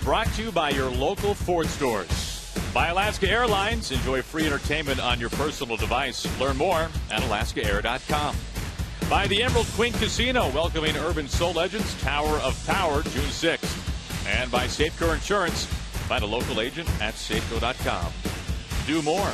brought to you by your local Ford stores. By Alaska Airlines, enjoy free entertainment on your personal device. Learn more at alaskaair.com. By the Emerald Queen Casino, welcoming urban soul legends Tower of Power, June 6th. And by Safeco Insurance, find a local agent at safeco.com. Do more.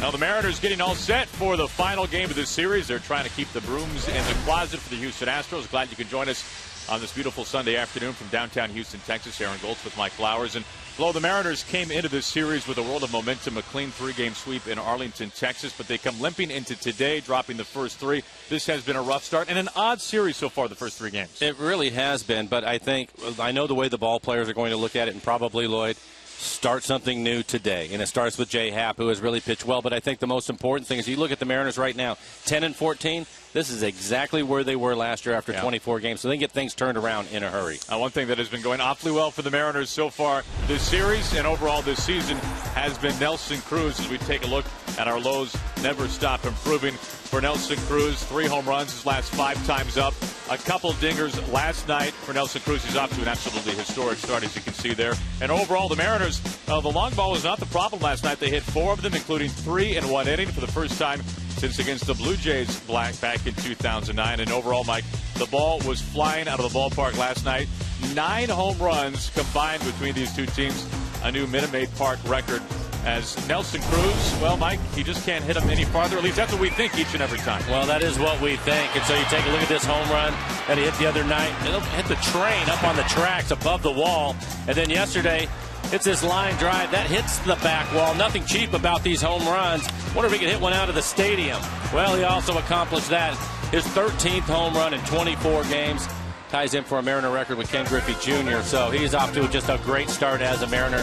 Now the Mariners getting all set for the final game of this series. They're trying to keep the brooms in the closet for the Houston Astros. Glad you could join us on this beautiful Sunday afternoon from downtown Houston, Texas. Aaron Goltz with Mike Flowers. And the Mariners came into this series with a world of momentum, a clean 3-game sweep in Arlington, Texas, but they come limping into today, dropping the first 3. This has been a rough start and an odd series so far, the first 3 games. It really has been, but I know the way the ball players are going to look at it, and probably, Lloyd, start something new today. And it starts with A. HOU, who has really pitched well, but I think the most important thing is you look at the Mariners right now, 10-14. This is exactly where they were last year after 24 games, so they get things turned around in a hurry. One thing that has been going awfully well for the Mariners so far this series and overall this season has been Nelson Cruz. As we take a look at our lows, never stop improving for Nelson Cruz. 3 home runs his last 5 times up. A couple dingers last night for Nelson Cruz. He's off to an absolutely historic start, as you can see there. And overall, the Mariners, the long ball was not the problem last night. They hit 4 of them, including 3 in 1 inning for the first time since against the Blue Jays back in 2009. And overall, Mike, the ball was flying out of the ballpark last night. 9 home runs combined between these two teams, a new Minute Maid Park record. As Nelson Cruz, well, Mike, he just can't hit him any farther. At least that's what we think each and every time. Well, that is what we think. And so you take a look at this home run that he hit the other night. It'll hit the train up on the tracks above the wall. And then yesterday, it's this line drive that hits the back wall. Nothing cheap about these home runs. Wonder if he could hit one out of the stadium. Well, he also accomplished that. His 13th home run in 24 games. Ties in for a Mariner record with Ken Griffey Jr. So he's off to just a great start as a Mariner.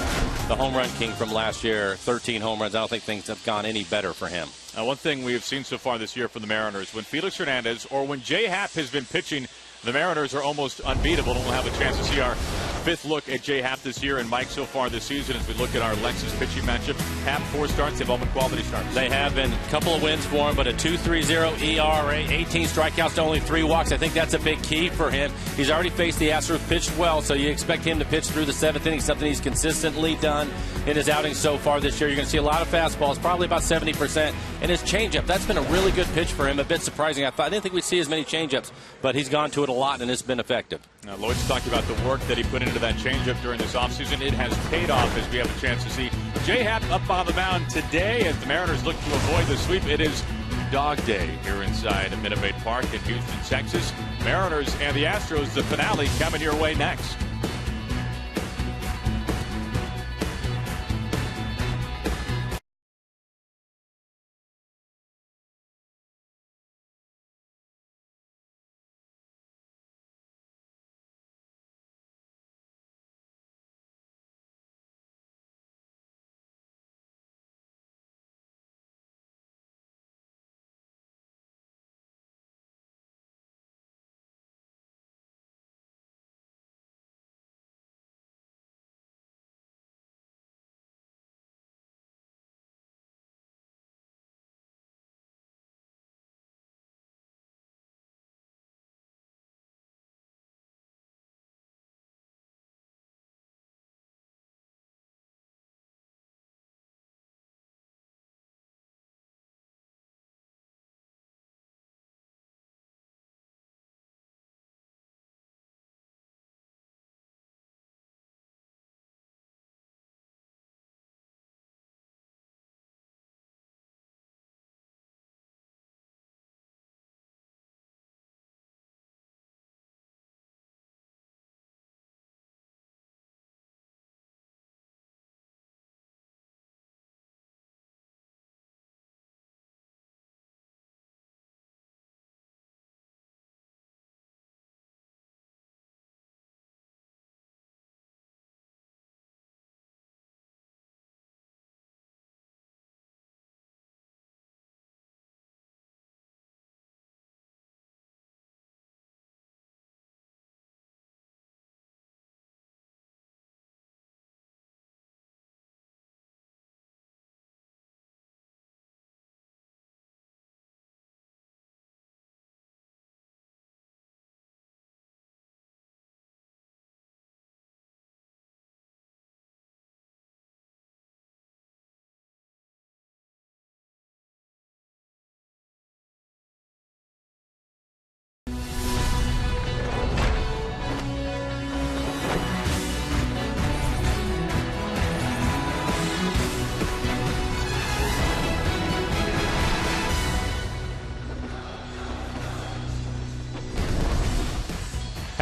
The home run king from last year, 13 home runs. I don't think things have gone any better for him. One thing we have seen so far this year from the Mariners, when Felix Hernandez or when A. HOU has been pitching, the Mariners are almost unbeatable. And we'll have a chance to see our 5th look at A. HOU this year and Mike so far this season as we look at our Lexus pitching matchup. HOU 4 starts, they've all been quality starts. They have been. A couple of wins for him, but a 2.30 ERA, 18 strikeouts to only 3 walks. I think that's a big key for him. He's already faced the Astros, pitched well, so you expect him to pitch through the 7th inning, something he's consistently done in his outings so far this year. You're going to see a lot of fastballs, probably about 70%. And his changeup, that's been a really good pitch for him, a bit surprising. I didn't think we'd see as many changeups, but he's gone to it a lot, and it's been effective. Now, Lloyd's talked about the work that he put into that changeup during this offseason. It has paid off as we have a chance to see A. HOU up on the mound today as the Mariners look to avoid the sweep. It is Dog Day here inside Minute Maid Park in Houston, Texas. Mariners and the Astros, the finale coming your way next.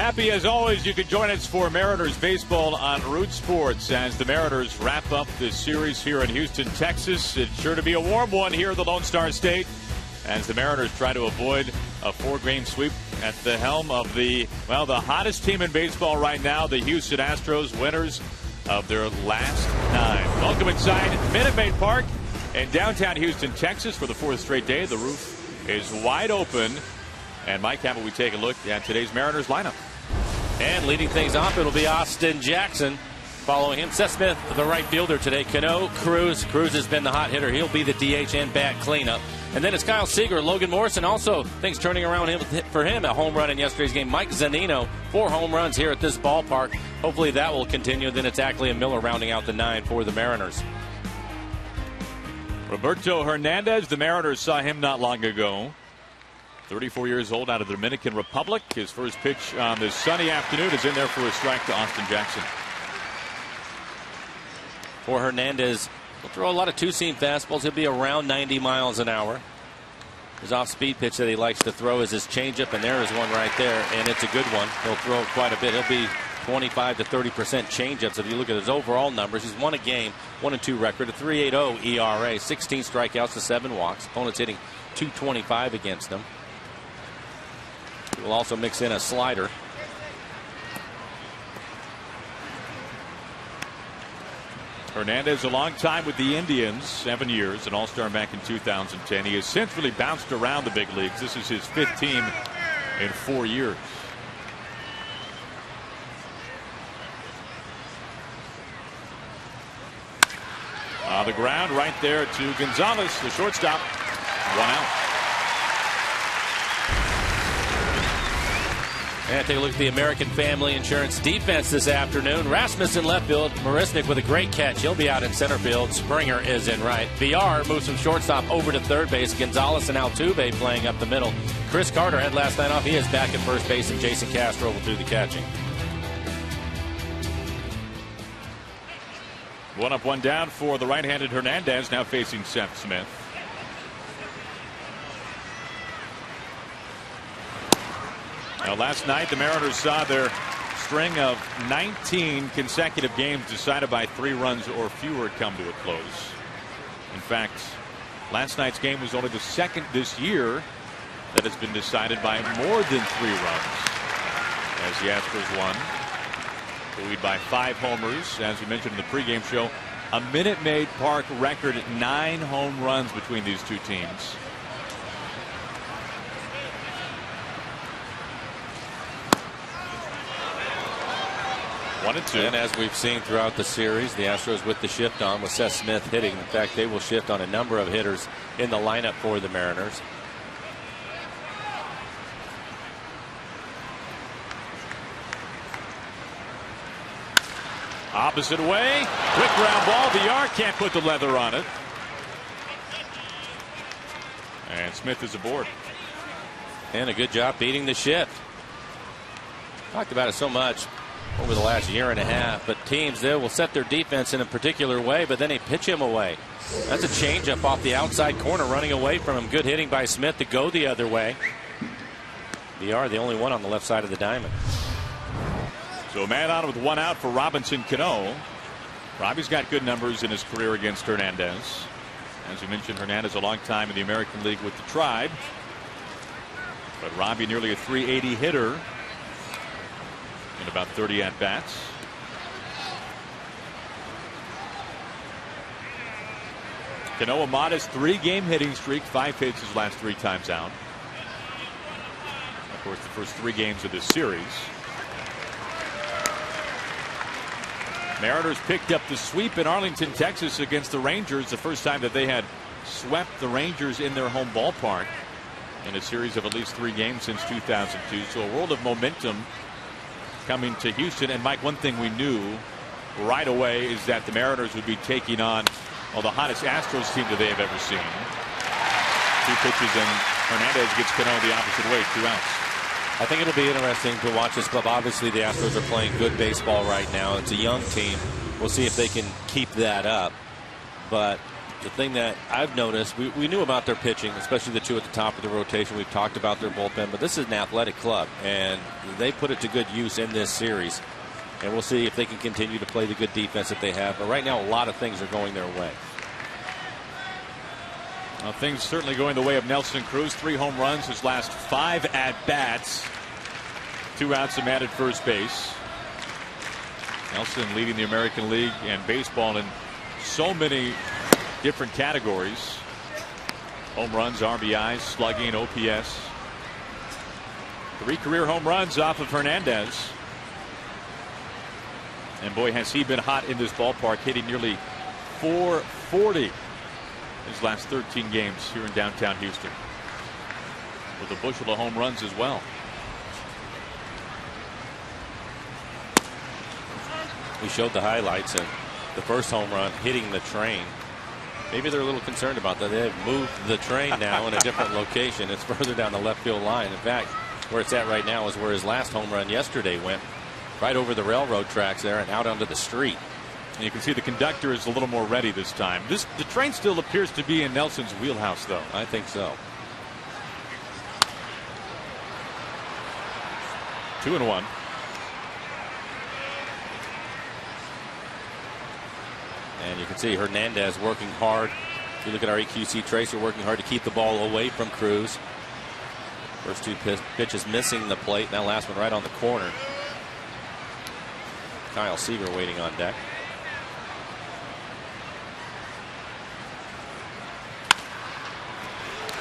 Happy as always you can join us for Mariners baseball on Root Sports as the Mariners wrap up this series here in Houston, Texas. It's sure to be a warm one here in the Lone Star State as the Mariners try to avoid a 4-game sweep at the helm of the hottest team in baseball right now, the Houston Astros, winners of their last 9. Welcome inside Minute Maid Park in downtown Houston, Texas for the 4th straight day. The roof is wide open. And Mike, how about we take a look at today's Mariners lineup? And leading things off, it'll be Austin Jackson. Following him, Seth Smith, the right fielder today. Cano, Cruz. Cruz has been the hot hitter. He'll be the DH and bat cleanup. And then it's Kyle Seager, Logan Morrison. Also, things turning around for him. A home run in yesterday's game. Mike Zunino, 4 home runs here at this ballpark. Hopefully that will continue. Then it's Ackley and Miller rounding out the 9 for the Mariners. Roberto Hernandez, the Mariners saw him not long ago. 34 years old, out of the Dominican Republic. His first pitch on this sunny afternoon is in there for a strike to Austin Jackson. For Hernandez, he'll throw a lot of two-seam fastballs. He'll be around 90 miles an hour. His off-speed pitch that he likes to throw is his changeup, and there is one right there, and it's a good one. He'll throw quite a bit. He'll be 25 to 30% changeups. If you look at his overall numbers, he's won a game, 1-2 record, a 3.80 ERA, 16 strikeouts to 7 walks. Opponents hitting .225 against him. We'll also mix in a slider. Hernandez, a long time with the Indians, 7 years, an all-star back in 2010. He has since really bounced around the big leagues. This is his 5th team in 4 years. On the ground right there to Gonzalez, the shortstop. 1 out. And take a look at the American Family Insurance defense this afternoon. Rasmussen left field. Marisnik with a great catch. He'll be out in center field. Springer is in right. VR moves from shortstop over to third base. Gonzalez and Altuve playing up the middle. Chris Carter had last night off. He is back at first base, and Jason Castro will do the catching. 1 up, 1 down for the right-handed Hernandez, now facing Seth Smith. Now, last night, the Mariners saw their string of 19 consecutive games decided by 3 runs or fewer come to a close. In fact, last night's game was only the 2nd this year that has been decided by more than 3 runs, as the Astros won, buoyed by 5 homers. As we mentioned in the pregame show, a Minute Maid Park record 9 home runs between these two teams. And as we've seen throughout the series, the Astros with the shift on with Seth Smith hitting. In fact, they will shift on a number of hitters in the lineup for the Mariners. Opposite way, quick ground ball. VR can't put the leather on it. And Smith is aboard. And a good job beating the shift. Talked about it so much over the last year and a half, but teams, they will set their defense in a particular way, but then they pitch him away. That's a changeup off the outside corner, running away from him. Good hitting by Smith to go the other way. VR the only one on the left side of the diamond. So a man on with 1 out for Robinson Cano. Robbie's got good numbers in his career against Hernandez. As we mentioned, Hernandez a long time in the American League with the Tribe, but Robbie nearly a .380 hitter in about 30 at-bats. Cano, a modest 3-game hitting streak, 5 hits his last 3 times out. Of course, the first 3 games of this series. Mariners picked up the sweep in Arlington, Texas against the Rangers, the first time that they had swept the Rangers in their home ballpark in a series of at least 3 games since 2002. So a world of momentum coming to Houston. And Mike, one thing we knew right away is that the Mariners would be taking on the hottest Astros team that they have ever seen. 2 pitches and Hernandez gets Cano the opposite way, 2 outs. I think it'll be interesting to watch this club. Obviously, the Astros are playing good baseball right now. It's a young team. We'll see if they can keep that up. But the thing that I've noticed, we knew about their pitching, especially the two at the top of the rotation. We've talked about their bullpen, but this is an athletic club, and they put it to good use in this series. And we'll see if they can continue to play the good defense that they have. But right now, a lot of things are going their way. Well, things certainly going the way of Nelson Cruz. 3 home runs his last 5 at-bats. 2 outs, a man at first base. Nelson leading the American League and baseball in so many different categories. Home runs, RBIs, slugging, OPS. 3 career home runs off of Hernandez. And boy, has he been hot in this ballpark, hitting nearly .440 his last 13 games here in downtown Houston, with a bushel of home runs as well. We showed the highlights, and the first home run hitting the train. Maybe they're a little concerned about that. They've moved the train now in a different location. It's further down the left field line. In fact, where it's at right now is where his last home run yesterday went, right over the railroad tracks there and out onto the street. And you can see the conductor is a little more ready this time. The train still appears to be in Nelson's wheelhouse, though. I think so. 2-1. And you can see Hernandez working hard. If you look at our EQC tracer, working hard to keep the ball away from Cruz. First 2 pitches missing the plate. That last one right on the corner. Kyle Seager waiting on deck.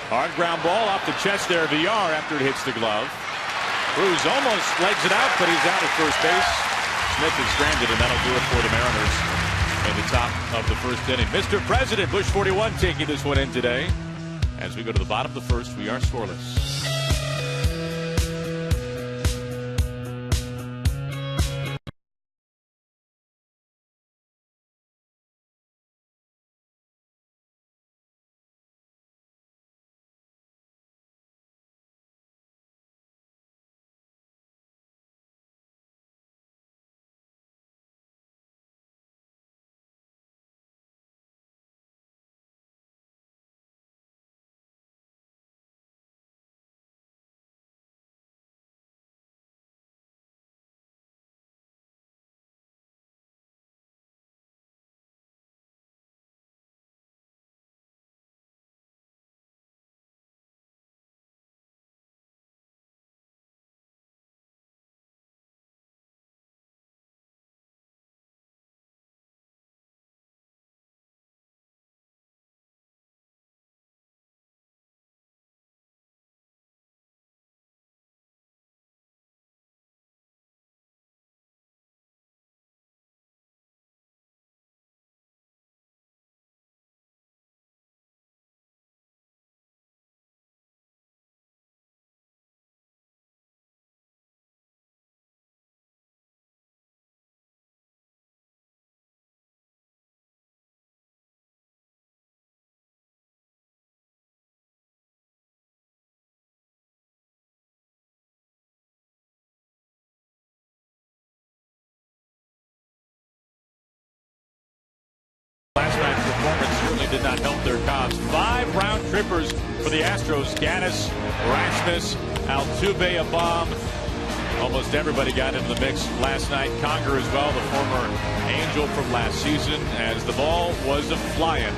Hard ground ball off the chest there, VR, after it hits the glove. Cruz almost legs it out, but he's out at first base. Smith is stranded, and that'll do it for the Mariners in the top of the first inning. Mr. President, Bush 41 taking this one in today. As we go to the bottom of the first, we are scoreless. Last night's performance certainly did not help their cause. 5 round trippers for the Astros. Gaddis, Rasmus, Altuve, a bomb. Almost everybody got into the mix last night. Conger as well, the former Angel from last season, as the ball was a-flying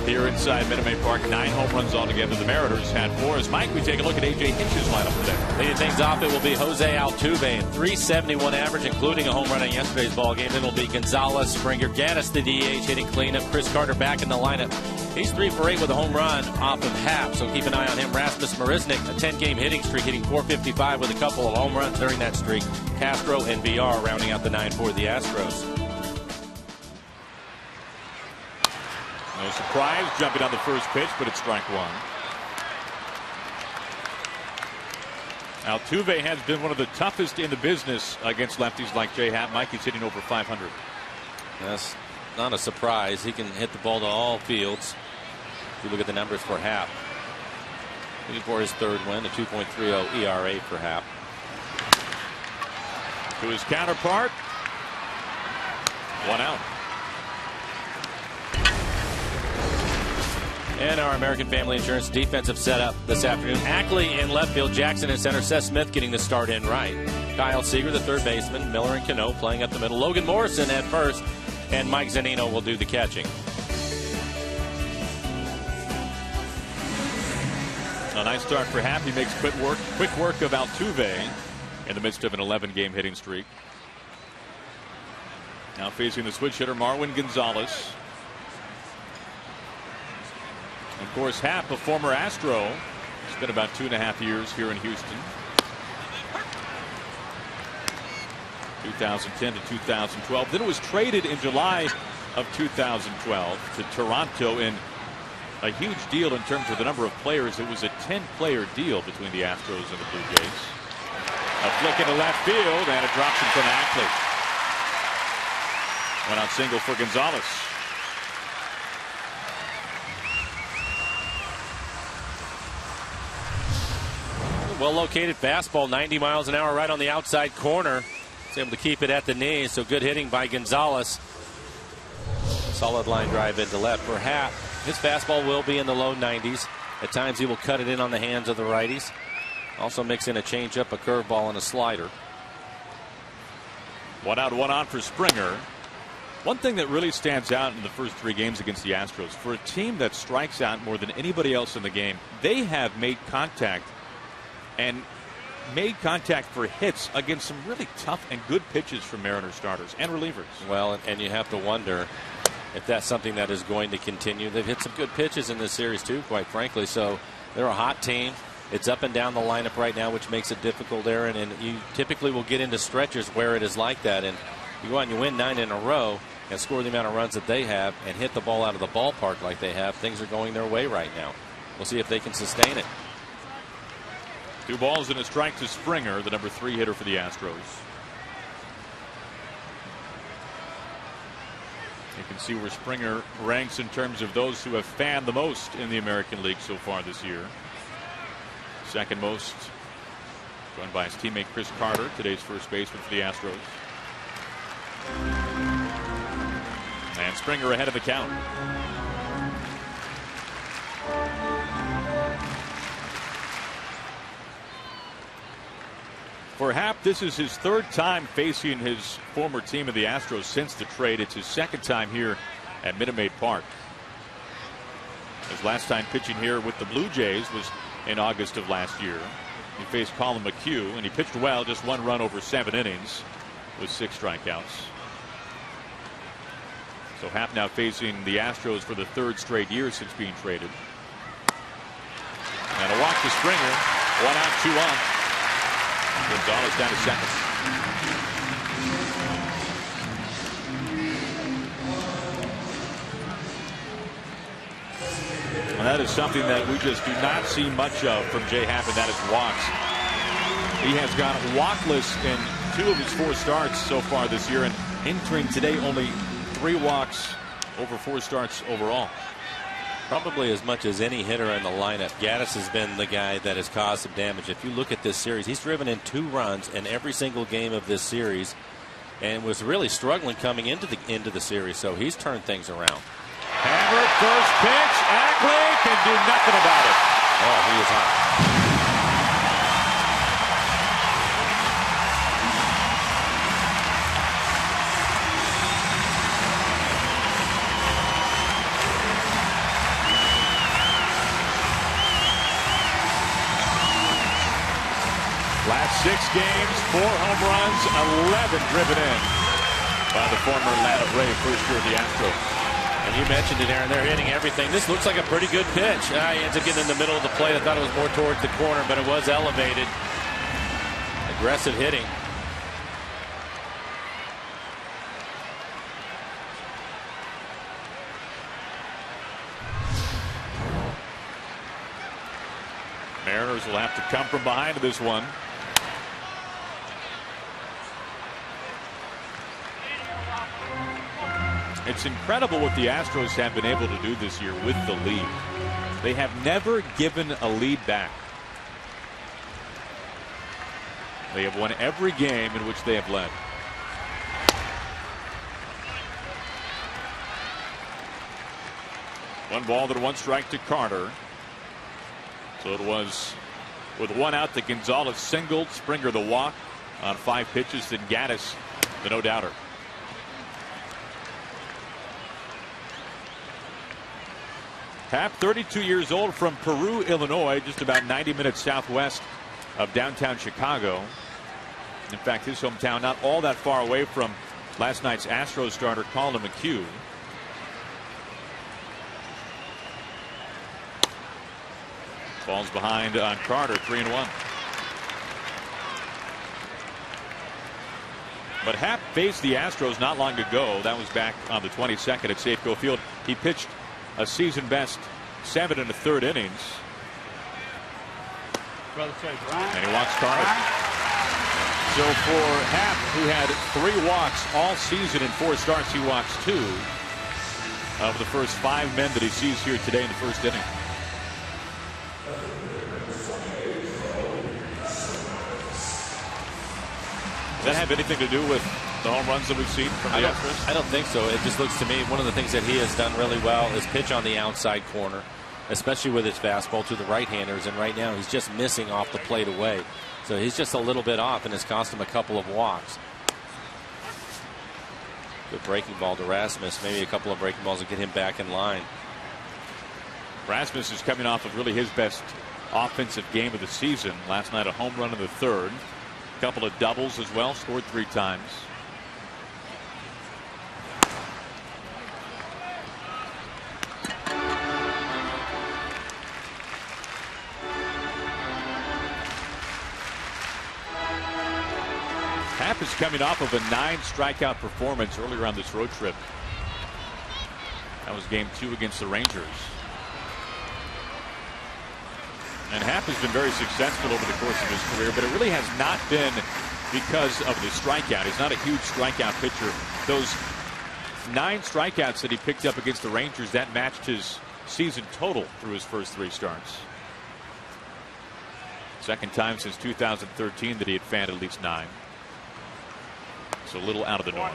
here inside Minute Maid Park. 9 home runs altogether. The Mariners had 4. As Mike, we take a look at AT HOU's lineup today. Leading things off, it will be Jose Altuve, 371 average, including a home run in yesterday's ball game. Then it'll be Gonzalez, Springer, Gaddis, the DH, hitting cleanup. Chris Carter back in the lineup. He's 3 for 8 with a home run off of half, so keep an eye on him. Rasmus Marisnik, a 10-game hitting streak, hitting .455 with a couple of home runs during that streak. Castro and VR rounding out the 9 for the Astros. No surprise, jumping on the first pitch, but it's strike 1. Altuve has been one of the toughest in the business against lefties like J. Happ. Mike is hitting over 500. That's not a surprise. He can hit the ball to all fields. If you look at the numbers for Happ, looking for his 3rd win, a 2.30 ERA for Happ. To his counterpart, 1 out. And our American Family Insurance defensive setup this afternoon. Ackley in left field, Jackson in center, Seth Smith getting the start in right. Kyle Seager, the third baseman, Miller and Cano playing up the middle. Logan Morrison at first, and Mike Zunino will do the catching. A nice start for Happ. He makes quick work of Altuve in the midst of an 11-game hitting streak. Now facing the switch hitter, Marwin Gonzalez. Of course, Happ, a former Astro, spent about 2.5 years here in Houston. 2010 to 2012. Then it was traded in July of 2012 to Toronto in a huge deal in terms of the number of players. It was a 10-player deal between the Astros and the Blue Jays. A flick into left field, and it drops in front of Ackley. Went out single for Gonzalez. Well located fastball, 90 miles an hour right on the outside corner. He's able to keep it at the knee, so good hitting by Gonzalez. Solid line drive into left for Happ. His fastball will be in the low 90s. At times he will cut it in on the hands of the righties. Also mix in a changeup, a curveball, and a slider. 1 out, 1 on for Springer. One thing that really stands out in the first 3 games against the Astros, for a team that strikes out more than anybody else in the game, they have made contact and made contact for hits against some really tough and good pitches from Mariners starters and relievers. Well, and you have to wonder if that's something that is going to continue. They've hit some good pitches in this series too, quite frankly. So they're a hot team. It's up and down the lineup right now, which makes it difficult, Aaron. And you typically will get into stretches where it is like that. And you go out and you win 9 in a row and score the amount of runs that they have and hit the ball out of the ballpark like they have. Things are going their way right now. We'll see if they can sustain it. 2 balls and a strike to Springer, the number 3 hitter for the Astros. You can see where Springer ranks in terms of those who have fanned the most in the American League so far this year. Second most, joined by his teammate Chris Carter, today's first baseman for the Astros. And Springer ahead of the count. For Happ, this is his 3rd time facing his former team of the Astros since the trade. It's his 2nd time here at Minute Maid Park. His last time pitching here with the Blue Jays was in August of last year. He faced Colin McHugh, and he pitched well, just 1 run over 7 innings with 6 strikeouts. So Happ now facing the Astros for the 3rd straight year since being traded. And a walk to Springer. 1 out, 2 on. Gonzalez down to second. And that is something that we just do not see much of from J. Happ, and that is walks. He has gone walkless in 2 of his 4 starts so far this year, and entering today only 3 walks over 4 starts overall. Probably as much as any hitter in the lineup. Gaddis has been the guy that has caused some damage. If you look at this series, he's driven in 2 runs in every single game of this series and was really struggling coming into the series. So he's turned things around. Hammer, first pitch. Ackley can do nothing about it. Oh, he is hot. Last 6 games, 4 home runs, 11 driven in by the former Atlanta Brave, first year of the Astros. And you mentioned it, Aaron. They're hitting everything. This looks like a pretty good pitch. He ends up getting in the middle of the plate. I thought it was more towards the corner, but it was elevated. Aggressive hitting. Mariners will have to come from behind this one. It's incredible what the Astros have been able to do this year with the lead. They have never given a lead back. They have won every game in which they have led. 1 ball and 1 strike to Carter. So it was with 1 out that Gonzalez singled, Springer the walk on 5 pitches, then Gaddis the no-doubter. Happ, 32 years old, from Peru, Illinois, just about 90 minutes southwest of downtown Chicago. In fact, his hometown not all that far away from last night's Astros starter Colin McHugh. Falls behind on Carter, 3-1. But Happ faced the Astros not long ago. That was back on the 22nd at Safeco Field. He pitched a season best 7 1/3 innings. And he walks Carter. So for Happ, who had 3 walks all season in 4 starts, he walks 2 of the first 5 men that he sees here today in the first inning. Does that have anything to do with the home runs that we've seen from the Astros? I don't think so. It just looks to me one of the things that he has done really well is pitch on the outside corner, especially with his fastball to the right-handers. And right now he's just missing off the plate away. So he's just a little bit off, and it's cost him a couple of walks. Good breaking ball to Rasmus. Maybe a couple of breaking balls to get him back in line. Rasmus is coming off of really his best offensive game of the season. Last night a home run in the 3rd. A couple of doubles as well. Scored 3 times. Happ is coming off of a 9 strikeout performance earlier on this road trip. That was game 2 against the Rangers. And Happ has been very successful over the course of his career, but it really has not been because of the strikeout. He's not a huge strikeout pitcher. Those 9 strikeouts that he picked up against the Rangers, that matched his season total through his first 3 starts. Second time since 2013 that he had fanned at least 9. So a little out of the norm.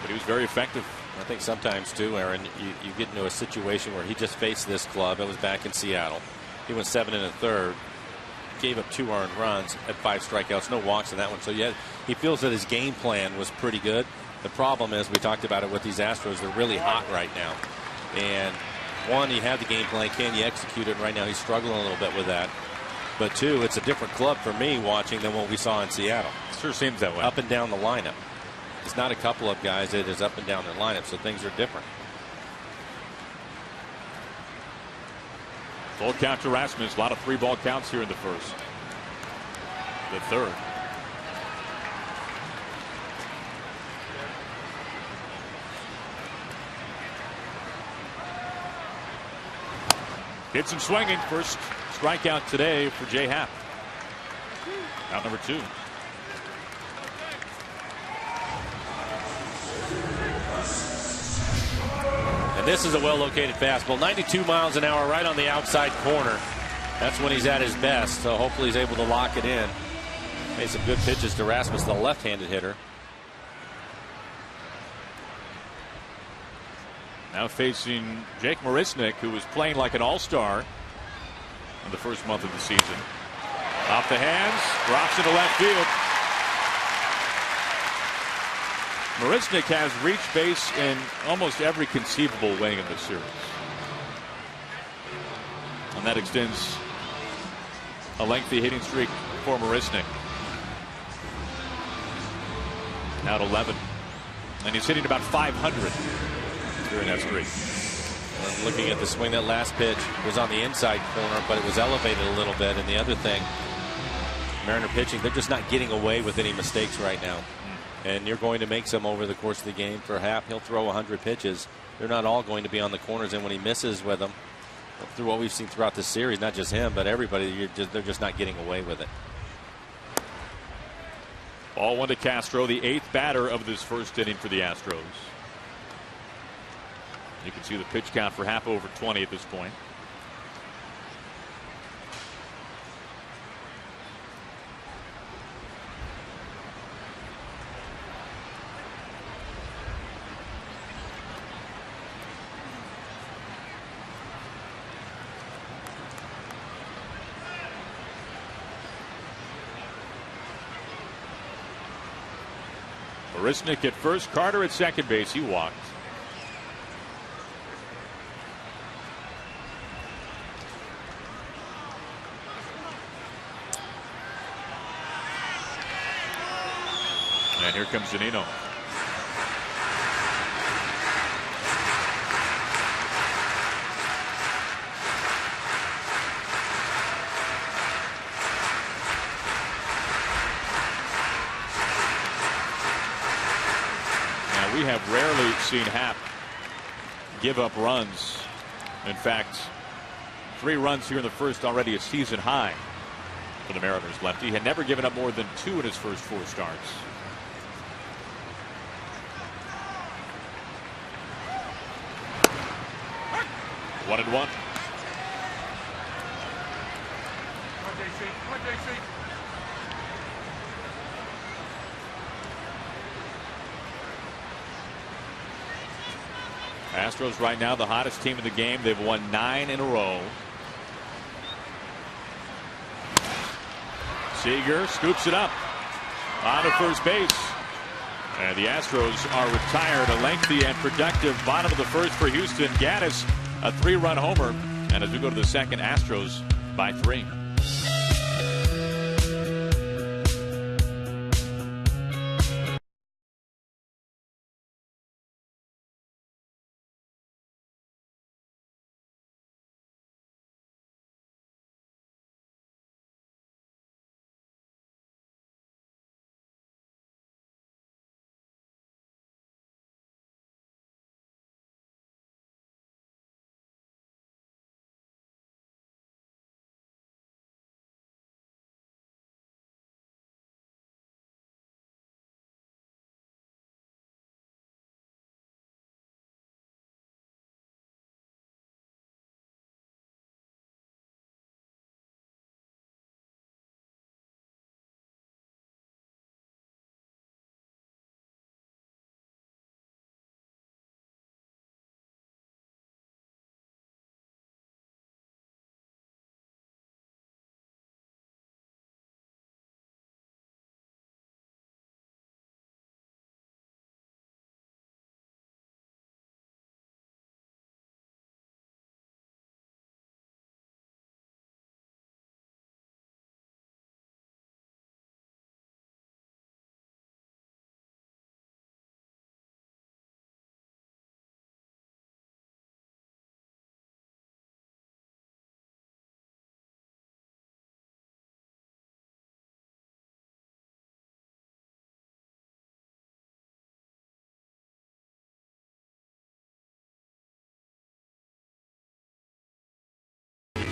But he was very effective. I think sometimes too, Aaron, you get into a situation where he just faced this club. It was back in Seattle. He went 7 1/3, gave up 2 earned runs, had 5 strikeouts, no walks in that one. So yeah, he feels that his game plan was pretty good. The problem is, we talked about it with these Astros, they're really hot right now. And 1, he had the game plan. Can you execute it? Right now he's struggling a little bit with that. But 2, it's a different club for me watching than what we saw in Seattle. Sure seems that way. Up and down the lineup. It's not a couple of guys, it is up and down their lineup, so things are different. Full count to Rasmus. A lot of 3-ball counts here in the first. The 3rd. Hits him swinging. First strikeout today for J. Happ. Out number 2. And this is a well-located fastball. 92 miles an hour right on the outside corner. That's when he's at his best. So hopefully he's able to lock it in. Made some good pitches to Rasmus, the left-handed hitter. Now facing Jake Marisnick, who was playing like an all-star in the first month of the season. Off the hands, drops into left field. Marisnick has reached base in almost every conceivable way in this series. And that extends a lengthy hitting streak for Marisnick. Now at 11. And he's hitting about 500 during that streak. And looking at the swing, that last pitch was on the inside corner, but it was elevated a little bit. And the other thing, Mariner pitching, they're just not getting away with any mistakes right now. And you're going to make some over the course of the game. For Happ, he'll throw 100 pitches. They're not all going to be on the corners, and when he misses with them, through what we've seen throughout the series, not just him, but everybody, they're just not getting away with it. Ball 1 to Castro, the 8th batter of this first inning for the Astros. You can see the pitch count for Happ over 20 at this point. Marisnick at first, Carter at second base. He walked. And here comes Zunino. Now we have rarely seen Happ give up runs. In fact, 3 runs here in the first, already a season high for the Mariners lefty. Had never given up more than 2 in his first 4 starts. 1-1. Astros right now the hottest team in the game. They've won 9 in a row. Seager scoops it up on to first base. And the Astros are retired. A lengthy and productive bottom of the first for Houston. Gaddis, a 3-run homer. And as we go to the second, Astros by 3.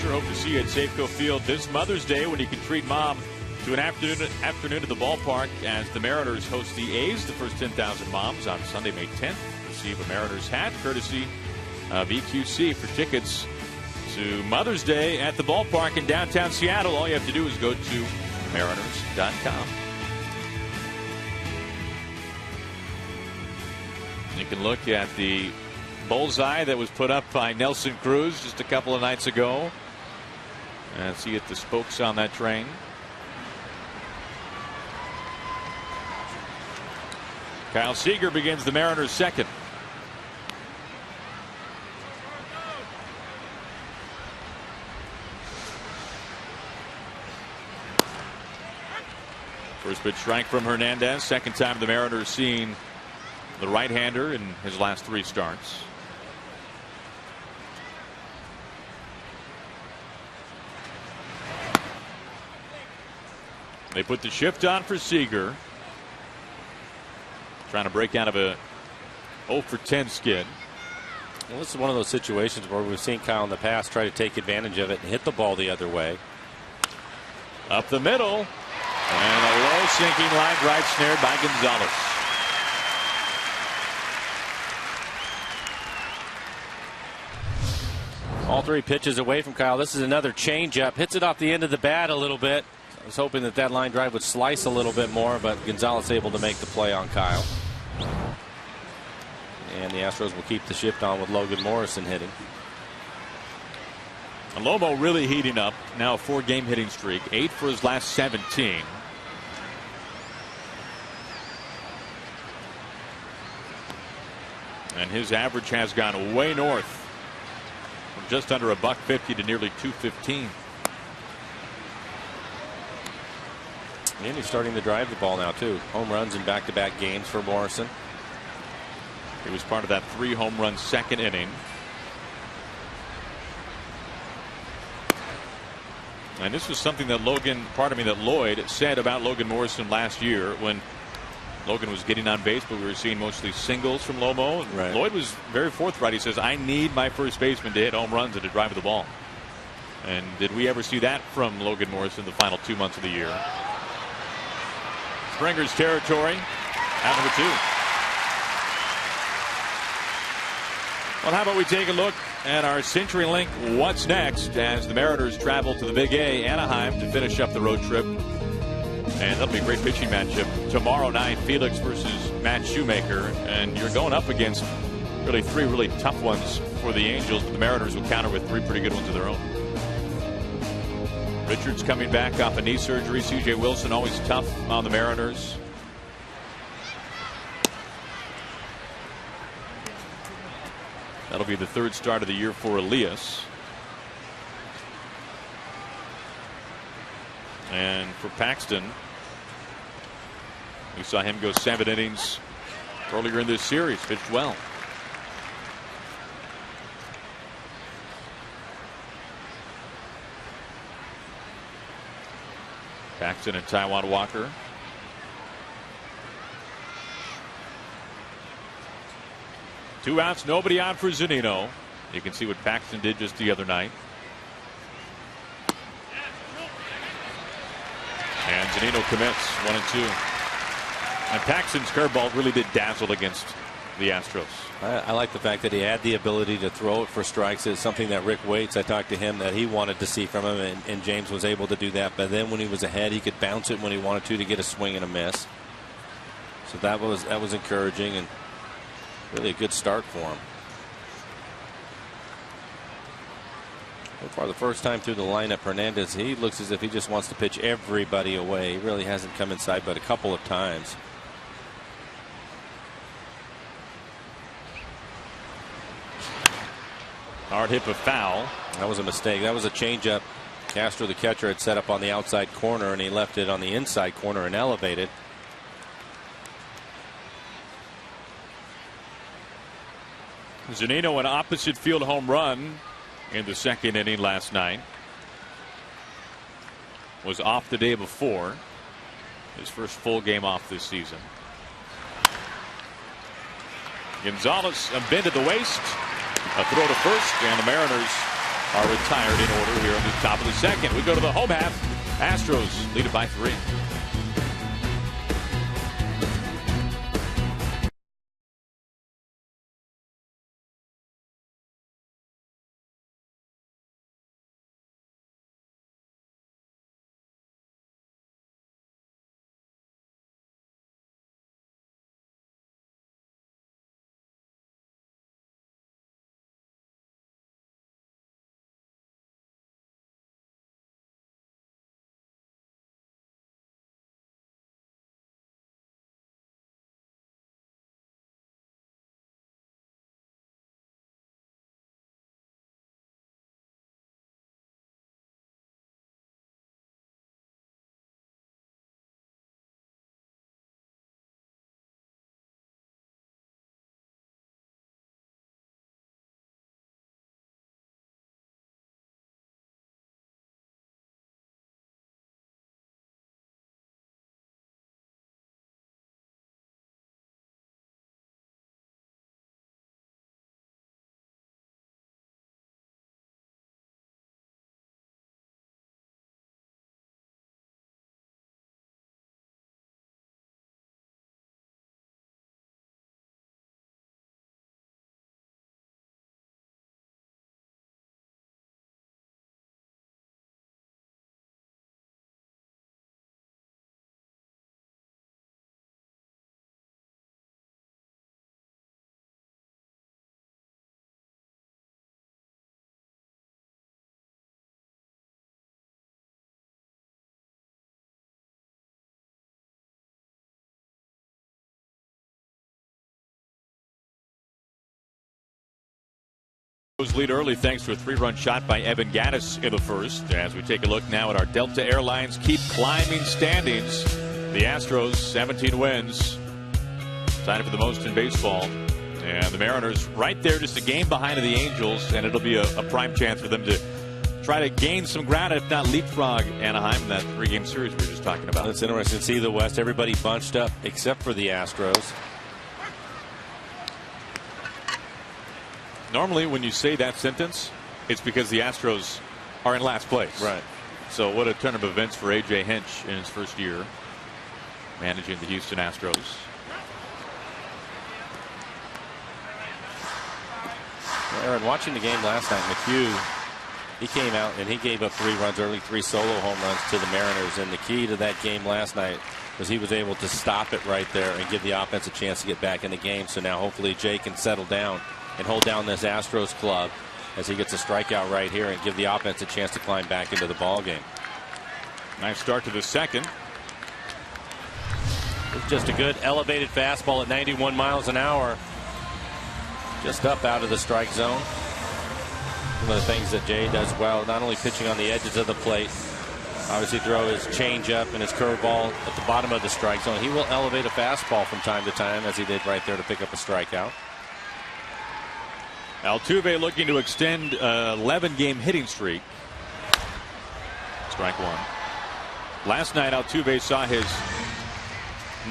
Hope to see you at Safeco Field this Mother's Day when you can treat mom to an afternoon at the ballpark as the Mariners host the A's. The first 10,000 moms on Sunday, May 10th receive a Mariners hat courtesy of EQC. For tickets to Mother's Day at the ballpark in downtown Seattle, all you have to do is go to mariners.com. You can look at the bullseye that was put up by Nelson Cruz just a couple of nights ago. And see at the spokes on that train. Kyle Seager begins the Mariners' second. First pitch strike from Hernandez. Second time the Mariners seeing the right-hander in his last 3 starts. They put the shift on for Seager. Trying to break out of a 0 for 10 skid. Well, this is one of those situations where we've seen Kyle in the past try to take advantage of it and hit the ball the other way. Up the middle. And a low sinking line drive snared by Gonzalez. All 3 pitches away from Kyle. This is another changeup. Hits it off the end of the bat a little bit. I was hoping that line drive would slice a little bit more, but Gonzalez able to make the play on Kyle. And the Astros will keep the shift on with Logan Morrison hitting. And Lobo really heating up. Now a 4-game hitting streak. 8 for his last 17. And his average has gone way north from just under $1.50 to nearly $2.15. And he's starting to drive the ball now too. Home runs in back-to-back games for Morrison. He was part of that 3 home run second inning. And this was something that Lloyd said about Logan Morrison last year when Logan was getting on base, but we were seeing mostly singles from Lomo. And right. Lloyd was very forthright. He says, I need my first baseman to hit home runs and to drive the ball. And did we ever see that from Logan Morrison the final 2 months of the year? Springer's territory at number 2. Well, how about we take a look at our CenturyLink What's Next as the Mariners travel to the Big A, Anaheim, to finish up the road trip. And that'll be a great pitching matchup tomorrow night. Felix versus Matt Shoemaker. And you're going up against really 3 really tough ones for the Angels, but the Mariners will counter with 3 pretty good ones of their own. Richards coming back off a knee surgery. C.J. Wilson always tough on the Mariners. That'll be the 3rd start of the year for Elias. And for Paxton, we saw him go 7 innings earlier in this series. Pitched well. Paxton and Taijuan Walker. Two outs, nobody out for Zunino. You can see what Paxton did just the other night. And Zunino commits 1-2. And Paxton's curveball really did dazzle against the Astros. I like the fact that he had the ability to throw it for strikes. It's something that Rick Waits, I talked to him, that he wanted to see from him, and James was able to do that. But then when he was ahead, he could bounce it when he wanted to get a swing and a miss. So that was encouraging and really a good start for him. So far, the first time through the lineup, Hernandez, he looks as if he just wants to pitch everybody away. He really hasn't come inside but a couple of times. Hard hit, but foul. That was a mistake. That was a changeup. Castro, the catcher, had set up on the outside corner, and he left it on the inside corner and elevated. Zunino, an opposite field home run in the second inning last night. Was off the day before. His first full game off this season. Gonzalez, a bend at the waist. A throw to first, and the Mariners are retired in order here in the top of the second. We go to the home half. Astros lead it by 3. Lead early thanks to a 3-run shot by Evan Gattis in the first. As we take a look now at our Delta Airlines keep climbing standings. The Astros 17 wins, tied for the most in baseball, and the Mariners right there, just a game behind the Angels, and it'll be a prime chance for them to try to gain some ground, if not leapfrog Anaheim in that 3-game series we were just talking about. It's interesting to see the West, everybody bunched up except for the Astros. Normally, when you say that sentence, it's because the Astros are in last place. Right. So what a turn of events for A.J. Hinch in his first year managing the Houston Astros. Aaron, watching the game last night, McHugh, he came out and he gave up 3 runs early, 3 solo home runs to the Mariners. And the key to that game last night was he was able to stop it right there and give the offense a chance to get back in the game. So now hopefully Jay can settle down and hold down this Astros club as he gets a strikeout right here and give the offense a chance to climb back into the ball game. Nice start to the second. It's just a good elevated fastball at 91 miles an hour. Just up out of the strike zone. One of the things that Jay does well, not only pitching on the edges of the plate, obviously throw his changeup and his curveball at the bottom of the strike zone. He will elevate a fastball from time to time, as he did right there to pick up a strikeout. Altuve looking to extend an 11-game hitting streak. Strike one. Last night, Altuve saw his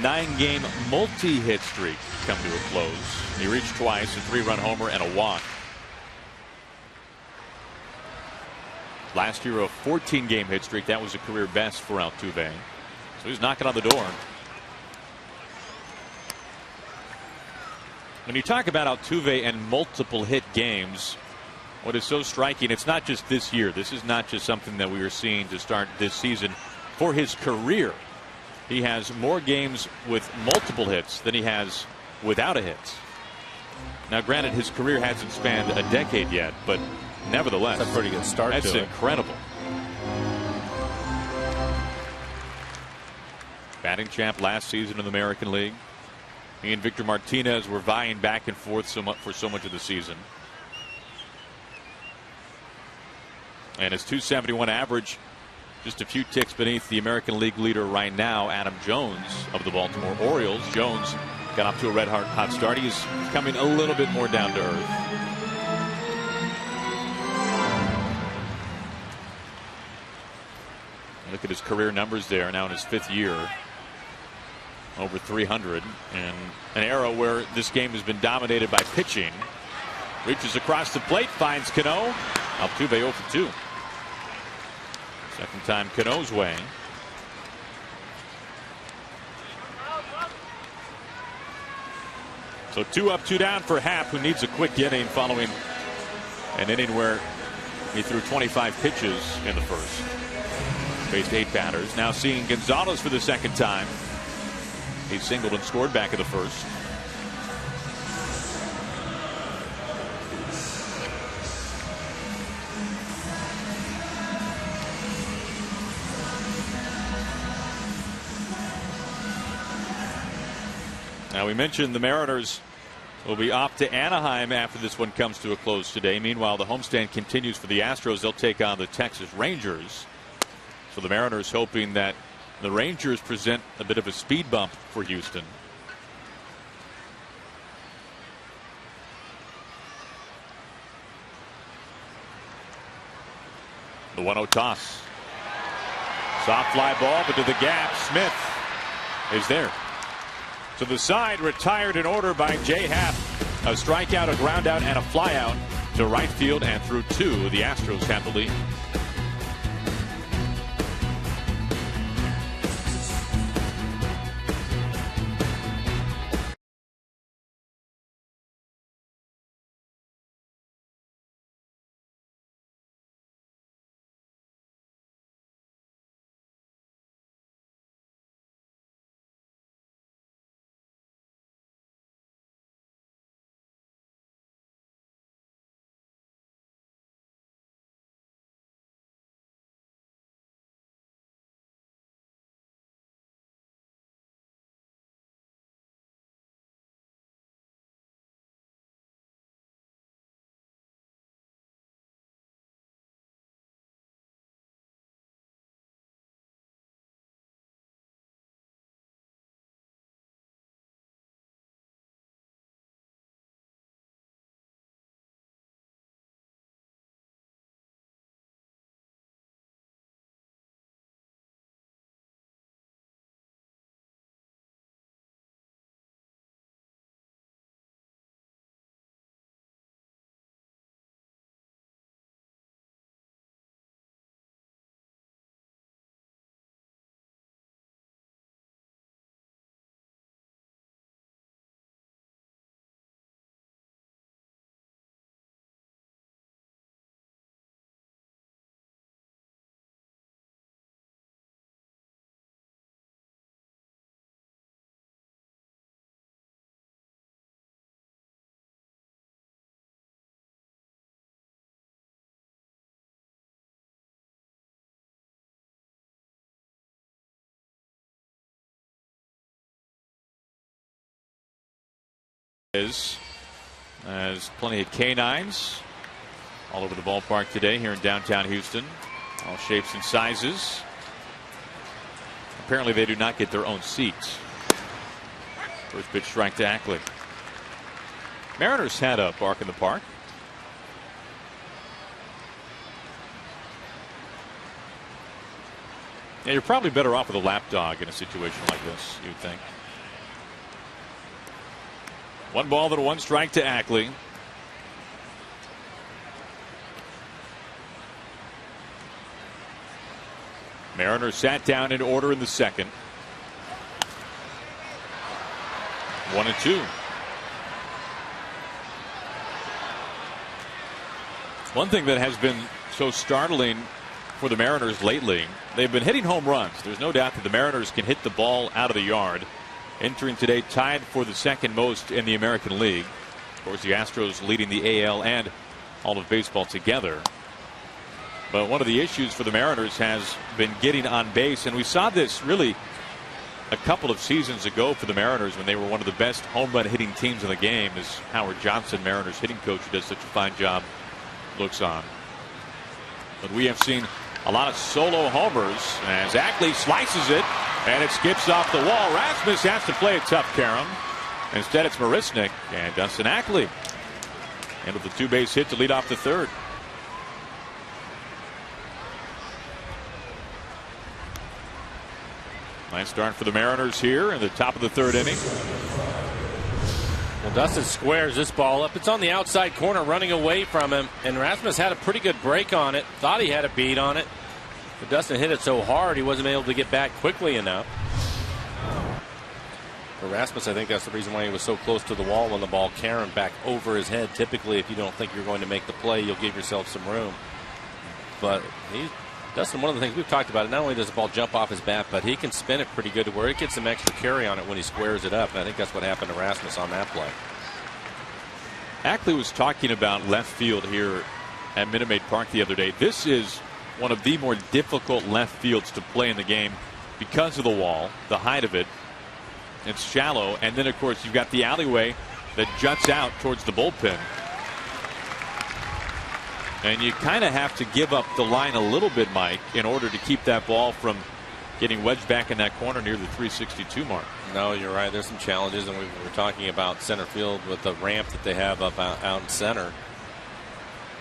9-game multi-hit streak come to a close. He reached twice, a 3-run homer and a walk. Last year, a 14-game hit streak. That was a career best for Altuve. So he's knocking on the door. When you talk about Altuve and multiple hit games, what is so striking, it's not just this year. This is not just something that we are seeing to start this season. For his career, he has more games with multiple hits than he has without a hit. Now, granted, his career hasn't spanned a decade yet, but nevertheless, that's a pretty good start. That's incredible. Batting champ last season in the American League. He and Victor Martinez were vying back and forth for so much of the season. And his .271 average, just a few ticks beneath the American League leader right now, Adam Jones of the Baltimore Orioles. Jones got off to a red hot start. He's coming a little bit more down to earth. Look at his career numbers there, now in his 5th year. Over 300, and an era where this game has been dominated by pitching. Reaches across the plate, finds Cano. Altuve 0 for 2. Second time Cano's way. So 2 up, 2 down for Happ, who needs a quick inning following an inning where he threw 25 pitches in the first. Faced 8 batters. Now seeing Gonzalez for the second time. He singled and scored back in the first. Now, we mentioned the Mariners will be off to Anaheim after this one comes to a close today. Meanwhile, the homestand continues for the Astros. They'll take on the Texas Rangers. So the Mariners hoping that the Rangers present a bit of a speed bump for Houston. The 1-0 toss. Soft fly ball, but to the gap. Smith is there. To the side, retired in order by J. Happ. A strikeout, a ground out, and a fly out to right field, and through 2, the Astros have the lead. As plenty of canines all over the ballpark today here in downtown Houston. All shapes and sizes. Apparently they do not get their own seats. First pitch strike to Ackley. Mariners had a bark in the park. Yeah, you're probably better off with a lapdog in a situation like this, you'd think. 1 ball and 1 strike to Ackley. Mariners sat down in order in the second. 1-2. One thing that has been so startling for the Mariners lately, they've been hitting home runs. There's no doubt that the Mariners can hit the ball out of the yard. Entering today tied for the second most in the American League. Of course, the Astros leading the AL and all of baseball together. But one of the issues for the Mariners has been getting on base, and we saw this really a couple of seasons ago for the Mariners when they were one of the best home run hitting teams in the game, as Howard Johnson, Mariners hitting coach, who does such a fine job, looks on. But we have seen a lot of solo homers as Ackley slices it, and it skips off the wall. Rasmus has to play a tough carom. Instead, it's Marisnick and Dustin Ackley. And with the 2-base hit to lead off the third. Nice start for the Mariners here in the top of the third inning. Well, Dustin squares this ball up. It's on the outside corner, running away from him. And Rasmus had a pretty good break on it. Thought he had a beat on it. But Dustin hit it so hard he wasn't able to get back quickly enough. For Rasmus, I think that's the reason why he was so close to the wall when the ball caromed back over his head. Typically, if you don't think you're going to make the play, you'll give yourself some room. But Dustin, one of the things we've talked about, not only does the ball jump off his bat, but he can spin it pretty good to where it gets some extra carry on it when he squares it up. And I think that's what happened to Rasmus on that play. Ackley was talking about left field here at Minute Maid Park the other day. This is one of the more difficult left fields to play in the game because of the wall, the height of it. It's shallow, and then of course you've got the alleyway that juts out towards the bullpen. And you kind of have to give up the line a little bit, Mike, in order to keep that ball from getting wedged back in that corner near the 362 mark. No, you're right. There's some challenges, and we were talking about center field with the ramp that they have up out in center.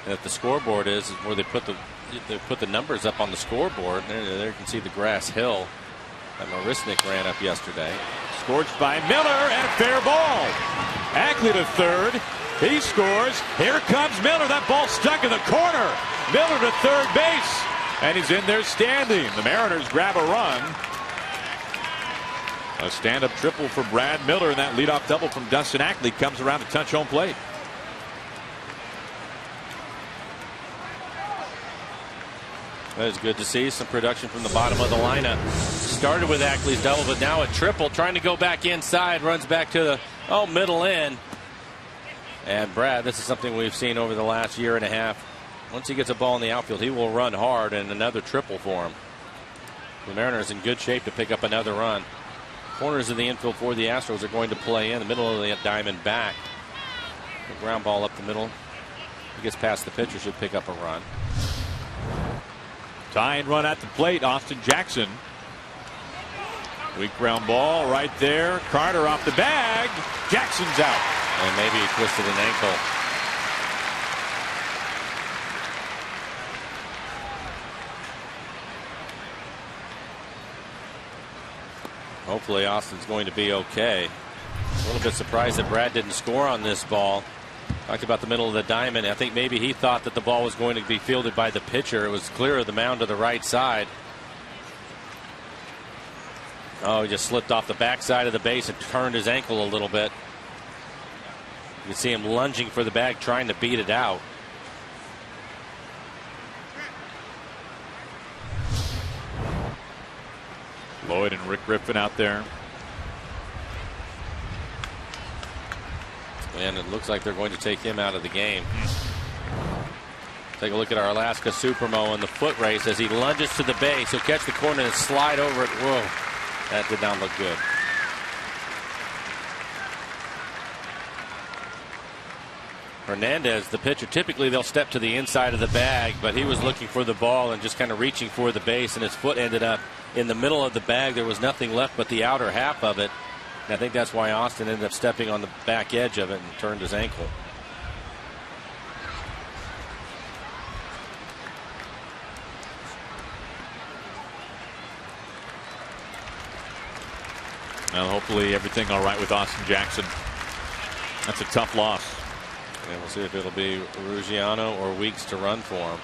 And if the scoreboard is where they put the numbers up on the scoreboard, there you can see the grass hill that Marisnick ran up yesterday. Scorched by Miller, and a fair ball. Ackley to third. He scores. Here comes Miller. That ball stuck in the corner. Miller to third base. And he's in there standing. The Mariners grab a run. A stand-up triple for Brad Miller, and that leadoff double from Dustin Ackley comes around to touch home plate. That is good to see. Some production from the bottom of the lineup. Started with Ackley's double, but now a triple, trying to go back inside. Runs back to the middle end. And Brad, this is something we've seen over the last year and a half. Once he gets a ball in the outfield, he will run hard, and another triple for him. The Mariners in good shape to pick up another run. Corners in the infield for the Astros are going to play in the middle of the Diamondback. The ground ball up the middle. He gets past the pitcher, should pick up a run. Tying run at the plate, Austin Jackson. Weak ground ball right there. Carter off the bag. Jackson's out. And maybe he twisted an ankle. Hopefully Austin's going to be okay. A little bit surprised that Brad didn't score on this ball. Talked about the middle of the diamond. I think maybe he thought that the ball was going to be fielded by the pitcher. It was clear of the mound to the right side. Oh, he just slipped off the backside of the base and turned his ankle a little bit. You can see him lunging for the bag, trying to beat it out. Lloyd and Rick Griffin out there. And it looks like they're going to take him out of the game. Take a look at our Alaska Supermo in the foot race as he lunges to the base. He'll catch the corner and slide over it. Whoa, that did not look good. Hernandez, the pitcher, typically they'll step to the inside of the bag, but he was looking for the ball and just kind of reaching for the base, and his foot ended up in the middle of the bag. There was nothing left but the outer half of it. And I think that's why Austin ended up stepping on the back edge of it and turned his ankle. Well, hopefully everything all right with Austin Jackson. That's a tough loss. And we'll see if it'll be Ruggiano or Weeks to run for him.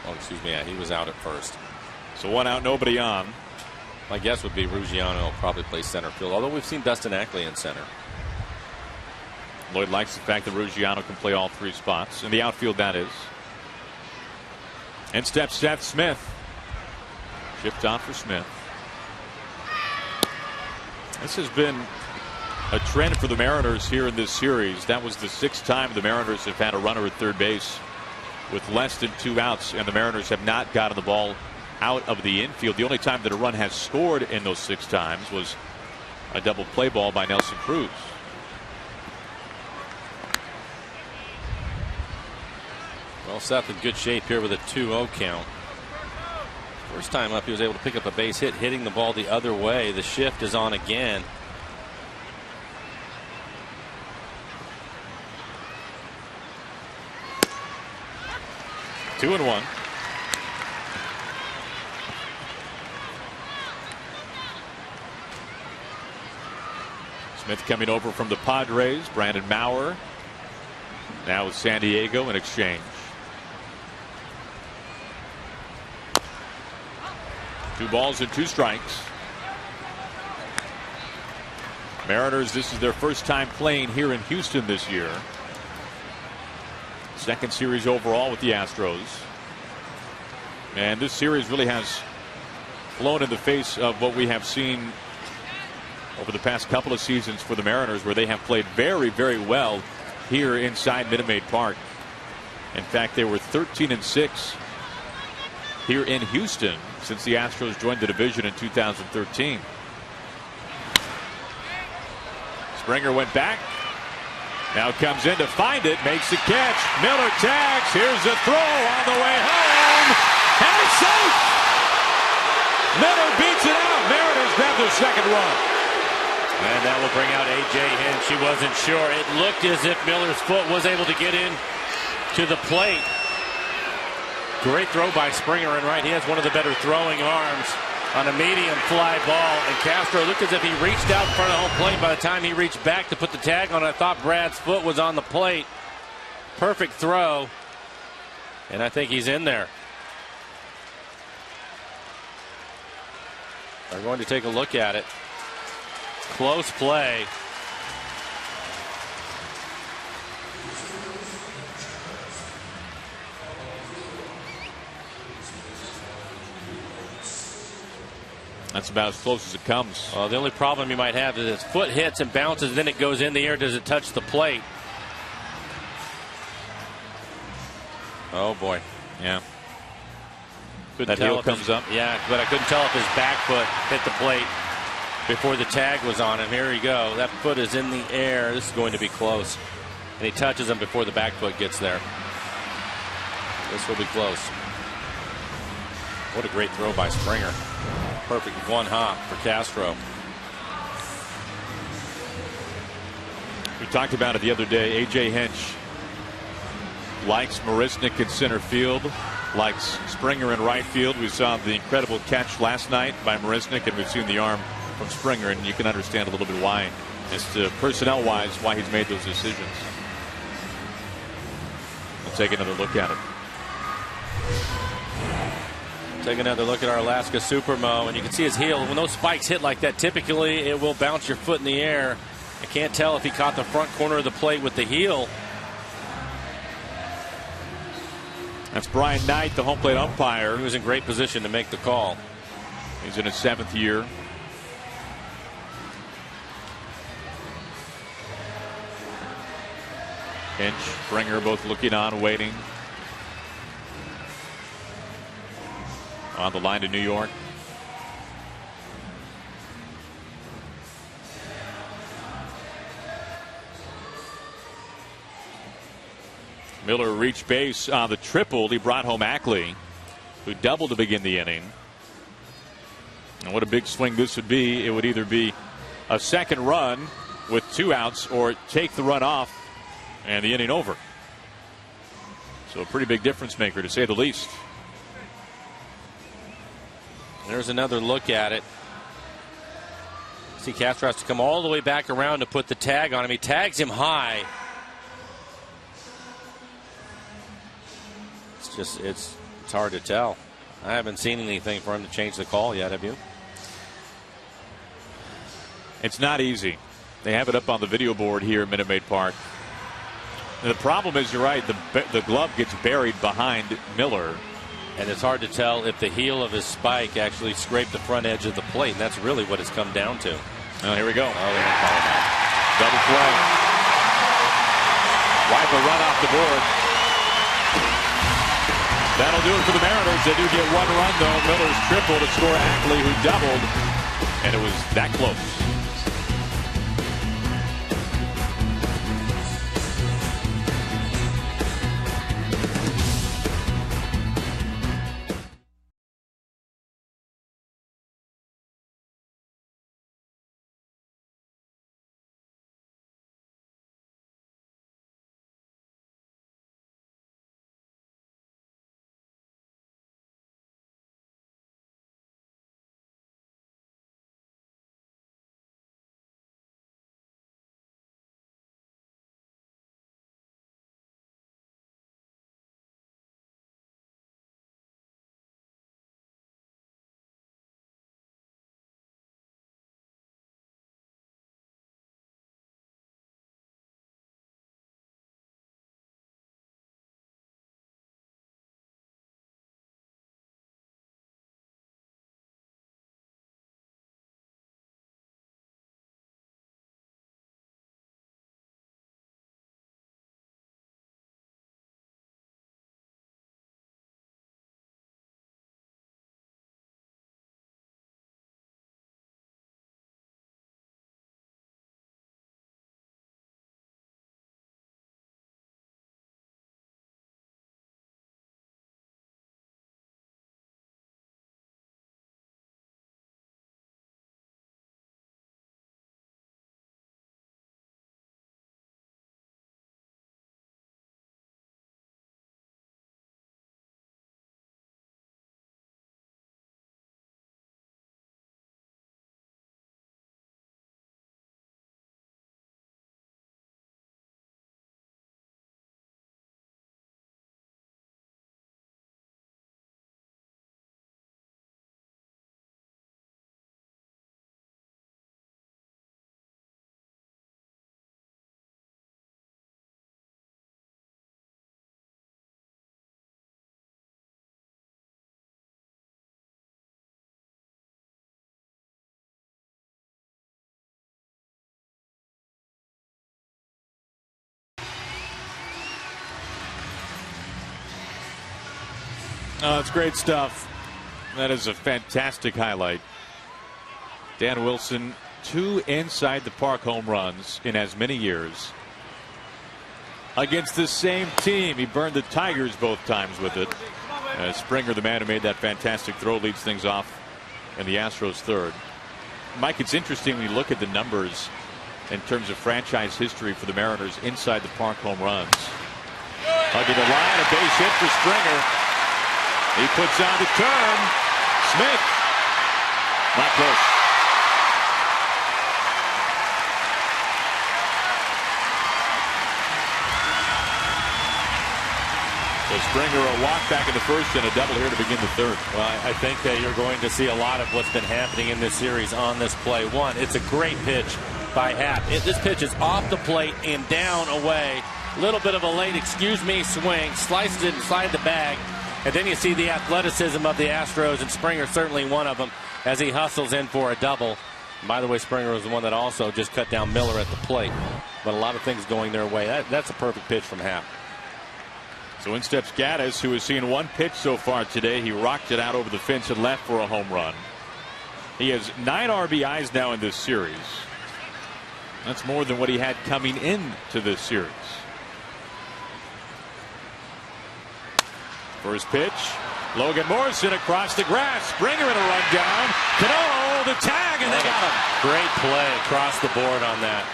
Oh, excuse me. Yeah, he was out at first. So 1 out, nobody on. My guess would be Ruggiano will probably play center field, although we've seen Dustin Ackley in center. Lloyd likes the fact that Ruggiano can play all 3 spots. In the outfield, that is. And steps Seth Smith. Shift on for Smith. This has been a trend for the Mariners here in this series. That was the 6th time the Mariners have had a runner at third base with less than 2 outs, and the Mariners have not gotten the ball out of the infield. The only time that a run has scored in those 6 times was a double play ball by Nelson Cruz. Well, Seth in good shape here with a 2-0 count. First time up, he was able to pick up a base hit, hitting the ball the other way. The shift is on again. Two and one. Smith coming over from the Padres. Brandon Maurer now with San Diego in exchange. 2 balls and 2 strikes. Mariners, this is their first time playing here in Houston this year. Second series overall with the Astros. And this series really has flown in the face of what we have seen over the past couple of seasons for the Mariners, where they have played very, very well here inside Minute Maid Park. In fact, they were 13-6 here in Houston since the Astros joined the division in 2013. Springer went back. Now comes in to find it, makes the catch. Miller tags. Here's the throw on the way home. And it's safe. Miller beats it out. Mariners grab their second run. And that will bring out A.J. Hinch. He wasn't sure. It looked as if Miller's foot was able to get in to the plate. Great throw by Springer, and right, he has one of the better throwing arms on a medium fly ball, and Castro looked as if he reached out in front of home plate. By the time he reached back to put the tag on, I thought Brad's foot was on the plate. Perfect throw, and I think he's in there. They're going to take a look at it. Close play. That's about as close as it comes. Well, the only problem you might have is his foot hits and bounces, then it goes in the air. Does it touch the plate? Oh, boy. Yeah. Couldn't that heel comes up. Yeah, but I couldn't tell if his back foot hit the plate before the tag was on him. Here you go. That foot is in the air. This is going to be close. And he touches him before the back foot gets there. This will be close. What a great throw by Springer. Perfect one hop for Castro. We talked about it the other day. A.J. Hinch likes Marisnick in center field, likes Springer in right field. We saw the incredible catch last night by Marisnick, and we've seen the arm from Springer, and you can understand a little bit why, as to personnel-wise, why he's made those decisions. We'll take another look at it. Take another look at our Alaska Supermo, and you can see his heel. When those spikes hit like that, typically it will bounce your foot in the air. I can't tell if he caught the front corner of the plate with the heel. That's Brian Knight, the home plate umpire. He was in great position to make the call. He's in his 7th year. Hinch, Springer both looking on, waiting. on the line to New York. Miller reached base on the triple. He brought home Ackley, who doubled to begin the inning. And what a big swing this would be. It would either be a second run with 2 outs or take the run off and the inning over. So a pretty big difference maker, to say the least. There's another look at it. See, Castro has to come all the way back around to put the tag on him. He tags him high. It's hard to tell. I haven't seen anything for him to change the call yet, have you? It's not easy. They have it up on the video board here at Minute Maid Park. And the problem is, you're right, the glove gets buried behind Miller. And it's hard to tell if the heel of his spike actually scraped the front edge of the plate, and that's really what it's come down to. Oh, here we go. Oh, they don't call it out. Double play. Wipe a run off the board. That'll do it for the Mariners. They do get 1 run, though. Miller's triple to score Ackley, who doubled, and it was that close. Oh, it's great stuff. That is a fantastic highlight. Dan Wilson, 2 inside the park home runs in as many years. Against the same team. He burned the Tigers both times with it. Springer, the man who made that fantastic throw, leads things off in the Astros third. Mike, it's interesting when you look at the numbers in terms of franchise history for the Mariners inside the park home runs. Hugging the line, a base hit for Springer. He puts on the turn. Smith. Not close. So Springer a walk back into first and a double here to begin the third. Well, I think that you're going to see a lot of what's been happening in this series on this play. One, it's a great pitch by Happ. This pitch is off the plate and down away. Little bit of a late swing. Slices it inside the bag. And then you see the athleticism of the Astros, and Springer certainly one of them as he hustles in for a double. And by the way, Springer was the one that also just cut down Miller at the plate. But a lot of things going their way. That's a perfect pitch from Happ. So in steps Gaddis, who has seen one pitch so far today. He rocked it out over the fence and left for a home run. He has 9 RBIs now in this series. That's more than what he had coming into this series. First pitch. Logan Morrison across the grass. Springer in a run down. Cano, the tag, and they got him. Great play across the board on that.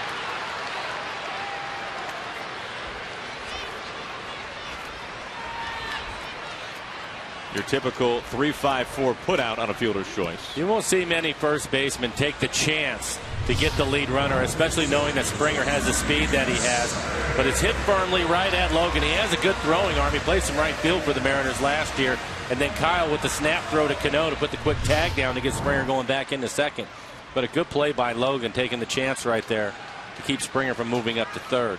Your typical 3-5-4 put out on a fielder's choice. You won't see many first basemen take the chance to get the lead runner, especially knowing that Springer has the speed that he has. But it's hit firmly right at Logan. He has a good throwing arm. He played some right field for the Mariners last year. And then Kyle with the snap throw to Cano to put the quick tag down to get Springer going back into second. But a good play by Logan, taking the chance right there to keep Springer from moving up to third.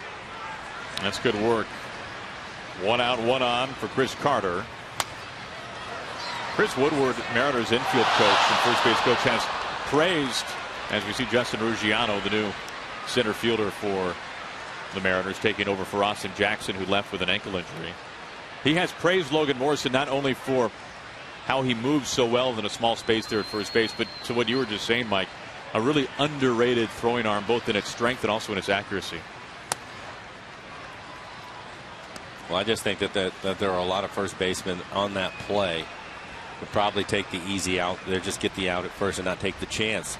That's good work. 1 out, 1 on for Chris Carter. Chris Woodward, Mariners infield coach and first base coach, has praised, as we see Justin Ruggiano, the new center fielder for the Mariners, taking over for Austin Jackson, who left with an ankle injury. He has praised Logan Morrison not only for how he moves so well in a small space there at first base, but to what you were just saying, Mike, a really underrated throwing arm, both in its strength and also in its accuracy. Well, I just think that there are a lot of first basemen on that play would probably take the easy out there, just get the out at first and not take the chance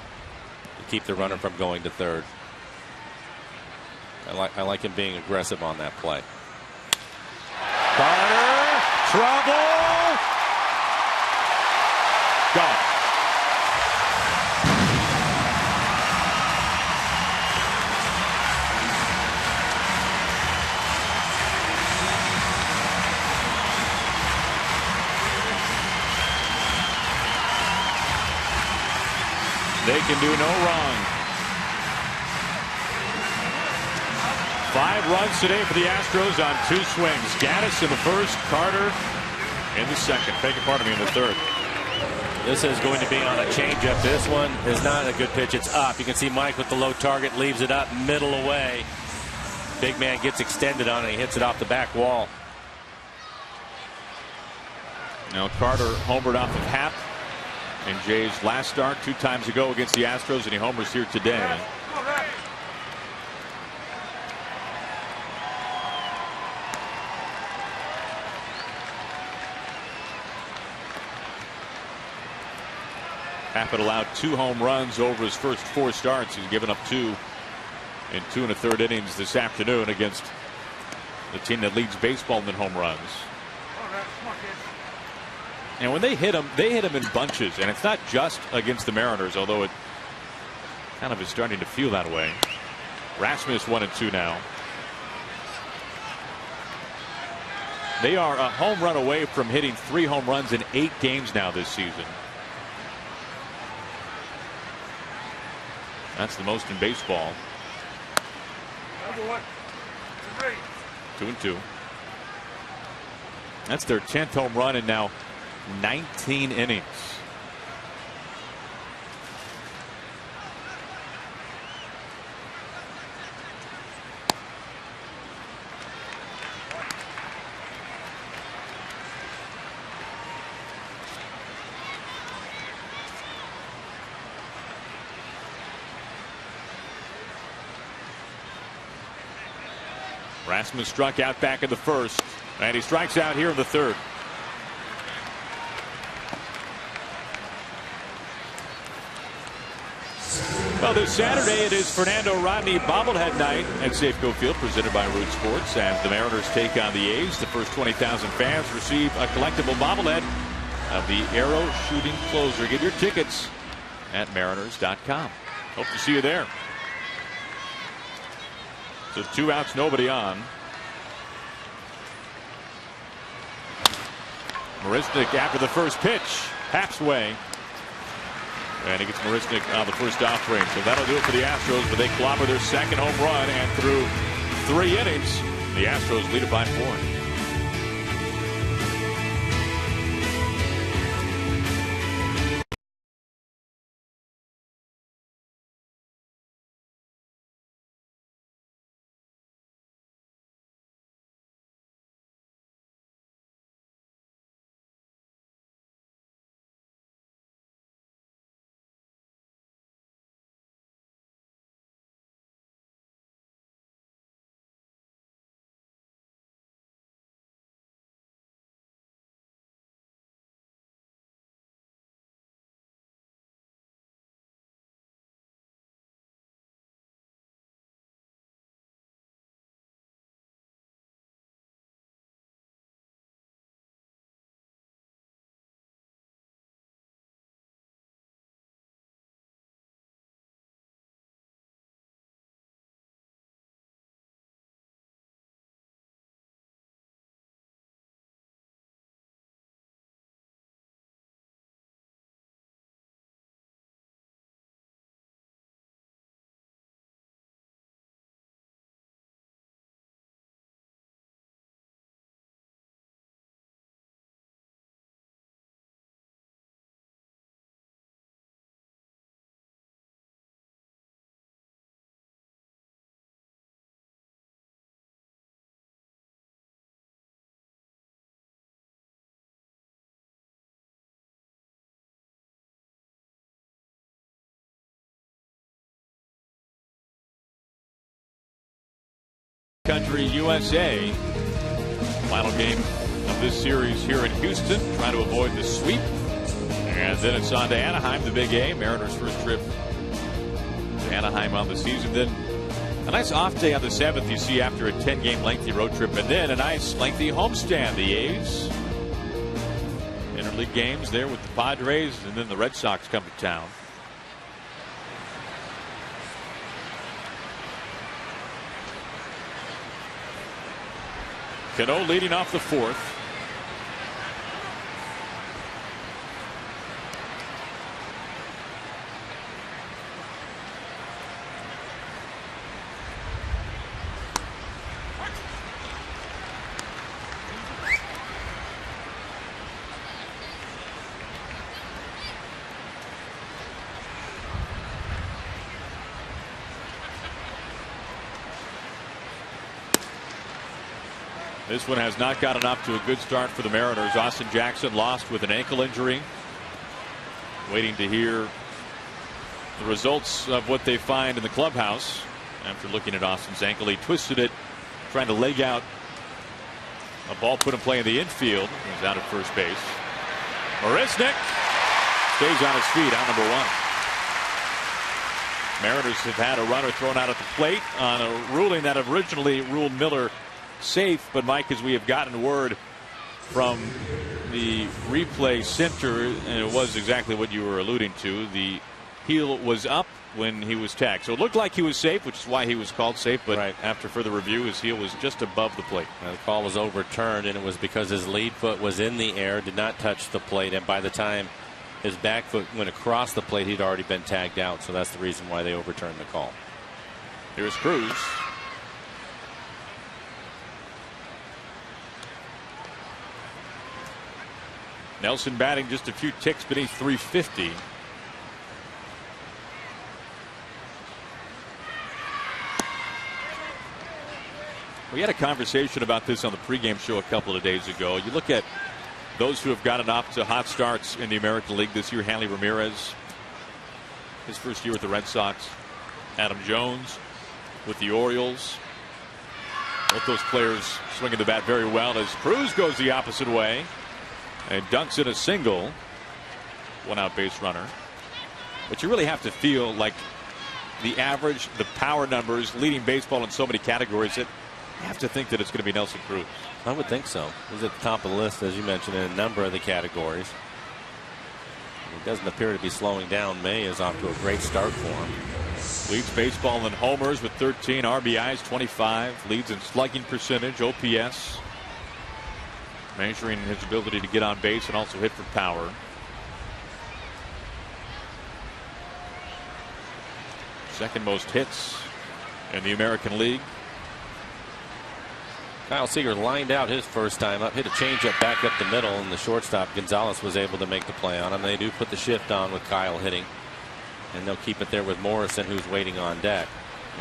to keep the runner from going to third. I like him being aggressive on that play. Carter, trouble, gone. They can do no wrong. 5 runs today for the Astros on 2 swings. Gaddis in the first, Carter in the second. Beg your pardon me, in the third. This is going to be on a changeup. This one is not a good pitch. It's up. You can see Mike with the low target leaves it up, middle away. Big man gets extended on it. He hits it off the back wall. Now Carter homered off of Happ in Jay's last start 2 times ago against the Astros, and he homers here today. Happ had allowed 2 home runs over his first 4 starts. He's given up 2 in 2 1/3 innings this afternoon against the team that leads baseball in home runs. And when they hit him in bunches, and it's not just against the Mariners, although it kind of is starting to feel that way. Rasmus 1 and 2 now. They are a home run away from hitting 3 home runs in 8 games now this season. That's the most in baseball. 2 and 2. That's their 10th home run in now 19 innings. Rasmus struck out back in the first, and he strikes out here in the third. Well, this Saturday it is Fernando Rodney bobblehead night at Safeco Field, presented by Root Sports, as the Mariners take on the A's. The first 20,000 fans receive a collectible bobblehead of the arrow shooting closer. Get your tickets at mariners.com. Hope to see you there. So 2 outs, nobody on. Marisnik after the first pitch. Happ's way. And he gets Marisnik on the first off range. So that'll do it for the Astros, but they clobber their second home run, and through 3 innings, the Astros lead it by 4. Country USA. Final game of this series here in Houston, trying to avoid the sweep. And then it's on to Anaheim, the Big A. Mariners' first trip to Anaheim on the season. Then a nice off day on the 7th, you see, after a 10-game lengthy road trip. And then a nice lengthy homestand. The A's interleague games there with the Padres, and then the Red Sox come to town. Cano leading off the 4th. This one has not gotten off to a good start for the Mariners. Austin Jackson lost with an ankle injury. Waiting to hear the results of what they find in the clubhouse after looking at Austin's ankle. He twisted it, trying to leg out a ball put in play in the infield. He's out at first base. Marisnick stays on his feet, out number 1. Mariners have had a runner thrown out at the plate on a ruling that originally ruled Miller safe, but Mike, as we have gotten word from the replay center, and it was exactly what you were alluding to, the heel was up when he was tagged, so it looked like he was safe, which is why he was called safe. But after further review, his heel was just above the plate. The call was overturned, and it was because his lead foot was in the air, did not touch the plate, and by the time his back foot went across the plate, he'd already been tagged out. So that's the reason why they overturned the call. Here's Cruz. Nelson batting just a few ticks beneath 350. We had a conversation about this on the pregame show a couple of days ago. You look at those who have gotten off to hot starts in the American League this year. Hanley Ramirez, his first year with the Red Sox. Adam Jones with the Orioles. Both those players swinging the bat very well as Cruz goes the opposite way and dunks in a single. One out base runner. But you really have to feel like the average, the power numbers, leading baseball in so many categories, that you have to think that it's going to be Nelson Cruz. I would think so. He's at the top of the list, as you mentioned, in a number of the categories. It doesn't appear to be slowing down. May is off to a great start for him. Leads baseball in homers with 13, RBIs 25, leads in slugging percentage, OPS, measuring his ability to get on base and also hit for power. Second most hits in the American League. Kyle Seager lined out his first time up, hit a changeup back up the middle, and the shortstop Gonzalez was able to make the play on him. They do put the shift on with Kyle hitting, and they'll keep it there with Morrison, who's waiting on deck.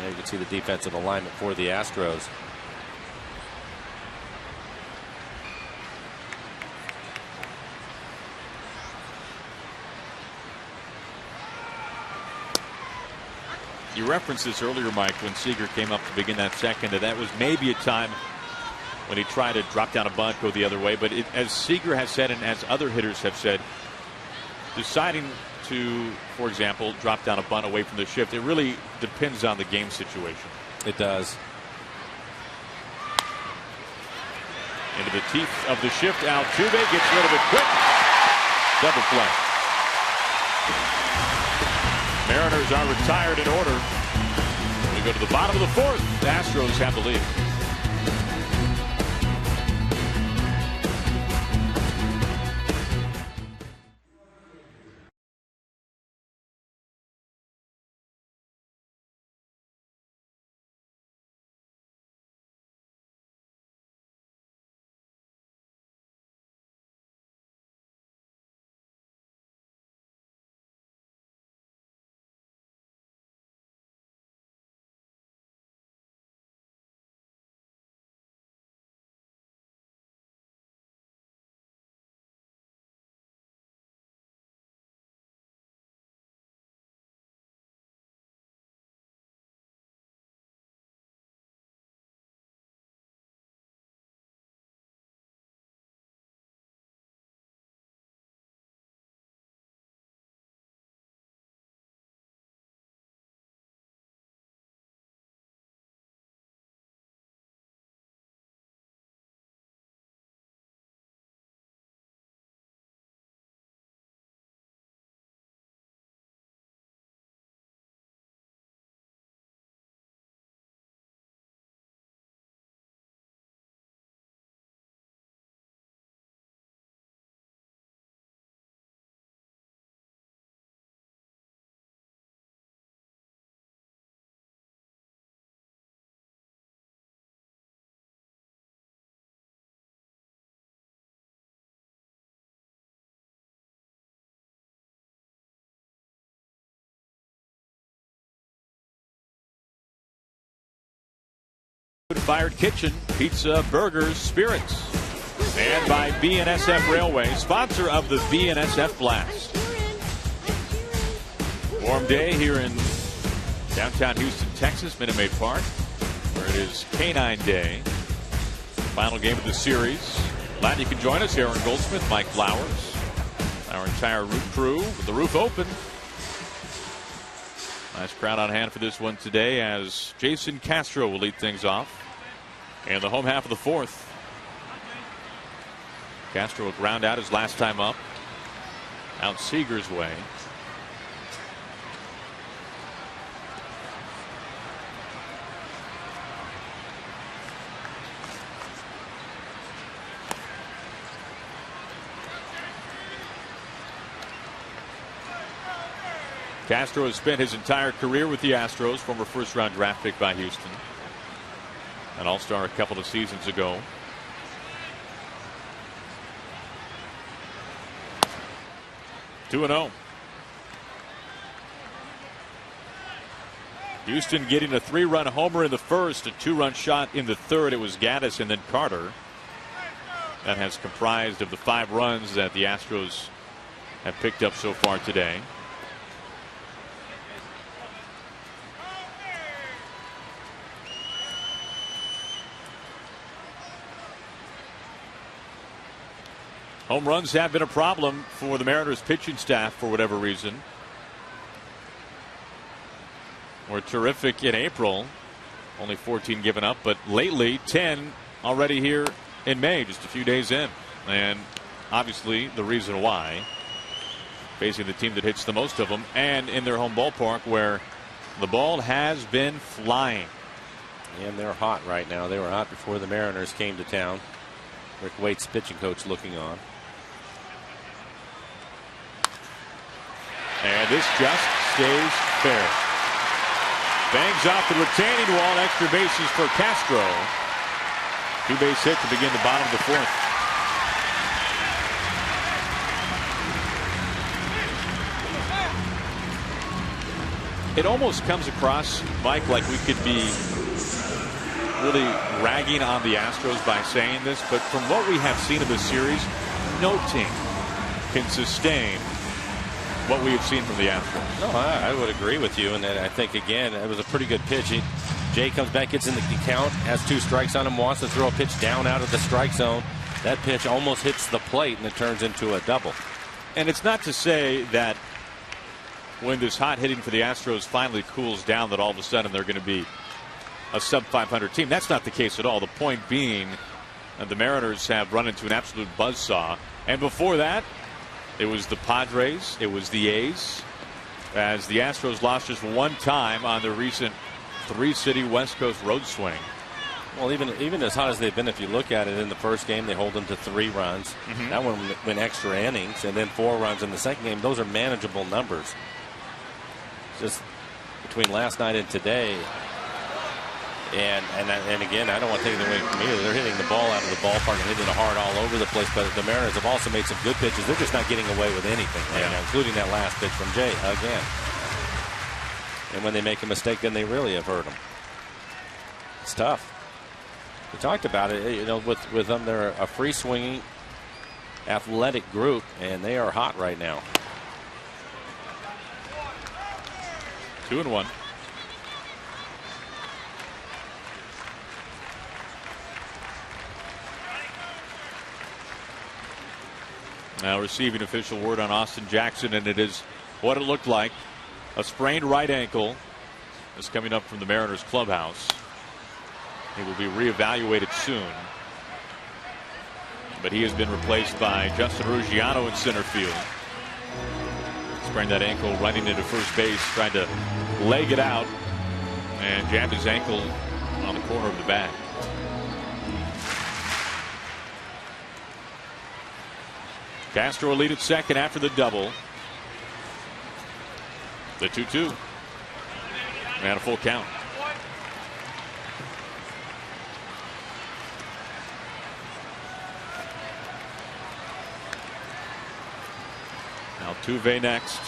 Now you can see the defensive alignment for the Astros. You referenced this earlier, Mike, when Seager came up to begin that second, that was maybe a time when he tried to drop down a bunt, go the other way. But as Seager has said, and as other hitters have said, deciding to, for example, drop down a bunt away from the shift, it really depends on the game situation. It does. Into the teeth of the shift, Altuve gets rid of it quick. Double play. Mariners are retired in order. We go to the bottom of the 4th. The Astros have the lead. wood-fired kitchen, pizza, burgers, spirits. And by BNSF Railway, sponsor of the BNSF Blast. Warm day here in downtown Houston, Texas, Minute Maid Park, where it is Canine Day. Final game of the series. Glad you can join us. Aaron Goldsmith, Mike Flowers, our entire roof crew with the roof open. Nice crowd on hand for this one today as Jason Castro will lead things off in the home half of the fourth. Castro will ground out his last time up, out Seager's way. Castro has spent his entire career with the Astros, former first-round draft pick by Houston. An all-star a couple of seasons ago. Two 2-0. Houston getting a 3-run homer in the first, a 2-run shot in the third. It was Gaddis and then Carter. That has comprised of the 5 runs that the Astros have picked up so far today. Home runs have been a problem for the Mariners pitching staff for whatever reason. Were terrific in April. Only 14 given up, but lately 10 already here in May, just a few days in. And obviously the reason why, facing the team that hits the most of them and in their home ballpark where the ball has been flying. And they're hot right now. They were hot before the Mariners came to town. Rick Waite's pitching coach looking on. And this just stays fair. Bangs off the retaining wall. Extra bases for Castro. 2-base hit to begin the bottom of the fourth. It almost comes across, Mike, like we could be really ragging on the Astros by saying this, but from what we have seen of this series, no team can sustain what we have seen from the Astros. No, I would agree with you, and I think again it was a pretty good pitch. Jay comes back, gets in the count, has 2 strikes on him, wants to throw a pitch down out of the strike zone. That pitch almost hits the plate, and it turns into a double. And it's not to say that when this hot hitting for the Astros finally cools down that all of a sudden they're going to be a sub-500 team. That's not the case at all. The point being that the Mariners have run into an absolute buzzsaw. And before that, it was the Padres, it was the A's, as the Astros lost just one time on their recent 3-city West Coast road swing. Well, even as hot as they've been, if you look at it, in the first game they hold them to 3 runs. That one went extra innings, and then 4 runs in the second game. Those are manageable numbers. Just between last night and today. And again, I don't want to take it away from either. They're hitting the ball out of the ballpark and hitting it hard all over the place. But the Mariners have also made some good pitches. They're just not getting away with anything right now, including that last pitch from Jay again. And when they make a mistake, then they really have hurt them. It's tough. We talked about it. You know, with them, they're a free swinging, athletic group, and they are hot right now. 2-1. Now receiving official word on Austin Jackson, and it is what it looked like. A sprained right ankle is coming up from the Mariners clubhouse. He will be reevaluated soon. But he has been replaced by Justin Ruggiano in center field. Sprained that ankle running into first base, trying to leg it out, and jabbed his ankle on the corner of the bat. Castro will lead at second after the double. The 2-2. And a full count. Altuve next.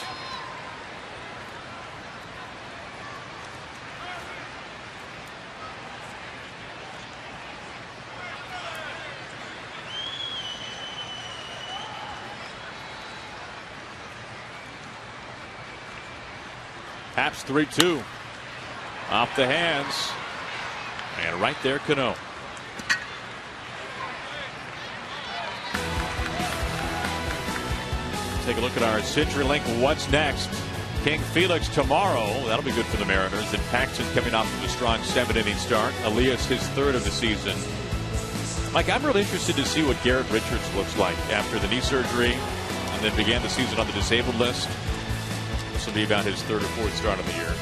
Happ's 3-2. Off the hands. And right there, Cano. Take a look at our CenturyLink What's Next. King Felix tomorrow. That'll be good for the Mariners. And Paxton coming off of a strong 7-inning start. Elias his 3rd of the season. Mike, I'm really interested to see what Garrett Richards looks like after the knee surgery and then began the season on the disabled list. This will be about his 3rd or 4th start of the year.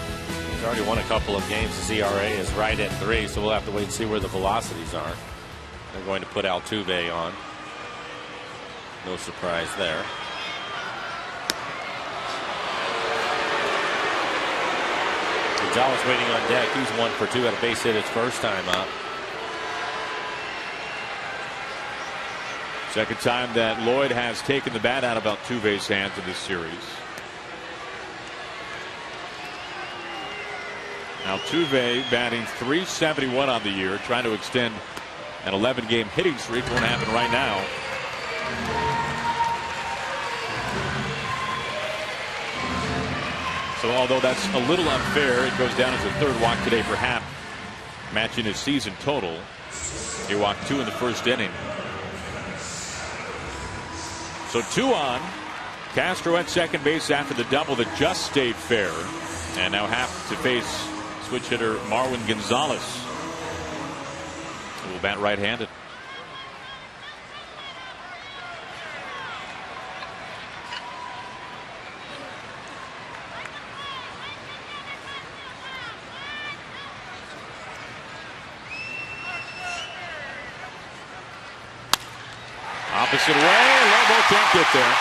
He's already won a couple of games. His ERA is right at 3, so we'll have to wait and see where the velocities are. They're going to put Altuve on. No surprise there. Gonzalez waiting on deck. He's 1 for 2 at a base hit his first time up. Second time that Lloyd has taken the bat out of Altuve's hands in this series. Altuve batting .371 on the year, trying to extend an 11-game hitting streak. Won't happen right now. So although that's a little unfair, it goes down as a 3rd walk today for Happ, matching his season total. He walked 2 in the first inning. So 2 on. Castro at second base after the double that just stayed fair. And now Happ to face switch hitter Marwin Gonzalez, who will bat right-handed. Opposite way, Lobo can't get there.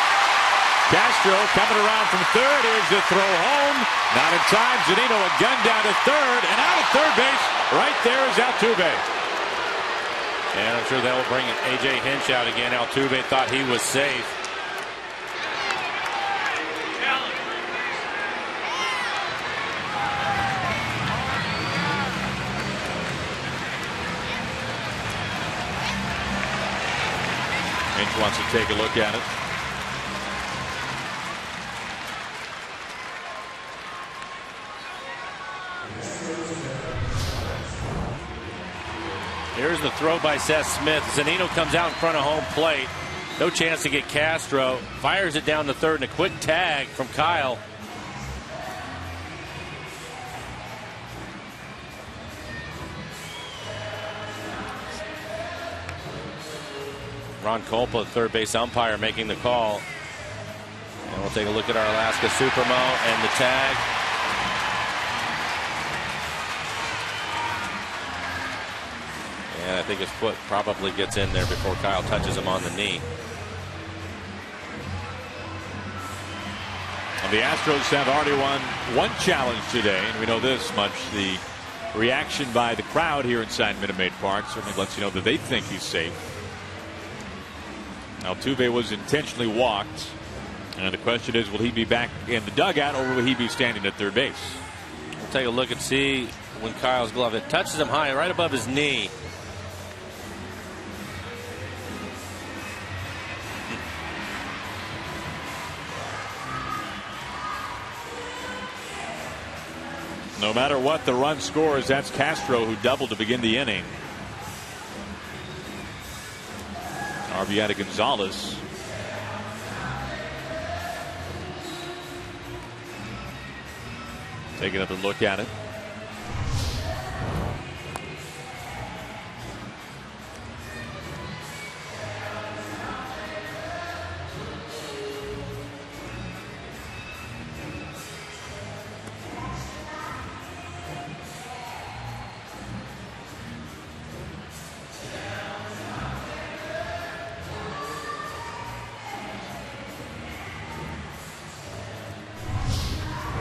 Castro coming around from 3rd. Here's the throw home. Not in time. Zunino a gun down to 3rd, and out of 3rd base. Right there is Altuve. And I'm sure that will bring A.J. Hinch out again. Altuve thought he was safe. Hinch wants to take a look at it. Here's the throw by Seth Smith. Zunino comes out in front of home plate. No chance to get Castro. Fires it down to 3rd, and a quick tag from Kyle. Ron Kolpa, third base umpire, making the call. And we'll take a look at our Alaska Supermo and the tag. And I think his foot probably gets in there before Kyle touches him on the knee. And the Astros have already won 1 challenge today, and we know this much. The reaction by the crowd here inside Minute Maid Park certainly lets you know that they think he's safe. Altuve was intentionally walked, and the question is, will he be back in the dugout or will he be standing at 3rd base? We'll take a look and see when Kyle's glove, it touches him high right above his knee. No matter what the run scores, that's Castro who doubled to begin the inning. RBI to Gonzalez. Take another look at it.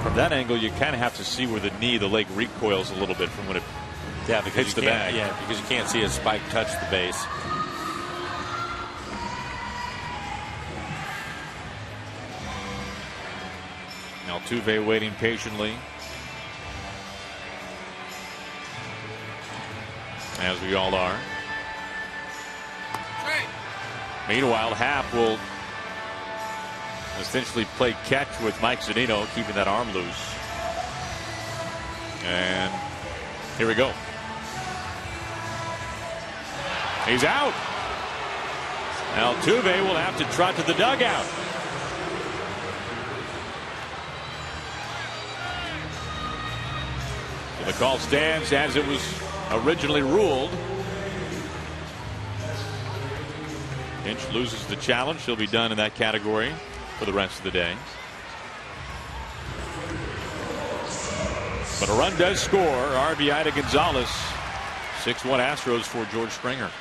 From that angle, you kind of have to see where the knee, the leg recoils a little bit from when it hits the bag. Yeah, because you can't see a spike touch the base. Altuve waiting patiently, as we all are. Meanwhile, Happ will essentially play catch with Mike Zunino, keeping that arm loose. And here we go. He's out. Altuve will have to trot to the dugout. So the call stands as it was originally ruled. Hinch loses the challenge. He'll be done in that category for the rest of the day. But a run does score. RBI to Gonzalez. 6-1 Astros for George Springer.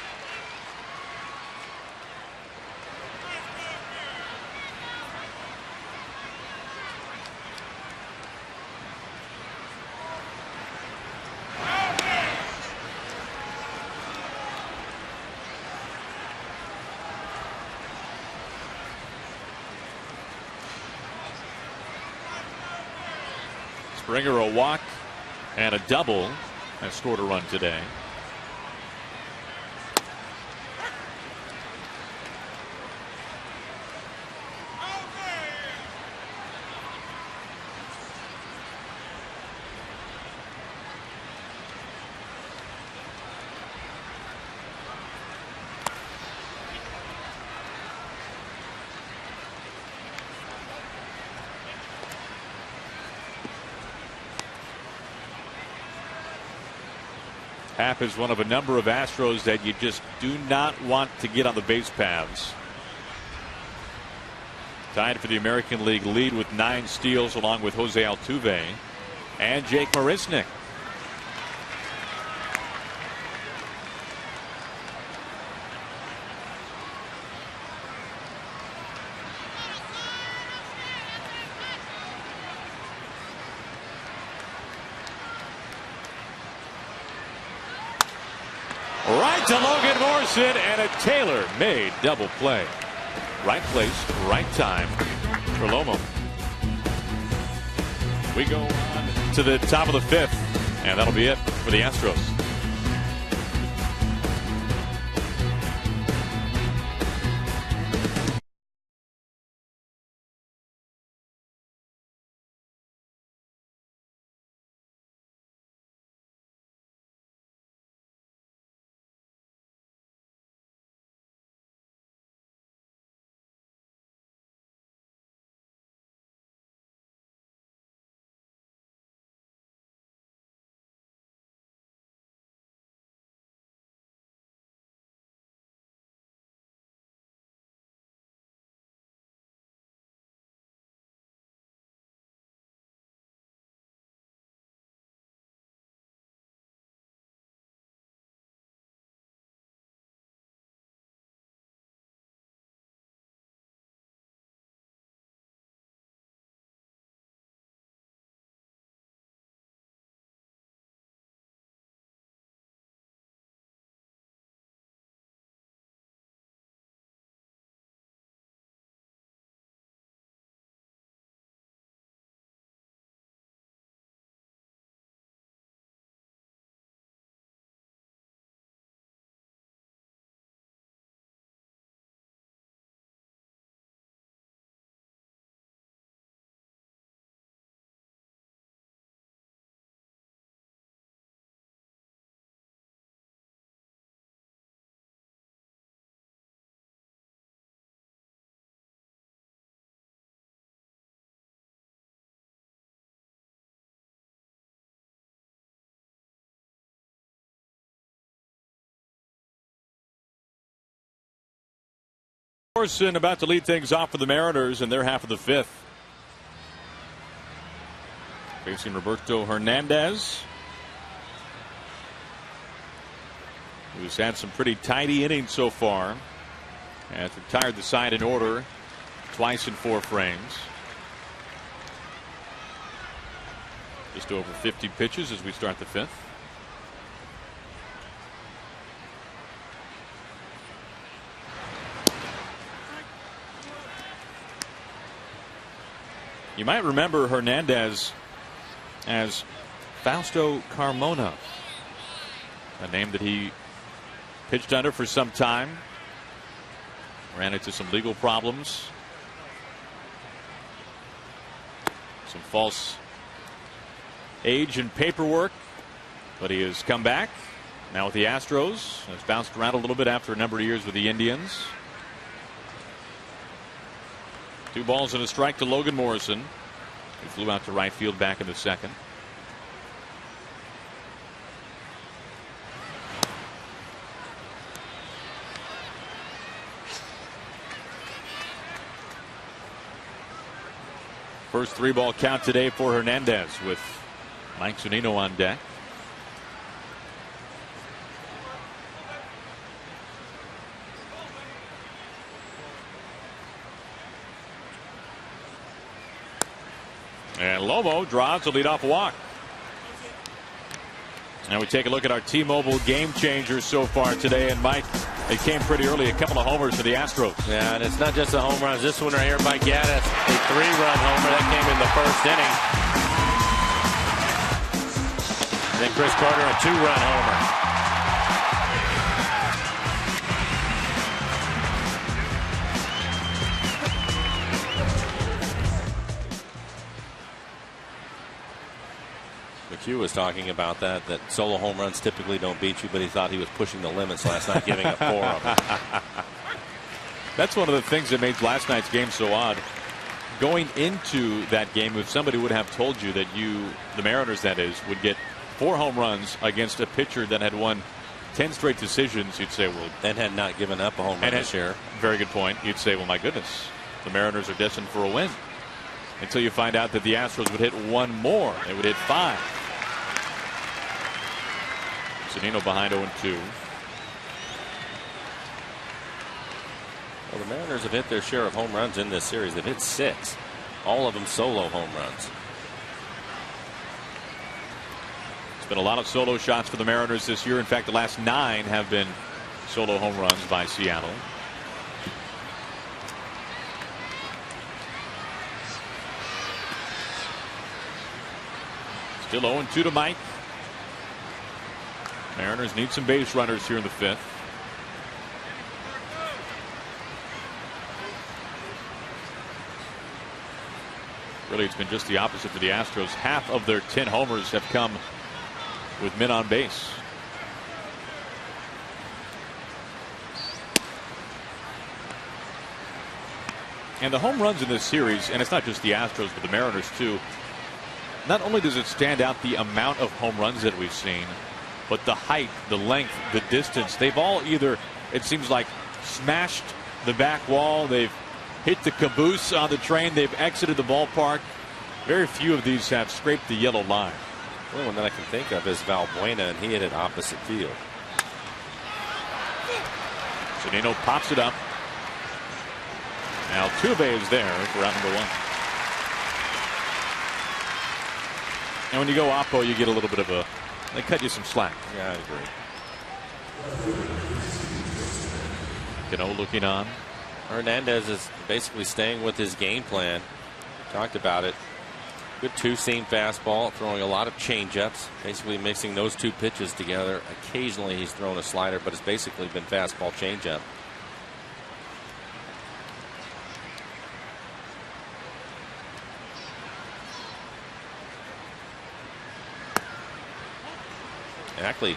Springer a walk and a double has scored a run today. Happ is one of a number of Astros that you just do not want to get on the base paths. Tied for the American League lead with 9 steals along with Jose Altuve and Jake Marisnick. Right to Logan Morrison, and a tailor-made double play. Right place, right time for Lomo. We go on to the top of the 5th, and that'll be it for the Astros. Morrison about to lead things off for the Mariners in their half of the 5th. Facing Roberto Hernandez, who's had some pretty tidy innings so far. Has retired the side in order twice in 4 frames. Just over 50 pitches as we start the 5th. You might remember Hernandez as Fausto Carmona, a name that he pitched under for some time. Ran into some legal problems. Some false age and paperwork, but he has come back. Now with the Astros, has bounced around a little bit after a number of years with the Indians. 2 balls and a strike to Logan Morrison. He flew out to right field back in the second. First 3-ball count today for Hernandez with Mike Zunino on deck. And Lomo draws a leadoff walk. And we take a look at our T-Mobile game changers so far today. And Mike, it came pretty early, a couple of homers for the Astros. Yeah, and it's not just the home runs. This one right here by Gaddis, a 3-run homer that came in the first inning. Then Chris Carter, a 2-run homer. McHugh was talking about that solo home runs typically don't beat you, but he thought he was pushing the limits last night, giving up 4 of them. That's one of the things that made last night's game so odd. Going into that game, if somebody would have told you that the Mariners that is, would get 4 home runs against a pitcher that had won 10 straight decisions, you'd say, well, and had not given up a home run this year. Very good point. You'd say, well, my goodness, the Mariners are destined for a win. Until you find out that the Astros would hit 1 more. They would hit 5. Zunino behind 0-2. Well, the Mariners have hit their share of home runs in this series. They've hit 6. All of them solo home runs. It's been a lot of solo shots for the Mariners this year. In fact, the last 9 have been solo home runs by Seattle. Still 0-2 to Mike. Mariners need some base runners here in the 5th. Really, it's been just the opposite for the Astros. Half of their 10 homers have come with men on base. And the home runs in this series, and it's not just the Astros, but the Mariners too. Not only does it stand out the amount of home runs that we've seen, but the height, the length, the distance. They've all either, it seems like, smashed the back wall. They've hit the caboose on the train. They've exited the ballpark. Very few of these have scraped the yellow line. The only one that I can think of is Valbuena, and he hit it opposite field. Zunino pops it up. Now Altuve is there for out number 1. And when you go oppo, you get a little bit of a, they cut you some slack. Yeah, I agree. Cano looking on. Hernandez is basically staying with his game plan. Talked about it. Good 2-seam fastball, throwing a lot of changeups, basically mixing those 2 pitches together. Occasionally he's thrown a slider, but it's basically been fastball changeup. Actually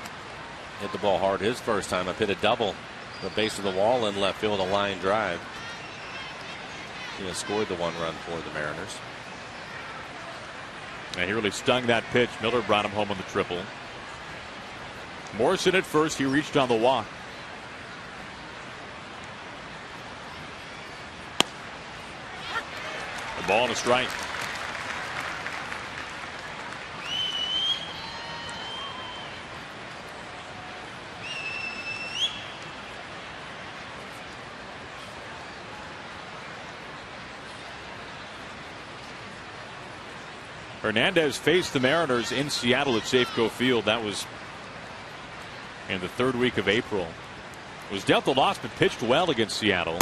hit the ball hard his first time up, hit a double the base of the wall in left field, a line drive. He has scored the 1 run for the Mariners. And he really stung that pitch. Miller brought him home on the triple. Morrison at first. He reached on the walk. The ball and a strike. Hernandez faced the Mariners in Seattle at Safeco Field. That was in the 3rd week of April. Was dealt a loss but pitched well against Seattle.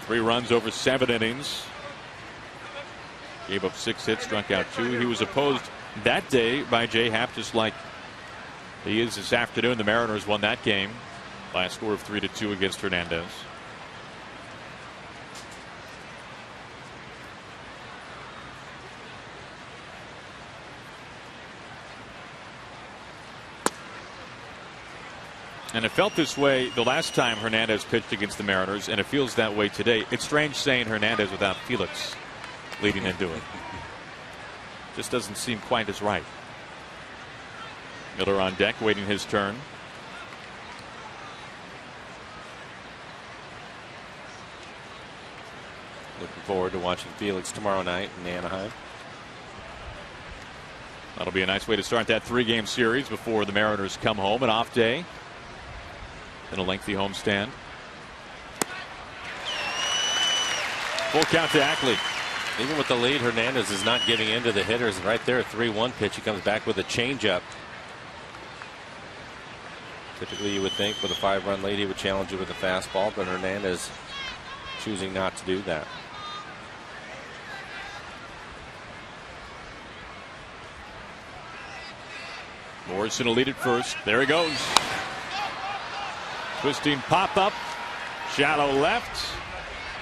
3 runs over 7 innings. Gave up 6 hits, struck out 2. He was opposed that day by Jay Happ, just like he is this afternoon. The Mariners won that game by a score of 3-2 against Hernandez. And it felt this way the last time Hernandez pitched against the Mariners, and it feels that way today. It's strange saying Hernandez without Felix leading into it. Just doesn't seem quite as right. Miller on deck, waiting his turn. Looking forward to watching Felix tomorrow night in Anaheim. That'll be a nice way to start that 3-game series before the Mariners come home. An off day and a lengthy homestand. Full count to Ackley. Even with the lead, Hernandez is not giving in to the hitters. Right there, a 3-1 pitch. He comes back with a changeup. Typically, you would think with a 5-run lead, he would challenge you with a fastball, but Hernandez choosing not to do that. Morrison will lead it first. There he goes. Twisting pop-up. Shallow left.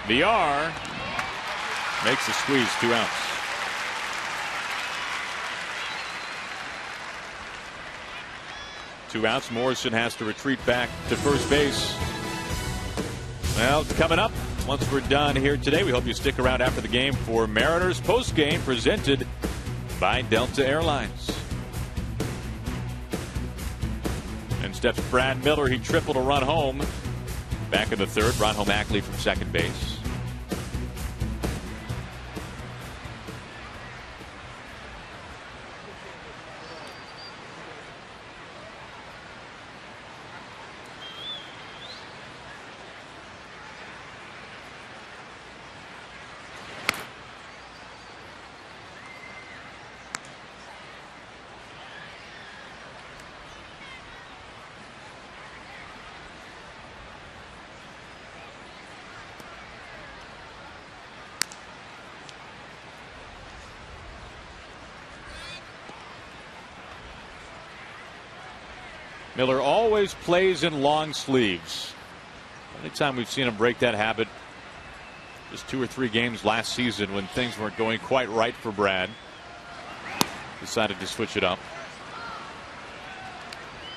VR makes the squeeze. 2 outs. Two outs. Morrison has to retreat back to first base. Well, coming up once we're done here today, we hope you stick around after the game for Mariners postgame presented by Delta Airlines. And steps Brad Miller. He tripled a run home. Back in the third, brought home Ackley from second base. Miller always plays in long sleeves. Anytime we've seen him break that habit, just 2 or 3 games last season when things weren't going quite right for Brad. Decided to switch it up.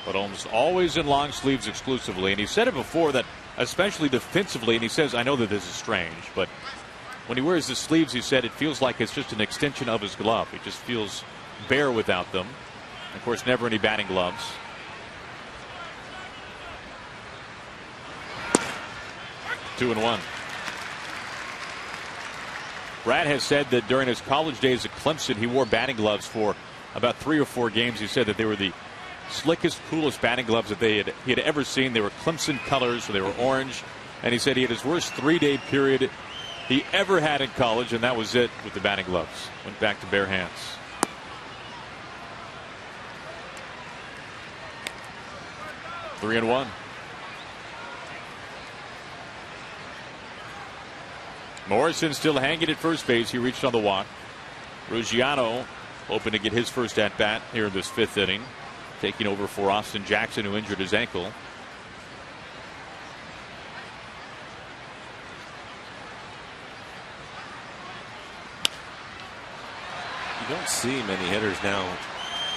But almost always in long sleeves exclusively. And he said it before that, especially defensively, and he says, I know that this is strange, but when he wears the sleeves, he said it feels like it's just an extension of his glove. He just feels bare without them. Of course, never any batting gloves. Two and one. Brad has said that during his college days at Clemson, he wore batting gloves for about 3 or 4 games. He said that they were the slickest, coolest batting gloves that he had ever seen. They were Clemson colors, so they were orange. And he said he had his worst 3-day period he ever had in college, and that was it with the batting gloves. Went back to bare hands. Three and one. Morrison still hanging at first base. He reached on the walk. Ruggiano hoping to get his first at bat here in this 5th inning, taking over for Austin Jackson, who injured his ankle. You don't see many hitters now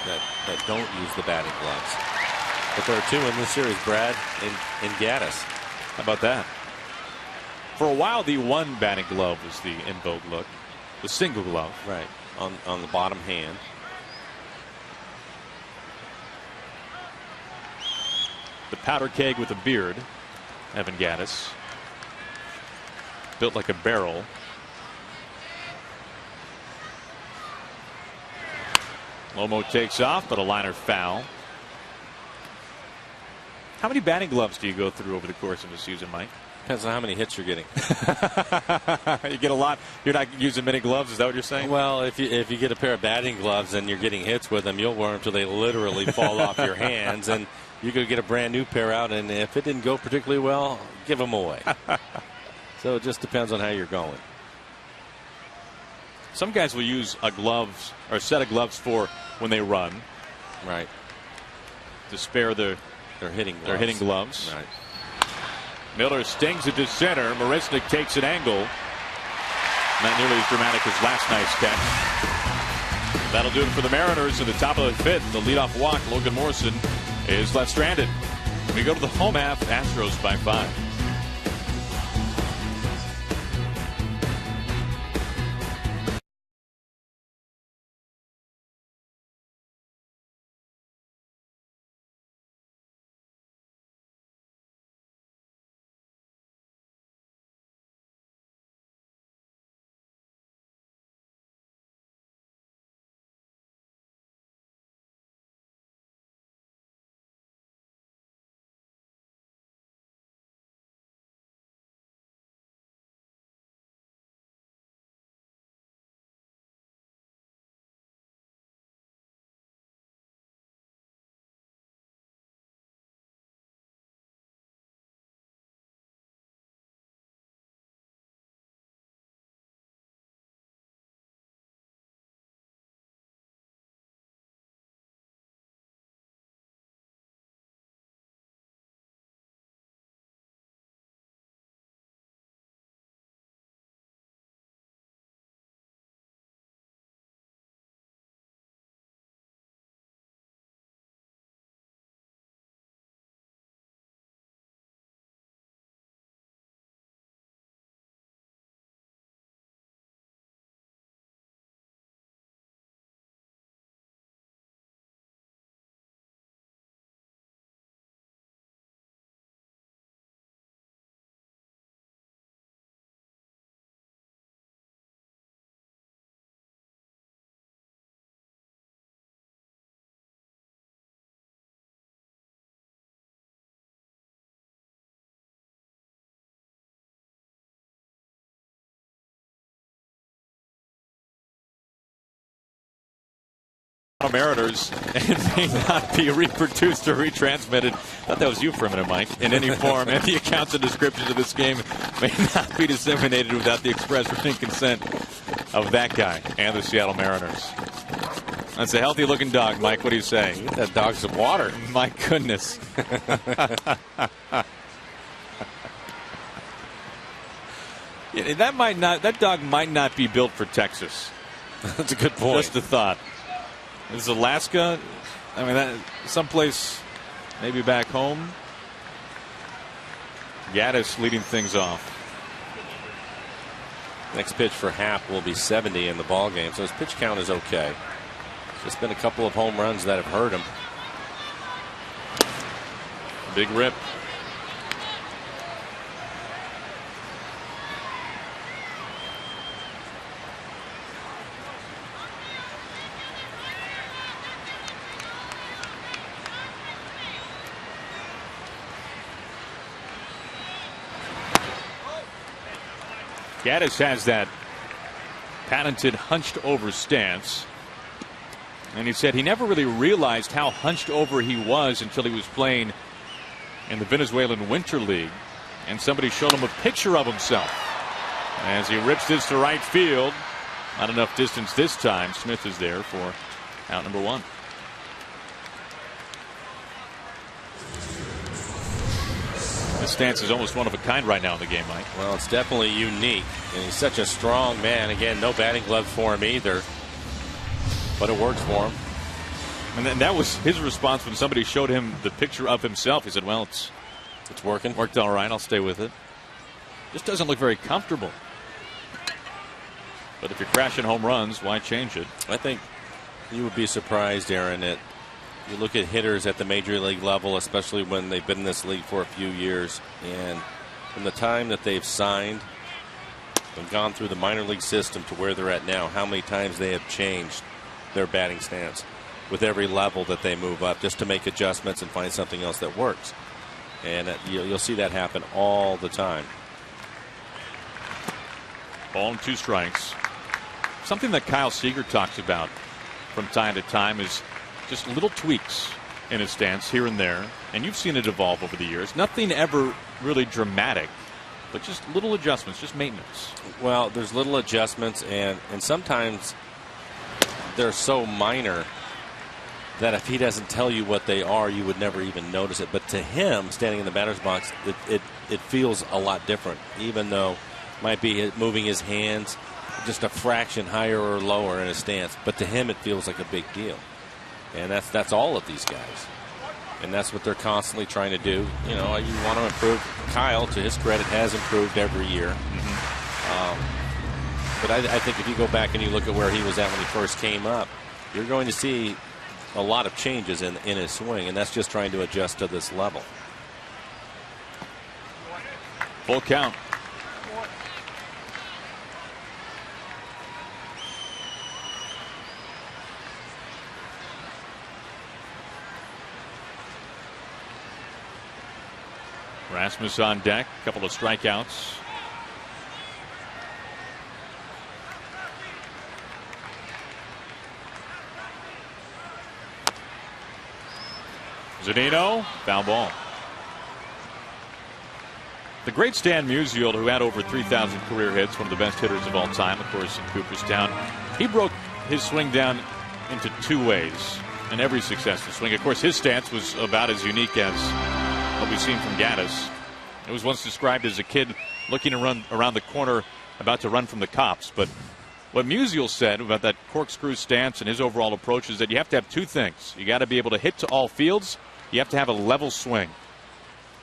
that don't use the batting gloves. But there are 2 in this series, Brad and Gaddis. How about that? For a while, the one batting glove was the in vogue look. The single glove. Right. On the bottom hand. The powder keg with a beard. Evan Gaddis. Built like a barrel. Lomo takes off, but a liner foul. How many batting gloves do you go through over the course of a season, Mike? Depends on how many hits you're getting. You get a lot. You're not using many gloves. Is that what you're saying? Well, if you get a pair of batting gloves and you're getting hits with them, you'll wear them until they literally fall off your hands, and you could get a brand new pair out. And if it didn't go particularly well, give them away. So it just depends on how you're going. Some guys will use a gloves or a set of gloves for when they run. Right. To spare their hitting gloves. Their hitting gloves. Right. Miller stings it to center. Marisnik takes an angle. Not nearly as dramatic as last night's catch. That'll do it for the Mariners at the top of the 5th. The leadoff walk, Logan Morrison, is left stranded. We go to the home half. Astros by 5. Mariners, and may not be reproduced or retransmitted. I thought that was you for a minute, Mike. In any form, and the accounts and descriptions of this game may not be disseminated without the express written consent of that guy and the Seattle Mariners. That's a healthy-looking dog, Mike. What do you say? Get that dog some water. My goodness. Yeah, that dog might not be built for Texas. That's a good point. Just a thought. This is Alaska. I mean, that someplace maybe back home. Gaddis leading things off. Next pitch for Happ will be 70 in the ball game, so his pitch count is okay. It's just been a couple of home runs that have hurt him. Big rip. Gaddis has that patented hunched over stance. And he said he never really realized how hunched over he was until he was playing in the Venezuelan Winter League. And somebody showed him a picture of himself. As he rips this to right field. Not enough distance this time. Smith is there for out number 1. This stance is almost one of a kind right now in the game, Mike. Well, it's definitely unique. And he's such a strong man. Again, no batting glove for him either. But it works for him. And that was his response when somebody showed him the picture of himself. He said, well, it's working. Worked all right. I'll stay with it. Just doesn't look very comfortable. But if you're crashing home runs, why change it? I think you would be surprised, Aaron, that you look at hitters at the major league level, especially when they've been in this league for a few years, and from the time that they've signed and gone through the minor league system to where they're at now, how many times they have changed their batting stance with every level that they move up just to make adjustments and find something else that works. And you'll see that happen all the time. Ball and 2 strikes. Something that Kyle Seager talks about from time to time is just little tweaks in his stance here and there, and you've seen it evolve over the years. Nothing ever really dramatic, but just little adjustments, just maintenance. Well, there's little adjustments, and sometimes they're so minor that if he doesn't tell you what they are, you would never even notice it. But to him, standing in the batter's box, it feels a lot different, even though it might be moving his hands just a fraction higher or lower in his stance. But to him, it feels like a big deal. And that's all of these guys. And that's what they're constantly trying to do. You know, you want to improve. Kyle, to his credit, has improved every year. But I think if you go back and you look at where he was at when he first came up, you're going to see a lot of changes in his swing, and that's just trying to adjust to this level. Full count. Rasmus on deck, a couple of strikeouts. Zunino, foul ball. The great Stan Musial, who had over 3,000 career hits, one of the best hitters of all time, of course, in Cooperstown, he broke his swing down into two ways in every successful swing. Of course, his stance was about as unique as what we've seen from Gaddis. It was once described as a kid looking to run around the corner, about to run from the cops. But what Musial said about that corkscrew stance and his overall approach is that you have to have two things. You got to be able to hit to all fields. You have to have a level swing.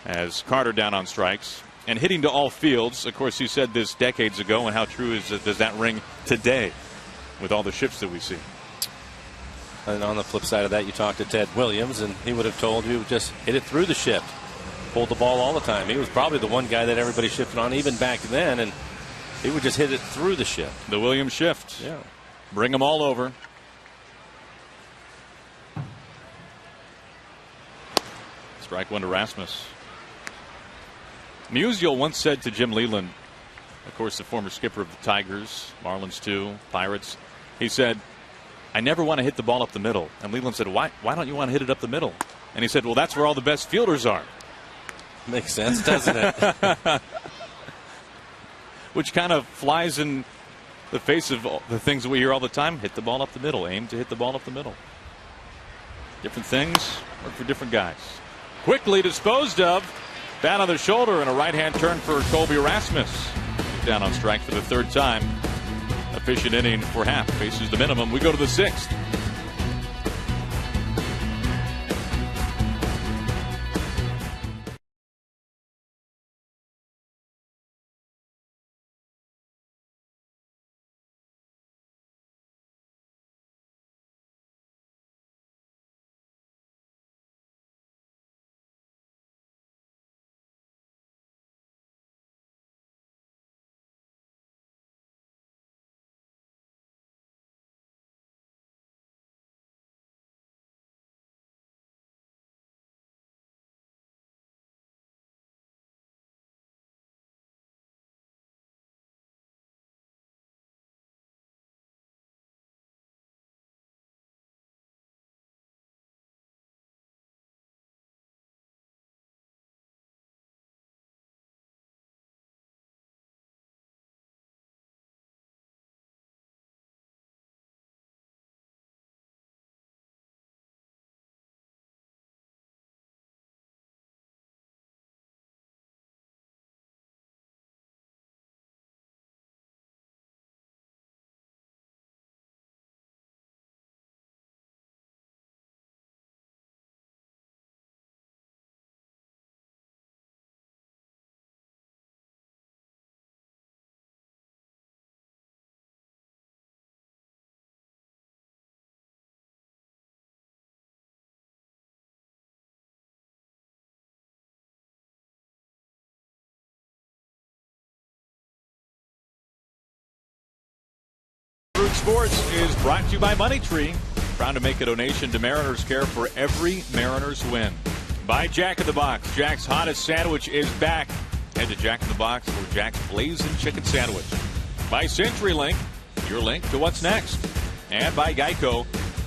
As Carter down on strikes. And hitting to all fields, of course, he said this decades ago, and how true does that ring today with all the shifts that we see? And on the flip side of that, you talk to Ted Williams, and he would have told you just hit it through the shift. Pulled the ball all the time. He was probably the one guy that everybody shifted on even back then, and he would just hit it through the shift. The Williams shift. Yeah. Bring them all over. Strike one to Rasmus. Musial once said to Jim Leyland, of course the former skipper of the Tigers, Marlins too, Pirates, he said, I never want to hit the ball up the middle. And Leyland said, why don't you want to hit it up the middle? And he said, well, that's where all the best fielders are. Makes sense, doesn't it? Which kind of flies in the face of the things that we hear all the time. Hit the ball up the middle. Aim to hit the ball up the middle. Different things work for different guys. Quickly disposed of. Bat on the shoulder and a right-hand turn for Colby Rasmus. Down on strike for the third time. Efficient inning for half. Faces the minimum. We go to the sixth. Sports is brought to you by Money Tree. Proud to make a donation to Mariners Care for every Mariners win. By Jack in the Box. Jack's hottest sandwich is back. Head to Jack in the Box for Jack's Blazing Chicken Sandwich. By CenturyLink, your link to what's next. And by Geico,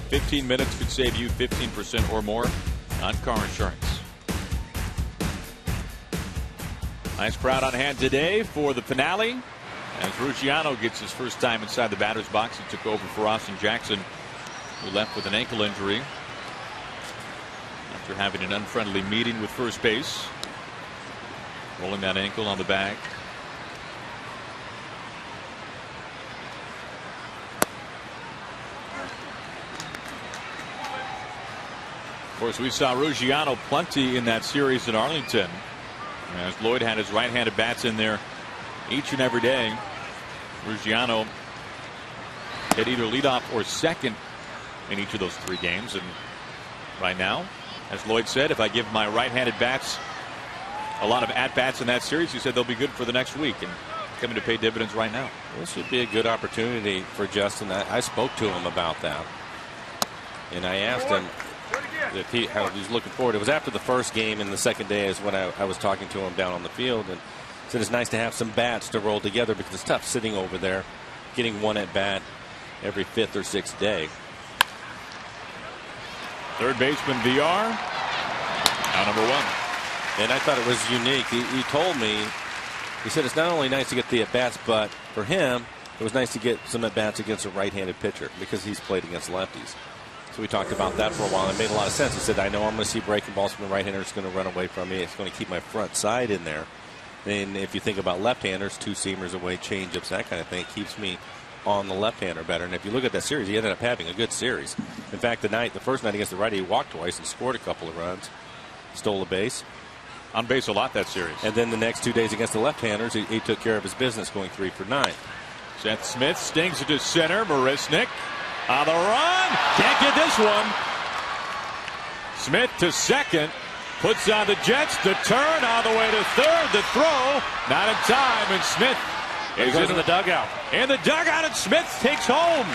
15 minutes could save you 15% or more on car insurance. Nice crowd on hand today for the finale. As Rugiano gets his first time inside the batter's box, he took over for Austin Jackson, who left with an ankle injury after having an unfriendly meeting with first base. Rolling that ankle on the bag. course, we saw Ruggiano plenty in that series in Arlington, as Lloyd had his right-handed bats in there each and every day. Ruggiano hit either leadoff or second in each of those 3 games. And right now, as Lloyd said, if I give my right-handed bats a lot of at-bats in that series, he said they'll be good for the next week and coming to pay dividends right now. This would be a good opportunity for Justin. I spoke to him about that, and I asked him if how he's looking forward. It was after the first game, and the second day is when I was talking to him down on the field, and said it's nice to have some bats to roll together because it's tough sitting over there getting one at bat every 5th or 6th day. Third baseman VR, now number 1. And I thought it was unique. He told me, he said it's not only nice to get the at bats, but for him it was nice to get some at bats against a right-handed pitcher because he's played against lefties. So we talked about that for a while. It made a lot of sense. He said, I know I'm going to see breaking balls from the right-hander. It's going to run away from me. It's going to keep my front side in there. And if you think about left-handers, 2-seamers away, change-ups, that kind of thing, it keeps me on the left-hander better. And if you look at that series, he ended up having a good series. In fact, the first night against the righty, he walked twice and scored a couple of runs, stole a base. On base a lot that series. And then the next 2 days against the left-handers, he took care of his business, going 3 for 9. Seth Smith stings it to center. Marisnik on the run. Can't get this one. Smith to second. Puts on the Jets. The turn all the way to third. The throw. Not in time. And Smith is in the dugout. In the dugout, and Smith takes home.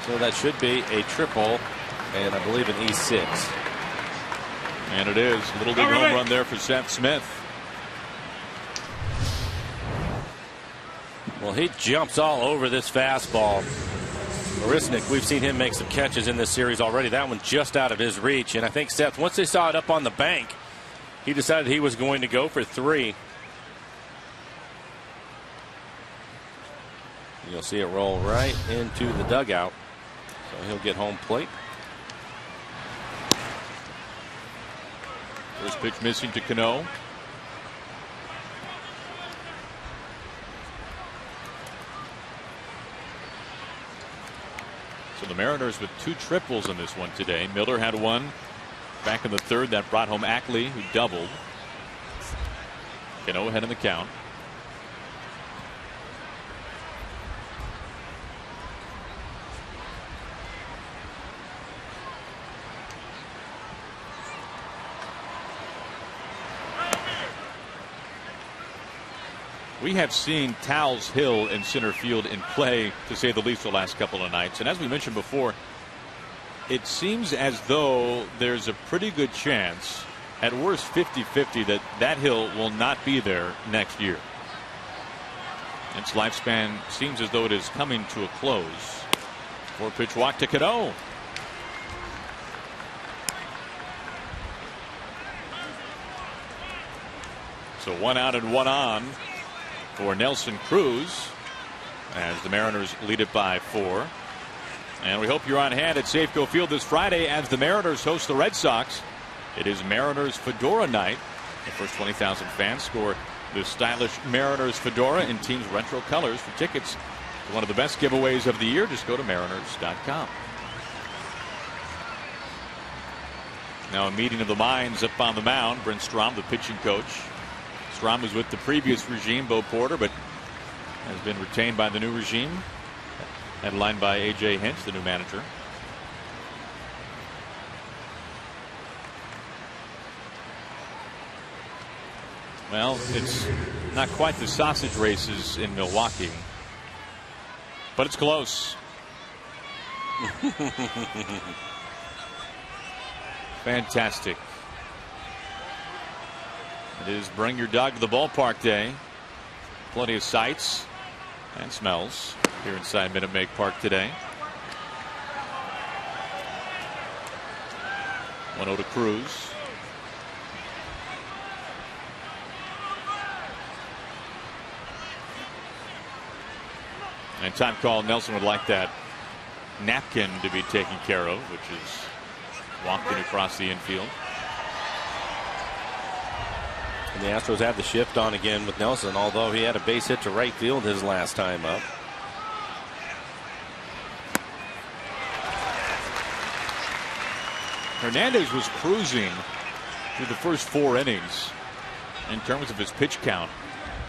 So that should be a triple, and I believe an E6. And it is. Little league home run there for Seth Smith. Well, he jumps all over this fastball. Marisnik, we've seen him make some catches in this series already. That one just out of his reach. And I think Seth, once they saw it up on the bank, he decided he was going to go for 3. You'll see it roll right into the dugout. So he'll get home plate. First pitch missing to Cano. So the Mariners with 2 triples in this one today. Miller had one back in the 3rd that brought home Ackley, who doubled. Cano ahead in the count. We have seen Towles Hill in center field in play, to say the least, the last couple of nights. And as we mentioned before, it seems as though there's a pretty good chance, at worst 50-50, that that hill will not be there next year. Its lifespan seems as though it is coming to a close. 4-pitch walk to Cano. So 1 out and 1 on for Nelson Cruz as the Mariners lead it by 4. And we hope you're on hand at Safeco Field this Friday as the Mariners host the Red Sox. It is Mariners Fedora night. The first 20,000 fans score the stylish Mariners Fedora in team's retro colors. For tickets to one of the best giveaways of the year, just go to mariners.com. Now a meeting of the minds up on the mound. Brent Strom, the pitching coach. Strom was with the previous regime, Bo Porter, but has been retained by the new regime. Headlined by A.J. Hinch, the new manager. Well, it's not quite the sausage races in Milwaukee, but it's close. Fantastic. It is bring your dog to the ballpark day. Plenty of sights and smells here inside Minute Maid Park today. 1-0 to Cruz. And time call, Nelson would like that napkin to be taken care of, which is walking across the infield. And the Astros have the shift on again with Nelson, although he had a base hit to right field his last time up. Hernandez was cruising through the first 4 innings in terms of his pitch count.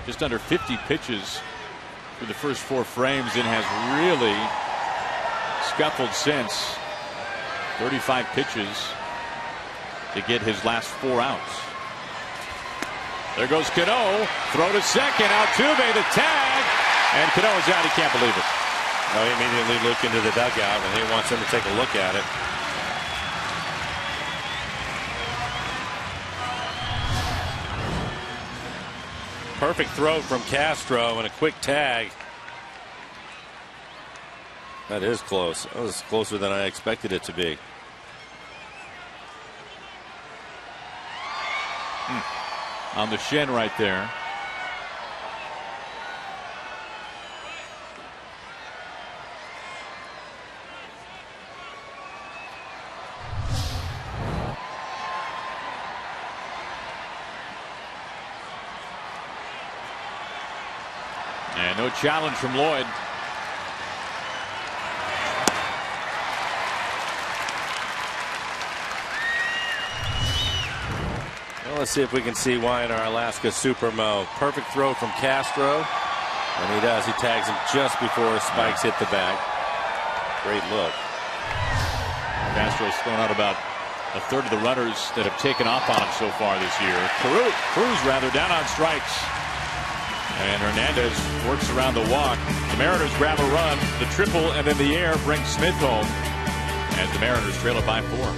Just under 50 pitches through the first 4 frames, and has really scuffled since. 35 pitches to get his last 4 outs. There goes Cano. Throw to second. Altuve the tag. And Cano is out. He can't believe it. No, he immediately looked into the dugout, and he wants him to take a look at it. Perfect throw from Castro and a quick tag. That is close. That was closer than I expected it to be. On the shin right there. And no challenge from Lloyd. Well, let's see if we can see why in our Alaska Supermo. Perfect throw from Castro. And he does. He tags him just before his spikes hit the bag. Great look. Castro's thrown out about a third of the runners that have taken off on him so far this year. Cruz rather down on strikes. And Hernandez works around the walk. The Mariners grab a run. The triple and in the air brings Smith home. And the Mariners trail it by 4.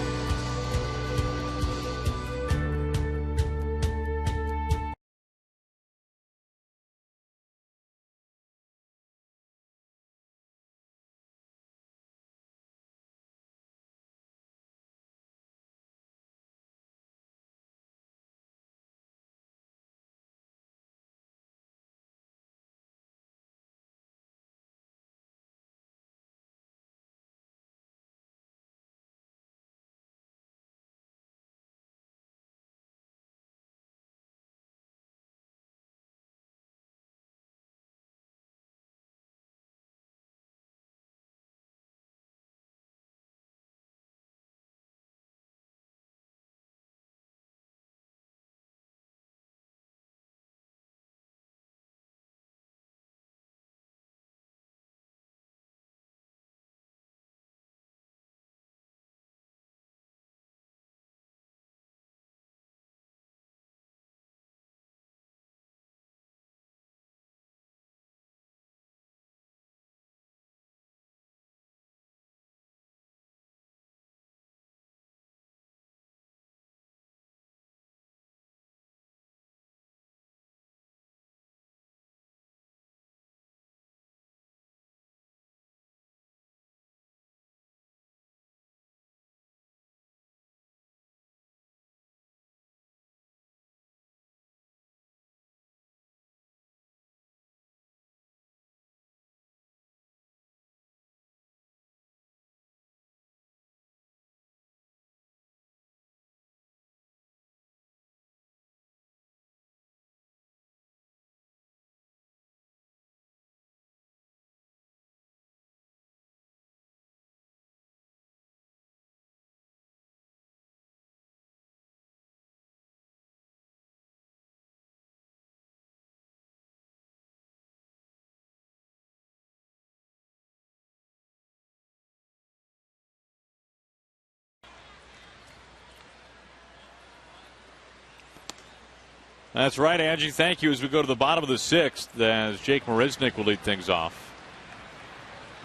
That's right, Angie. Thank you. As we go to the bottom of the 6th, as Jake Marisnick will lead things off.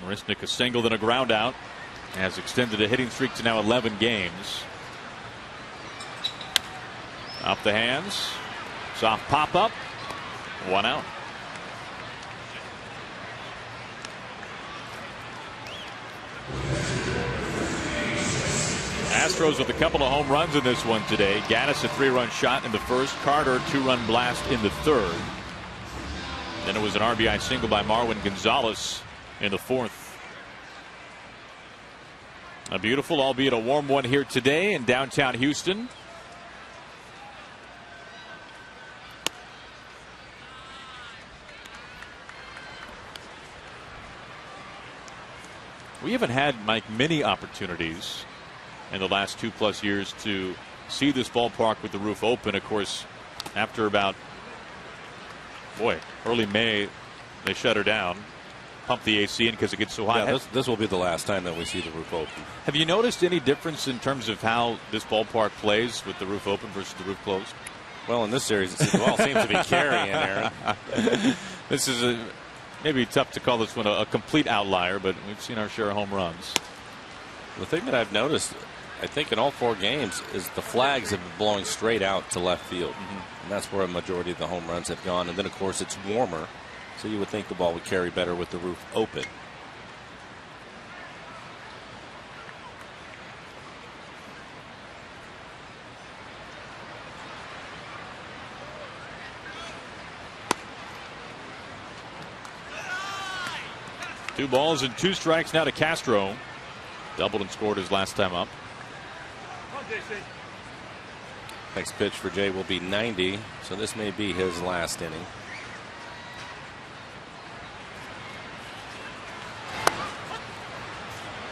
Marisnick a single, then a ground out, has extended a hitting streak to now 11 games. Off the hands, soft pop up, 1 out. Astros with a couple of home runs in this one today. Gaddis a 3-run shot in the first. Carter 2-run blast in the third. Then it was an RBI single by Marwin Gonzalez in the 4th. A beautiful, albeit a warm one here today in downtown Houston. We haven't had, Mike, many opportunities in the last 2+ years to see this ballpark with the roof open. Of course, after about, early May, they shut her down, pump the AC in because it gets so hot. Yeah, this will be the last time that we see the roof open. Have you noticed any difference in terms of how this ballpark plays with the roof open versus the roof closed? Well, in this series, the ball seems to be carrying, Aaron. This is maybe tough to call this one a complete outlier, but we've seen our share of home runs. The thing that I've noticed, I think in all 4 games, is the flags have been blowing straight out to left field. And that's where a majority of the home runs have gone. And then, of course, it's warmer, so you would think the ball would carry better with the roof open. Two balls and 2 strikes now to Castro. Doubled and scored his last time up. Next pitch for Jay will be 90, so this may be his last inning.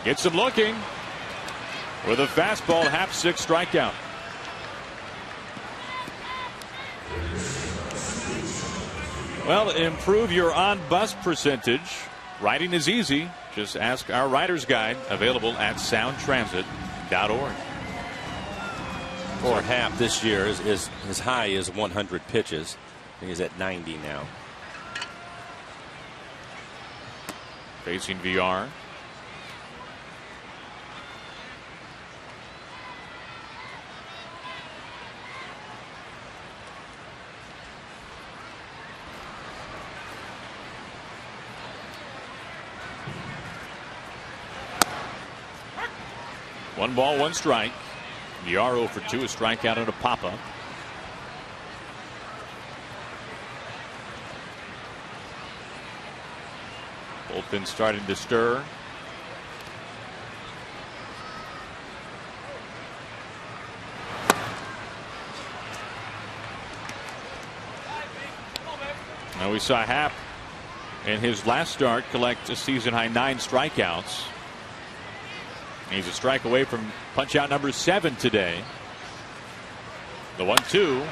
Gets him looking with a fastball, half 6 strikeout. Well, improve your on-bus percentage. Riding is easy. Just ask our rider's guide, available at soundtransit.org. For half this year, his high is 100 pitches. He's at 90 now. Facing VR. One ball, 1 strike. VR 0 for 2, a strikeout and a pop-up. Bullpen starting to stir. Now we saw Happ in his last start collect a season-high 9 strikeouts. He's a strike away from punch-out number 7 today. The 1-2.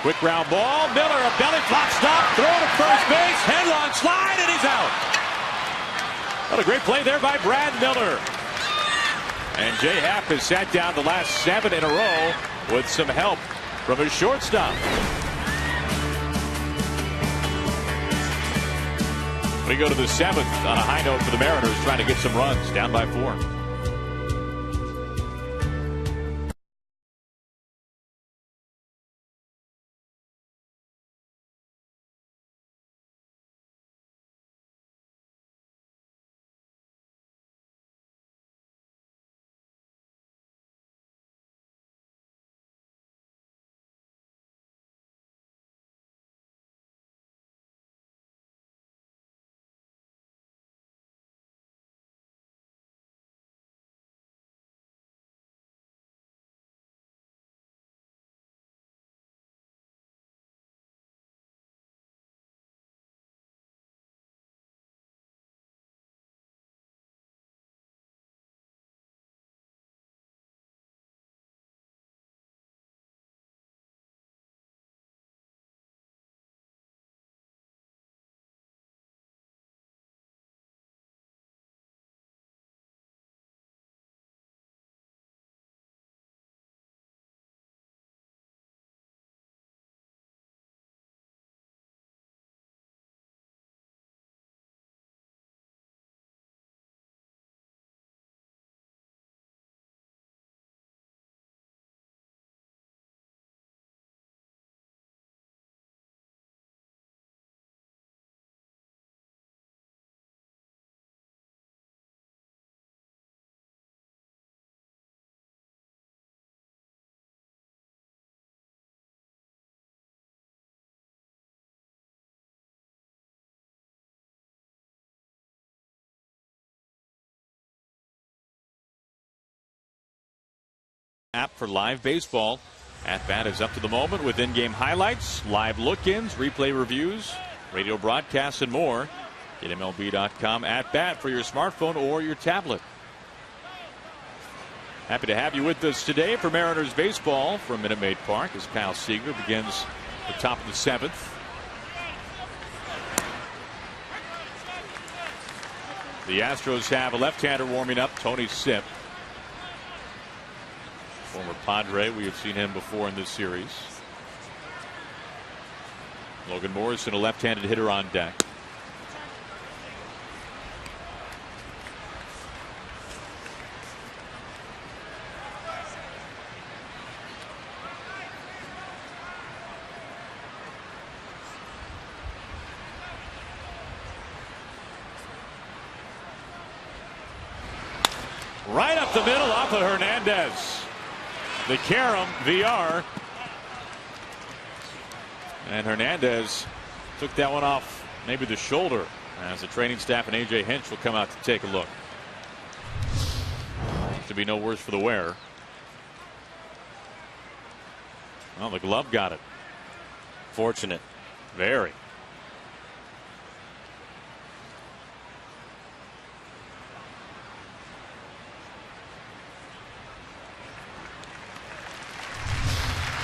Quick ground ball. Miller, a belly flop stop. Throw to first base. Headlong slide, and he's out. What a great play there by Brad Miller. And Jay Happ has sat down the last 7 in a row with some help from his shortstop. We go to the 7th on a high note for the Mariners, trying to get some runs, down by 4. App for live baseball. At bat is up to the moment with in-game highlights, live look-ins, replay reviews, radio broadcasts, and more. Get MLB.com at bat for your smartphone or your tablet. Happy to have you with us today for Mariners baseball from Minute Maid Park as Kyle Seager begins the top of the 7th. The Astros have a left-hander warming up, Tony Sipp. Former Padre, we have seen him before in this series. Logan Morrison, a left-handed hitter on deck. Right up the middle off of Hernandez. The carom VR. And Hernandez took that one off maybe the shoulder as the training staff and AJ Hinch will come out to take a look. To be no worse for the wearer. Well, the glove got it. Fortunate. Very.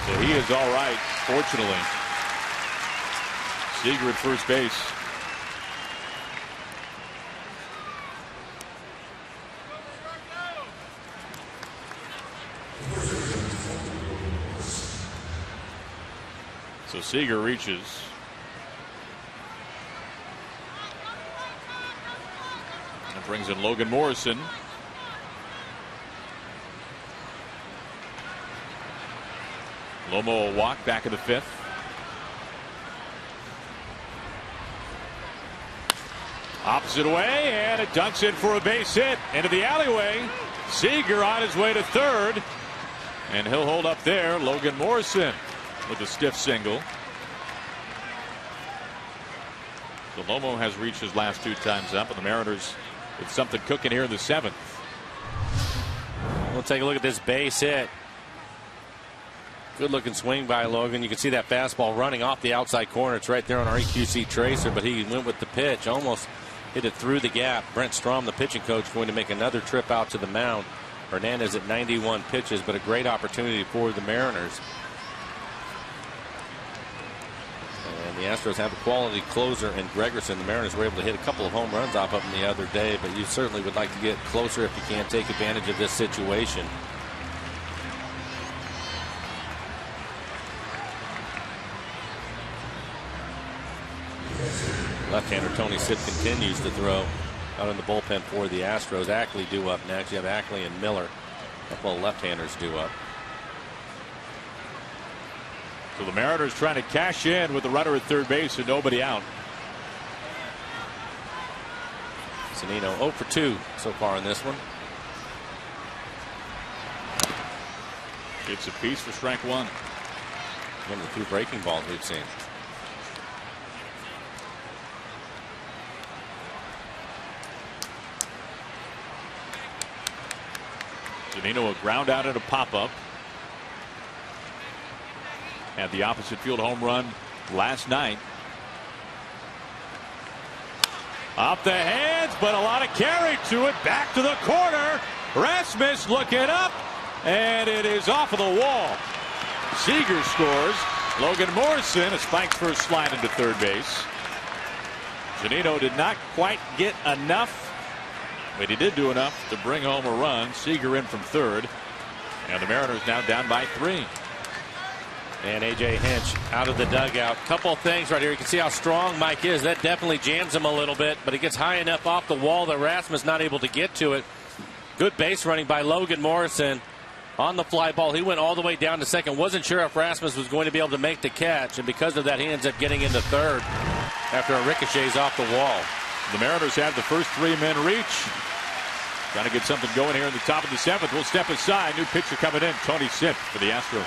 So he is all right, fortunately. Seager at first base. So Seager reaches. And brings in Logan Morrison. Lomo will walk back in the 5th. Opposite way, and it dunks in for a base hit into the alleyway. Seager on his way to third, and he'll hold up there. Logan Morrison with a stiff single. So Lomo has reached his last 2 times up, and the Mariners with something cooking here in the 7th. We'll take a look at this base hit. Good looking swing by Logan. You can see that fastball running off the outside corner. It's right there on our EQC tracer, but he went with the pitch, almost hit it through the gap. Brent Strom, the pitching coach, going to make another trip out to the mound. Hernandez at 91 pitches, but a great opportunity for the Mariners. And the Astros have a quality closer in Gregerson. The Mariners were able to hit a couple of home runs off of him the other day, but you certainly would like to get closer if you can't take advantage of this situation. Left-hander Tony Sipp continues to throw out in the bullpen for the Astros. Ackley due up next. You have Ackley and Miller. A couple of left-handers due up. So the Mariners trying to cash in with the runner at third base and nobody out. Zunino 0 for 2 so far in this one. It's a piece for strike 1. One of the 2 breaking balls we've seen. Zunino a ground out and a pop-up. Had the opposite field home run last night. Off the hands, but a lot of carry to it. Back to the corner. Rasmus looking up, and it is off of the wall. Seager scores. Logan Morrison, a spiked first slide into third base. Zunino did not quite get enough, but he did do enough to bring home a run. Seager in from third, and the Mariners now down by 3. And AJ Hinch out of the dugout. Couple of things right here. You can see how strong Mike is. That definitely jams him a little bit, but it gets high enough off the wall that Rasmus not able to get to it. Good base running by Logan Morrison on the fly ball. He went all the way down to second. Wasn't sure if Rasmus was going to be able to make the catch, and because of that, he ends up getting into third after a ricochets off the wall. The Mariners have the first 3 men reach. Trying to get something going here in the top of the 7th. We'll step aside. New pitcher coming in, Tony Sipp for the Astros.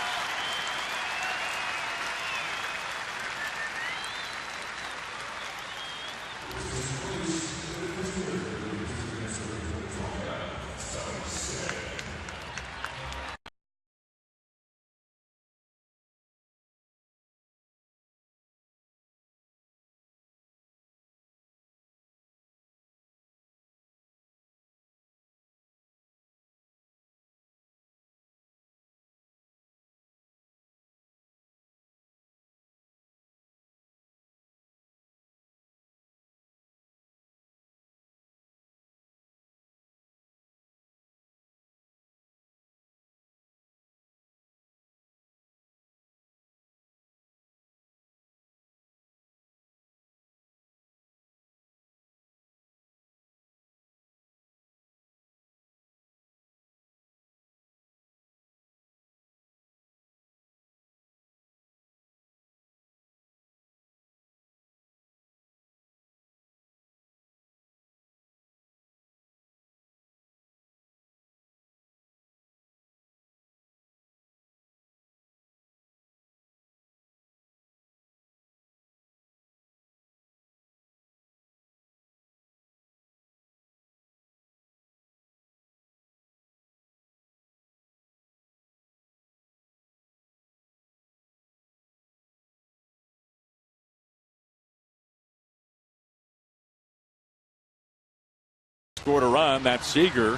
scored a run. That's Seager,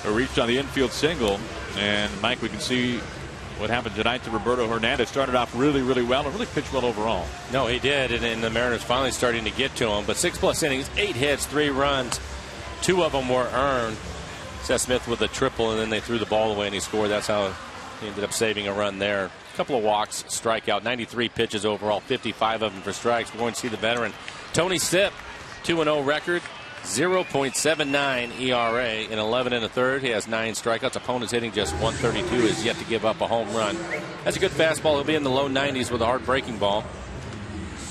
who reached on the infield single. And Mike, we can see what happened tonight to Roberto Hernandez. Started off really well and really pitched well overall. No, he did, and the Mariners finally starting to get to him. But 6+ innings, 8 hits, 3 runs, 2 of them were earned. Seth Smith with a triple, and then they threw the ball away and he scored. That's how he ended up saving a run there. A couple of walks, strikeout, 93 pitches overall, 55 of them for strikes. We're going to see the veteran Tony Sipp, 2-0 record, 0.79 ERA in 11 1/3. He has 9 strikeouts. Opponents hitting just 132. Is yet to give up a home run. That's a good fastball. He'll be in the low 90s with a hard breaking ball.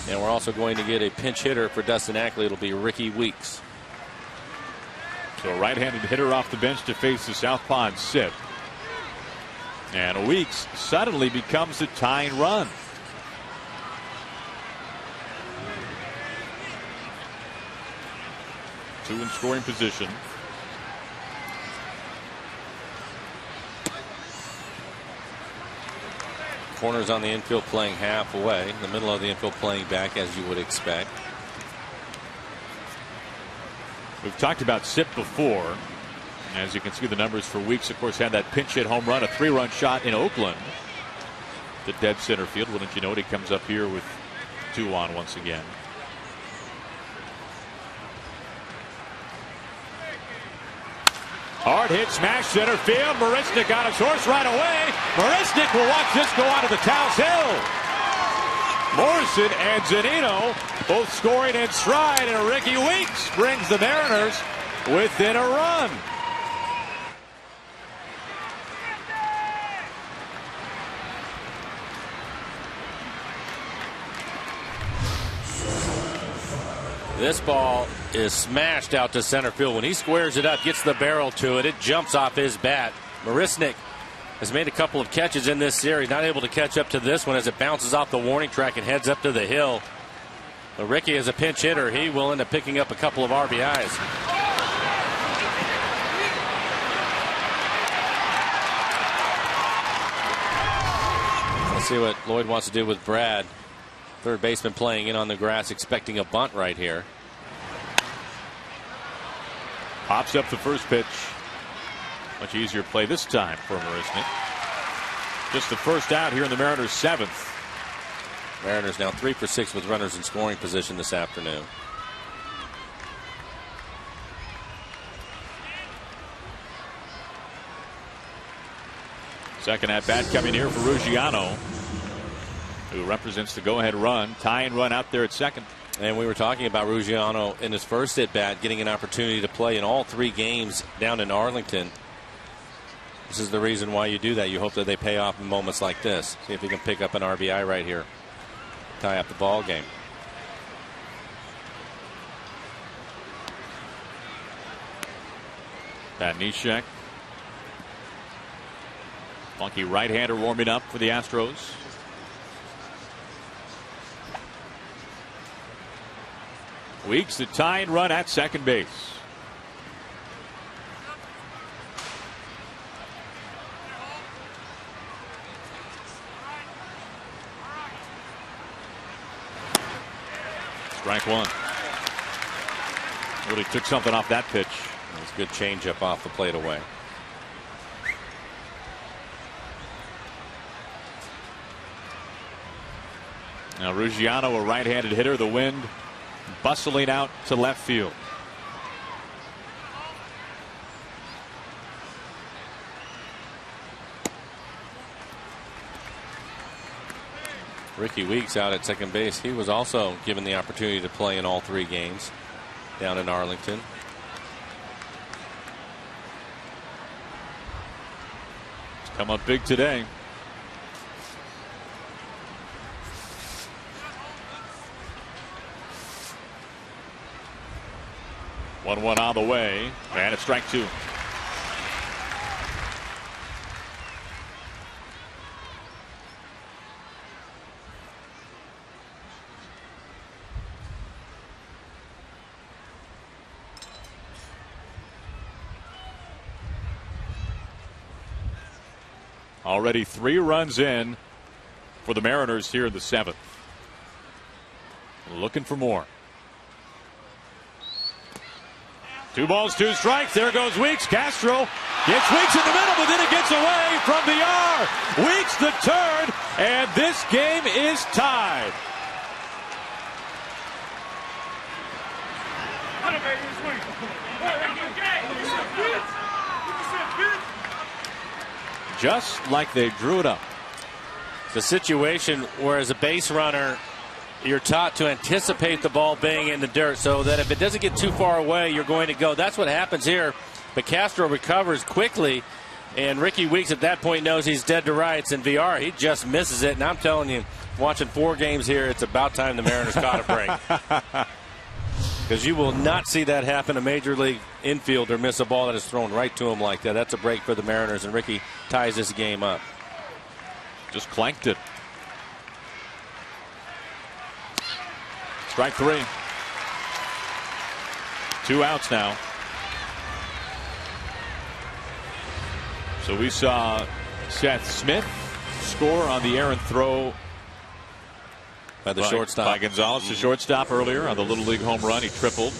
And we're also going to get a pinch hitter for Dustin Ackley. It'll be Ricky Weeks. So a right-handed hitter off the bench to face the southpaw Sipp. And Weeks suddenly becomes the tying run. Two in scoring position. Corners on the infield playing halfway. The middle of the infield playing back, as you would expect. We've talked about Sipp before. As you can see, the numbers for Weeks, of course, had that pinch hit home run, a 3-run shot in Oakland. The dead center field. Wouldn't you know it? He comes up here with 2 on once again. Hard hit, smash center field. Marisnick on his horse right away. Marisnick will watch this go out of the Taos Hill. Morrison and Zunino both scoring in stride, and Ricky Weeks brings the Mariners within a run. This ball is smashed out to center field. When he squares it up, gets the barrel to it, it jumps off his bat. Marisnick has made a couple of catches in this series, not able to catch up to this one as it bounces off the warning track and heads up to the hill. But Ricky is a pinch hitter. He will end up picking up a couple of RBIs. Let's see what Lloyd wants to do with Brad. Third baseman playing in on the grass, expecting a bunt right here. Pops up the first pitch. Much easier play this time for Marisnick. Just the first out here in the Mariners' 7th. Mariners now 3 for 6 with runners in scoring position this afternoon. Second at bat coming here for Ruggiano, who represents the go-ahead run, tying run out there at second. And we were talking about Ruggiano in his first at bat getting an opportunity to play in all 3 games down in Arlington. This is the reason why you do that. You hope that they pay off in moments like this. See if he can pick up an RBI right here, tie up the ball game. Pat Neshek, funky right-hander warming up for the Astros. Weeks the tying run at second base. Strike one. Really took something off that pitch. That's a good changeup off the plate away. Now Ruggiano, a right-handed hitter. The wind bustling out to left field. Ricky Weeks out at second base. He was also given the opportunity to play in all 3 games down in Arlington. It's come up big today. One on the way, and it's strike 2. Already 3 runs in for the Mariners here in the 7th. Looking for more. 2 balls, 2 strikes. There goes Weeks. Castro gets Weeks in the middle, but then it gets away from VR. Weeks the turn, and this game is tied. Just like they drew it up. The situation where as a base runner, you're taught to anticipate the ball being in the dirt so that if it doesn't get too far away, you're going to go. That's what happens here. But Castro recovers quickly, and Ricky Weeks at that point knows he's dead to rights. And VR, he just misses it. And I'm telling you, watching 4 games here, it's about time the Mariners caught a break. Because you will not see that happen. A major league infielder miss a ball that is thrown right to him like that. That's a break for the Mariners, and Ricky ties this game up. Just clanked it. Strike 3. 2 outs now. So we saw Seth Smith score on the errant throw by the shortstop. By Gonzalez, the shortstop, earlier on the Little League home run. He tripled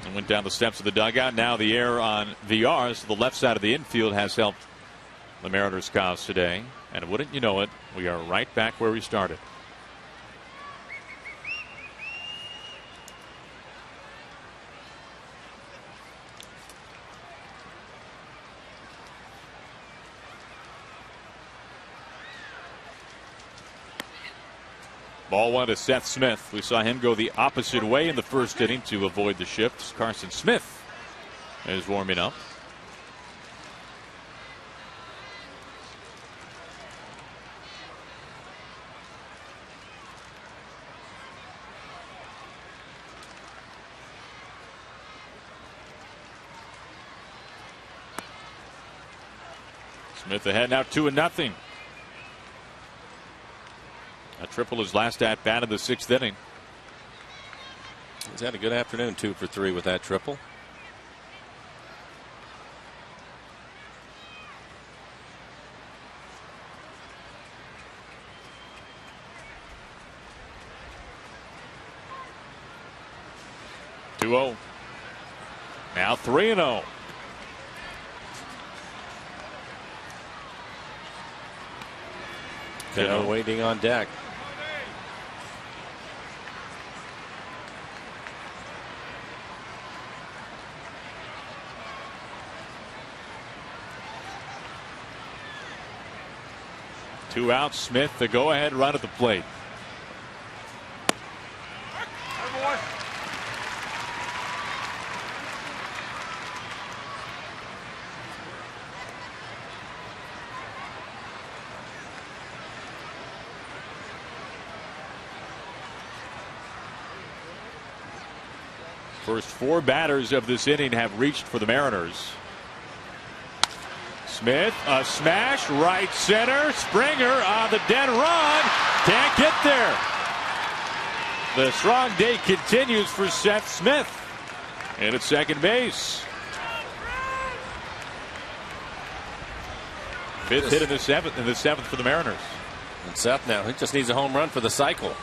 and went down the steps of the dugout. Now the error on VR, so the left side of the infield has helped the Mariners' cause today. And wouldn't you know it, we are right back where we started. Ball 1 to Seth Smith. We saw him go the opposite way in the first inning to avoid the shift. Carson Smith is warming up. Smith ahead now, 2-0. A triple his last at bat of the 6th inning. He's had a good afternoon, 2 for 3 with that triple. Two-0. Now 3-0. Cano waiting on deck. Two outs. Smith, the go-ahead run at the plate. First 4 batters of this inning have reached for the Mariners. Smith, a smash, right center. Springer on the dead run. Can't get there. The strong day continues for Seth Smith. And at second base. 5th hit in the 7th for the Mariners. And Seth now, he just needs a home run for the cycle.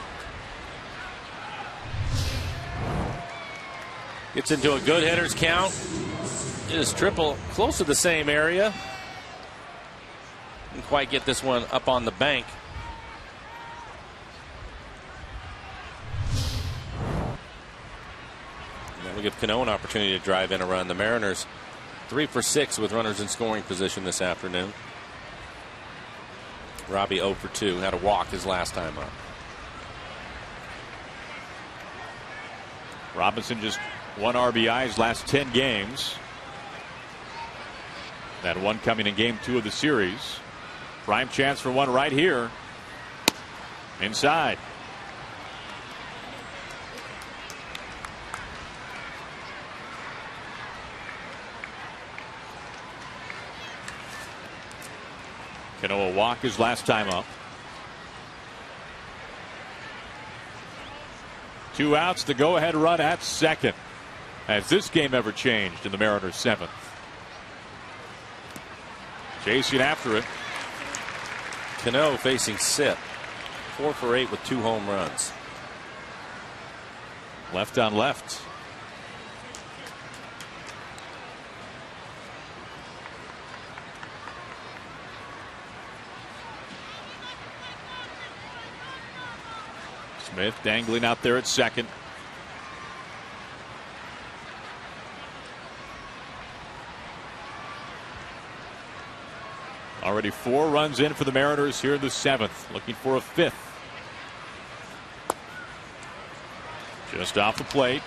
Gets into a good hitter's count. It is triple close to the same area. Didn't quite get this one up on the bank. And that will give Cano an opportunity to drive in a run. The Mariners 3 for 6 with runners in scoring position this afternoon. Robbie 0 for 2. Had a walk his last time up. Robinson just 1 RBI his last 10 games. That one coming in game 2 of the series. Prime chance for one right here. Inside. Cano walk his last time up. 2 outs, the go-ahead run at second. Has this game ever changed in the Mariners' 7th? Chasing after it. Cano facing Sitt. 4 for 8 with 2 home runs. Left on left. Smith dangling out there at second. Already 4 runs in for the Mariners here in the 7th, looking for a 5th. Just off the plate.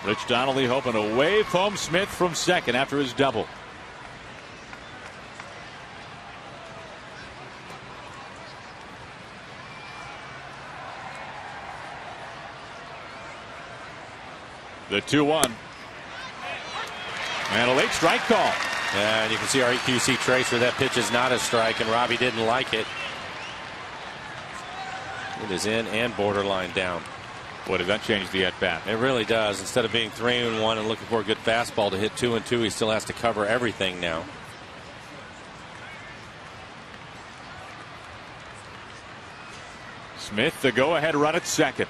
Rich Donnelly hoping to wave home Smith from second after his double. The 2-1. And a late strike call. And you can see our EQC trace where that pitch is not a strike, and Robbie didn't like it. It is in and borderline down. Boy, does that change the at-bat. It really does. Instead of being 3-1 and looking for a good fastball to hit 2-2, he still has to cover everything now. Smith, the go-ahead run at second.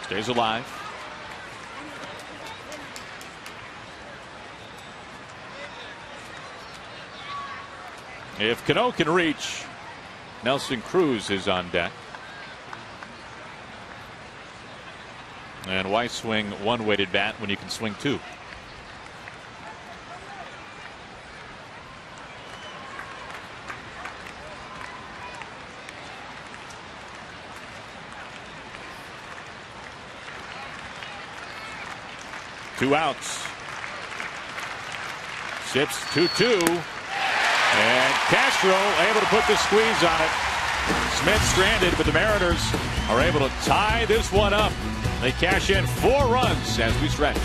Stays alive. If Cano can reach, Nelson Cruz is on deck. And why swing one weighted bat when you can swing 2? Two outs. Sits 2-2. And Castro able to put the squeeze on it. Smith stranded, but the Mariners are able to tie this one up. They cash in 4 runs as we stretch.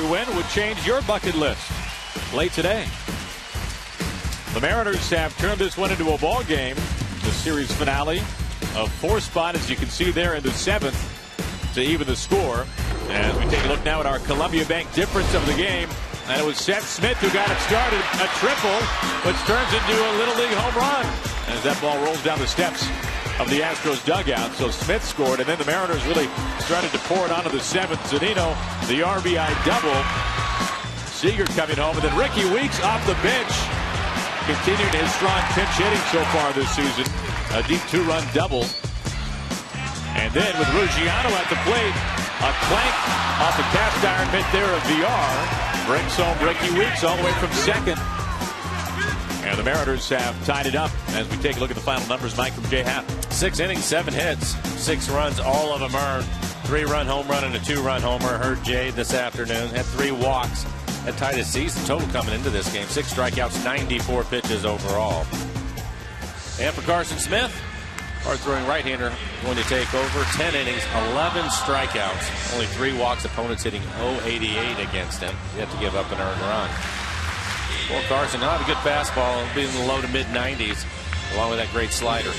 Win would change your bucket list late today. The Mariners have turned this one into a ball game. The series finale of 4 spot, as you can see there, in the 7th to even the score. As we take a look now at our Columbia Bank difference of the game, and it was Seth Smith who got it started, a triple, which turns into a Little League home run as that ball rolls down the steps of the Astros dugout. So Smith scored, and then the Mariners really started to pour it onto the 7th. Zunino, the RBI double. Seager coming home, and then Ricky Weeks off the bench, continuing his strong pinch hitting so far this season. A deep 2-run double. And then with Ruggiano at the plate, a clank off the cast iron mitt there of VR brings home Ricky Weeks all the way from second. And the Mariners have tied it up as we take a look at the final numbers. Mike from J. Happ. 6 innings, 7 hits, 6 runs, all of them earned. 3-run home run and a 2-run homer. Heard Jay this afternoon. Had 3 walks. Had tied his season total coming into this game. 6 strikeouts, 94 pitches overall. And for Carson Smith, Hard-throwing right-hander going to take over 10 innings, 11 strikeouts, only 3 walks. Opponents hitting .088 against him. You have to give up an earned run. Well, Carson, he'll have a good fastball. It'll be in the low to mid-90s, along with that great slider.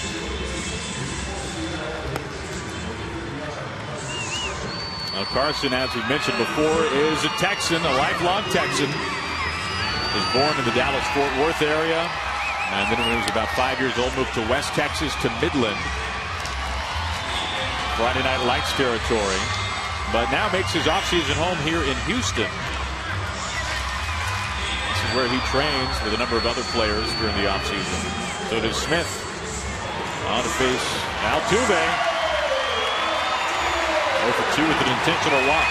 Now Carson, as we mentioned before, is a Texan, a lifelong Texan. Was born in the Dallas-Fort Worth area. And then when he was about 5 years old, moved to West Texas to Midland. Friday Night Lights territory. But now makes his offseason home here in Houston. This is where he trains with a number of other players during the offseason. So does Smith. On to face Altuve. 0 for 2 with an intentional walk.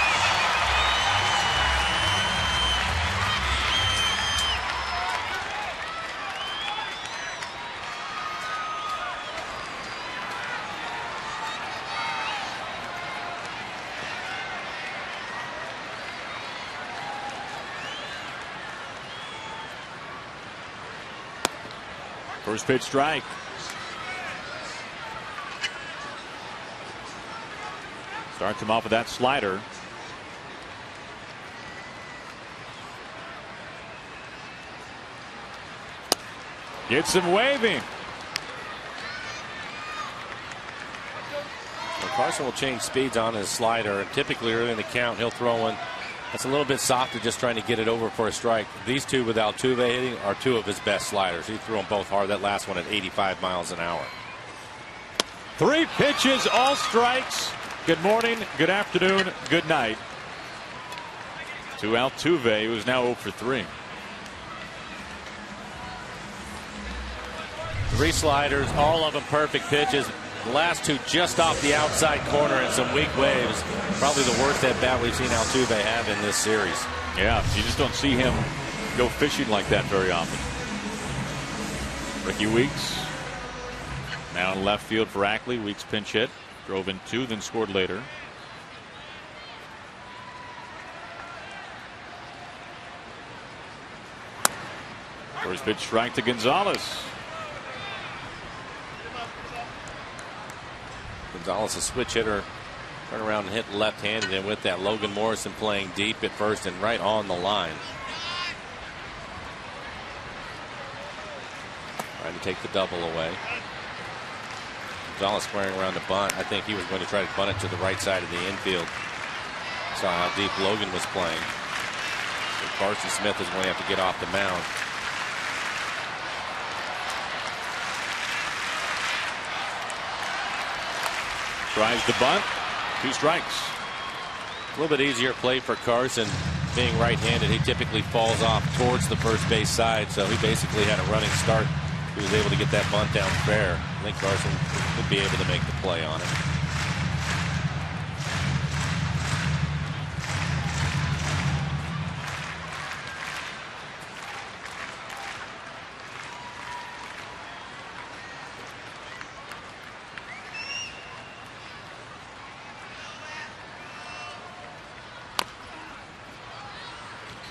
First pitch strike. Starts him off with that slider. Gets him waving. Well, Carson will change speeds on his slider, and typically early in the count he'll throw one that's a little bit softer, just trying to get it over for a strike. These two with Altuve hitting are 2 of his best sliders. He threw them both hard. That last one at 85 miles an hour. 3 pitches, all strikes. Good morning, good afternoon, good night to Altuve, who is now 0 for 3. 3 sliders, all of them perfect pitches. The last 2 just off the outside corner and some weak waves. Probably the worst at bat we've seen Altuve have in this series. Yeah, you just don't see him go fishing like that very often. Ricky Weeks now in left field for Ackley. Weeks pinch hit, drove in 2, then scored later. First pitch strike to Gonzalez. Gonzalez, a switch hitter, turn around and hit left-handed, and with that Logan Morrison playing deep at first and right on the line. Trying to take the double away. Gonzalez squaring around the bunt. I think he was going to try to bunt it to the right side of the infield. Saw how deep Logan was playing. So Carson Smith is going to have to get off the mound. Tries the bunt. 2 strikes. A little bit easier play for Carson. Being right-handed, he typically falls off towards the first base side, so he basically had a running start. He was able to get that bunt down fair. I think Carson would be able to make the play on it.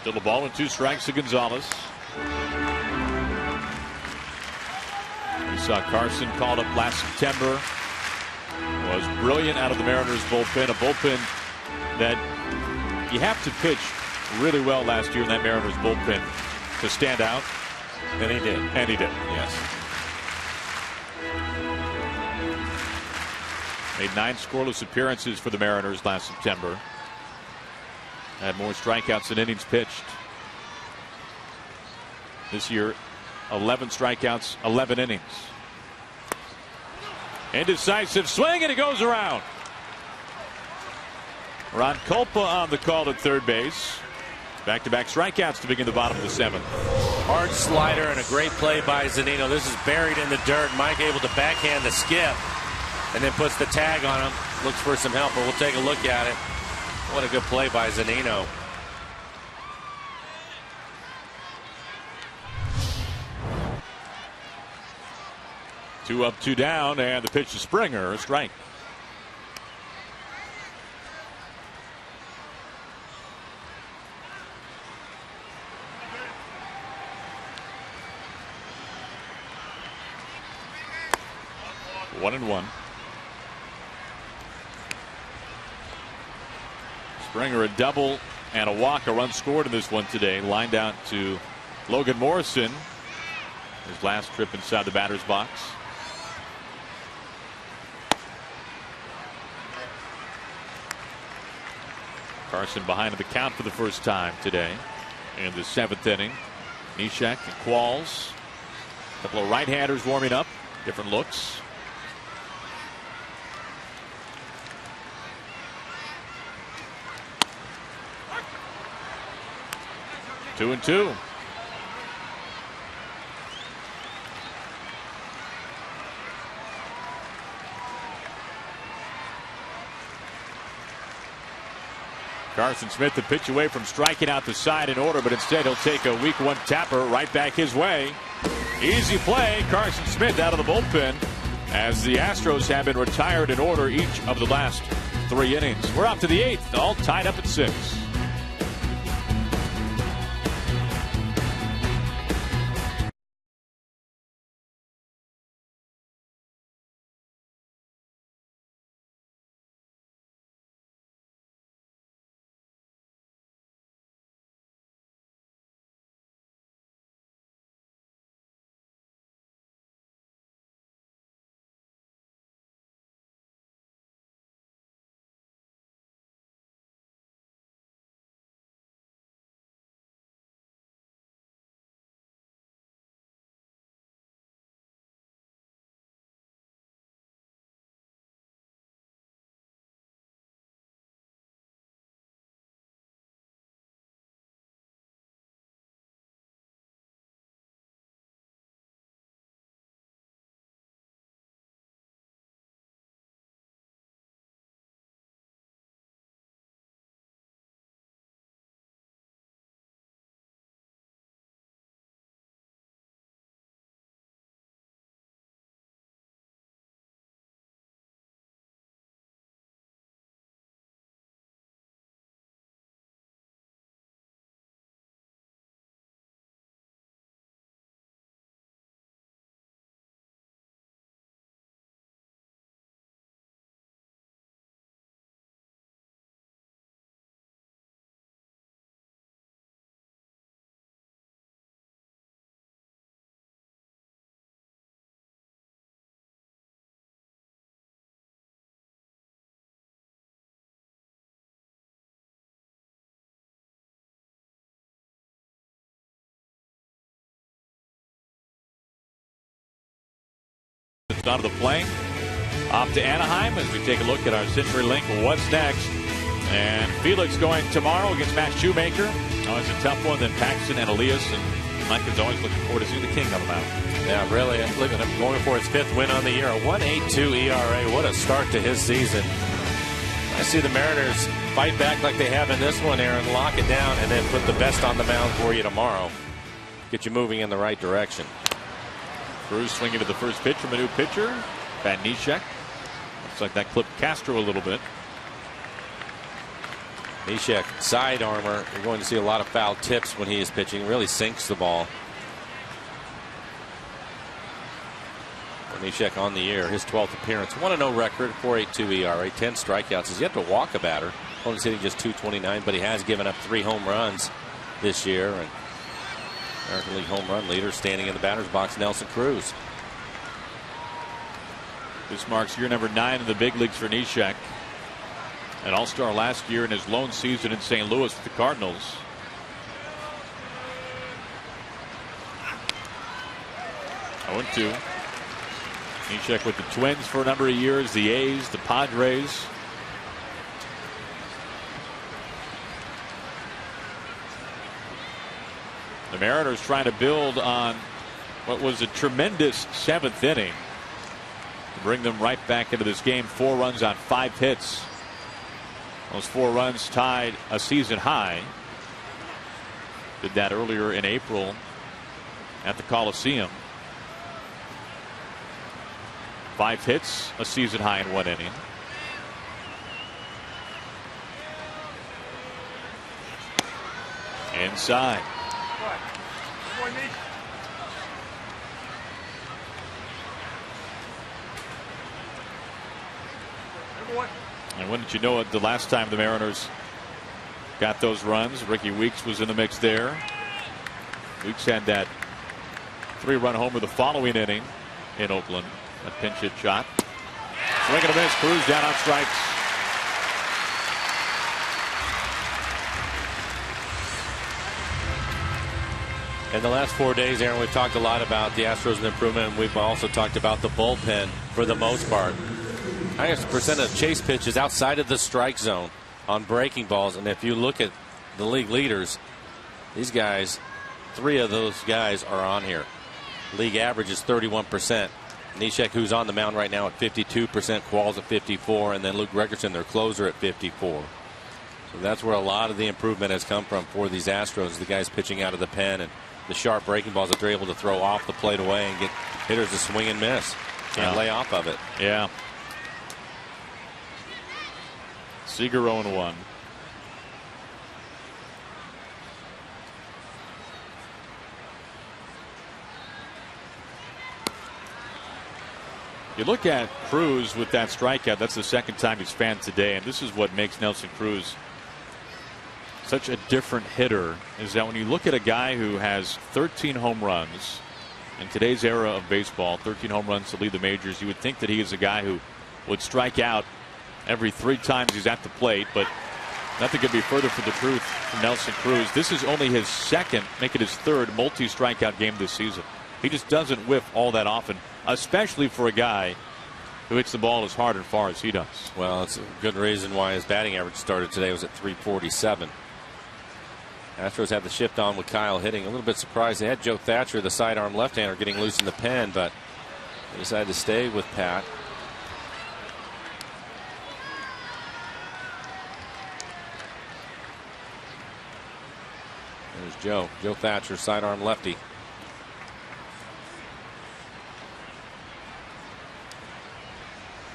Still a ball and 2 strikes to Gonzalez. We saw Carson called up last September. Was brilliant out of the Mariners bullpen. A bullpen that you have to pitch really well last year in that Mariners bullpen to stand out. And he did. And he did. Yes. Made 9 scoreless appearances for the Mariners last September. Had more strikeouts than innings pitched. This year, 11 strikeouts, 11 innings. Indecisive swing, and he goes around. Ron Culpa on the call at third base. Back-to-back strikeouts to begin the bottom of the 7th. Hard slider and a great play by Zunino. This is buried in the dirt. Mike able to backhand the skip and then puts the tag on him. Looks for some help, but we'll take a look at it. What a good play by Zunino. Two up, 2 down, and the pitch to Springer, a strike. 1-1. Springer a double and a walk, a run scored in this one today. Lined out to Logan Morrison. His last trip inside the batter's box. Carson behind the count for the first time today in the 7th inning. Neshek and Qualls. A couple of right-handers warming up. Different looks. Two and two. Carson Smith the pitch away from striking out the side in order, but instead he'll take a week 1 tapper right back his way. Easy play. Carson Smith out of the bullpen as the Astros have been retired in order each of the last 3 innings. We're up to the 8th, all tied up at 6. Out of the plane, off to Anaheim as we take a look at our CenturyLink What's Next. And Felix going tomorrow against Matt Shoemaker. Always a tough one. Then Paxton and Elias, and Mike is always looking forward to see the king of them out. Yeah, really. Look at him going for his 5th win on the year. A 1.82 ERA. What a start to his season. I see the Mariners fight back like they have in this one, Aaron. Lock it down and then put the best on the mound for you tomorrow. Get you moving in the right direction. Cruz swinging to the first pitch from a new pitcher, Van Neshek. Looks like that clipped Castro a little bit. Neshek, side armor. You're going to see a lot of foul tips when he is pitching. Really sinks the ball. Neshek on the year, his 12th appearance. 1-0 record, 4.82 ERA, 10 strikeouts. He's yet to walk a batter. Opponent's hitting just .229, but he has given up 3 home runs this year. And American League home run leader standing in the batter's box, Nelson Cruz. This marks year number 9 in the big leagues for Neshek. An all-star last year in his lone season in St. Louis with the Cardinals. Oh, 2. Neshek with the Twins for a number of years, the A's, the Padres. The Mariners trying to build on what was a tremendous 7th inning to bring them right back into this game. 4 runs on 5 hits. Those 4 runs tied a season high. Did that earlier in April at the Coliseum. 5 hits, a season high in 1 inning. Inside. And wouldn't you know it, the last time the Mariners got those runs, Ricky Weeks was in the mix there. Weeks had that 3-run homer the following inning in Oakland. A pinch hit shot. Swing and a miss. Cruz down on strikes. In the last 4 days, Aaron, we've talked a lot about the Astros and improvement, and we've also talked about the bullpen for the most part. Highest percent of chase pitches outside of the strike zone on breaking balls. And if you look at the league leaders, these guys, 3 of those guys are on here. League average is 31%. Neshek, who's on the mound right now, at 52%, Qualls at 54%, and then Luke Gregerson, their closer, at 54%. So that's where a lot of the improvement has come from for these Astros, the guys pitching out of the pen and the sharp breaking balls that they're able to throw off the plate away and get hitters to swing and miss. Can't lay off of it. Yeah. Seager 0-1. You look at Cruz with that strikeout. That's the second time he's fanned today, and this is what makes Nelson Cruz such a different hitter, is that when you look at a guy who has 13 home runs in today's era of baseball, 13 home runs to lead the majors, you would think that he is a guy who would strike out every 3 times he's at the plate, but nothing could be further from the truth from Nelson Cruz. This is only his second, make it his third multi-strikeout game this season. He just doesn't whiff all that often, especially for a guy who hits the ball as hard and far as he does. Well, it's a good reason why his batting average started today was at 347. Astros had the shift on with Kyle hitting. A little bit surprised they had Joe Thatcher, the sidearm left-hander, getting loose in the pen, but they decided to stay with Pat. There's Joe Thatcher, sidearm lefty.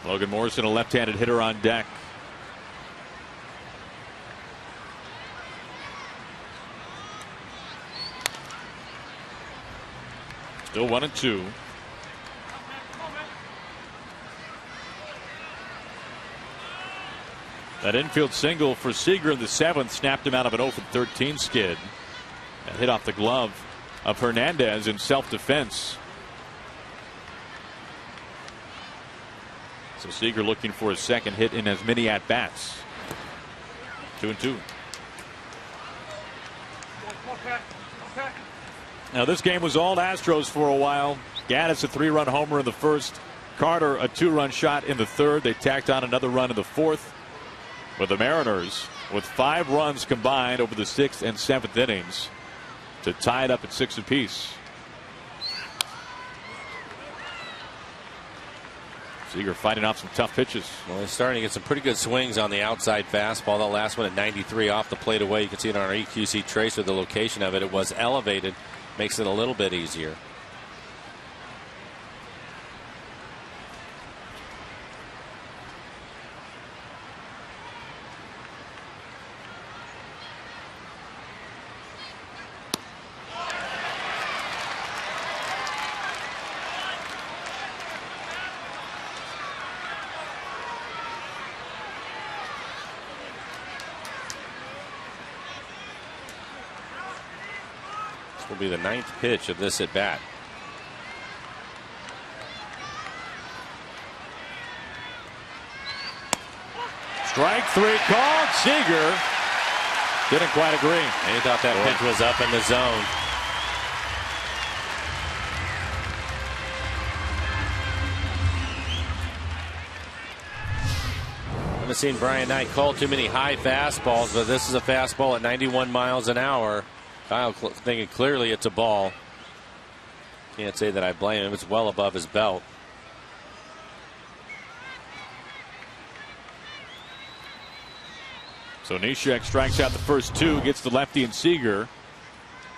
Logan Morrison, a left-handed hitter on deck. Still 1-2. That infield single for Seager in the 7th snapped him out of an 0-13 skid. That hit off the glove of Hernandez in self-defense. So Seager looking for his second hit in as many at-bats. 2-2. Now this game was all Astros for a while. Gaddis a 3-run homer in the first. Carter a 2-run shot in the third. They tacked on another run in the fourth. But the Mariners with 5 runs combined over the 6th and 7th innings to tie it up at 6 apiece. Seager fighting off some tough pitches. Well, he's starting to get some pretty good swings on the outside fastball. The last one at 93 off the plate away. You can see it on our EQC tracer, the location of it. It was elevated. Makes it a little bit easier. Will be the 9th pitch of this at bat. Strike 3 called. Seager didn't quite agree. He thought that pitch was up in the zone. I haven't seen Brian Knight call too many high fastballs, but this is a fastball at 91 miles an hour. Kyle thinking clearly it's a ball. Can't say that I blame him. It's well above his belt. So Neshek strikes out the first 2, gets the lefty and Seager.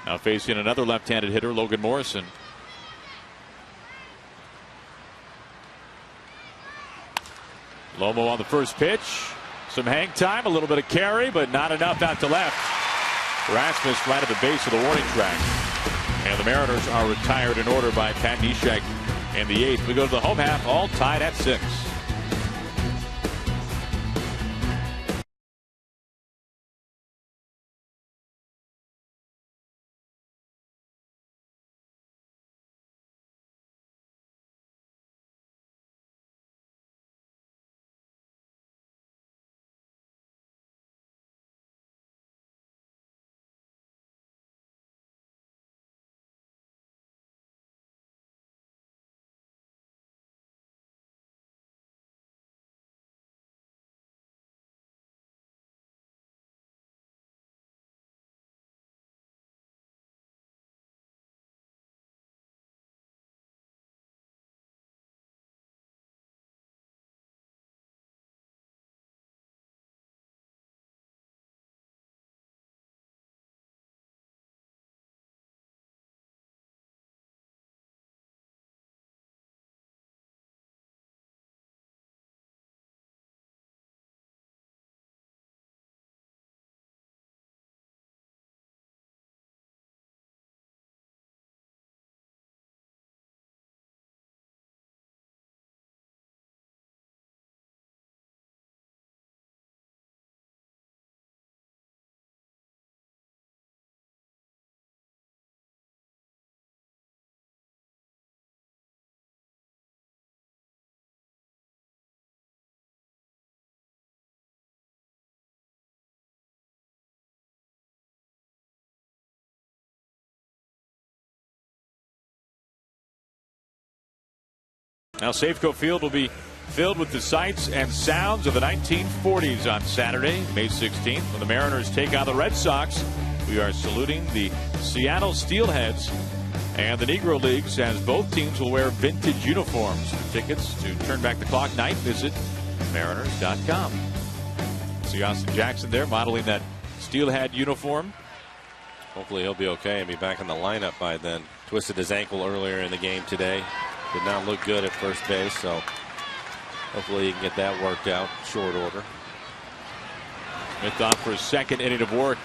Now facing another left-handed hitter, Logan Morrison. Lomo on the first pitch. Some hang time, a little bit of carry, but not enough out to left. Rasmus right at the base of the warning track. And the Mariners are retired in order by Pat Neshek in the 8th. We go to the home half, all tied at 6. Now Safeco Field will be filled with the sights and sounds of the 1940s on Saturday, May 16th, when the Mariners take on the Red Sox. We are saluting the Seattle Steelheads and the Negro Leagues, as both teams will wear vintage uniforms. For tickets to Turn Back the Clock night, visit Mariners.com. See Austin Jackson there modeling that Steelhead uniform. Hopefully he'll be okay and be back in the lineup by then. Twisted his ankle earlier in the game today. Did not look good at first base, so hopefully he can get that worked out short order. Smith on for his second inning of work.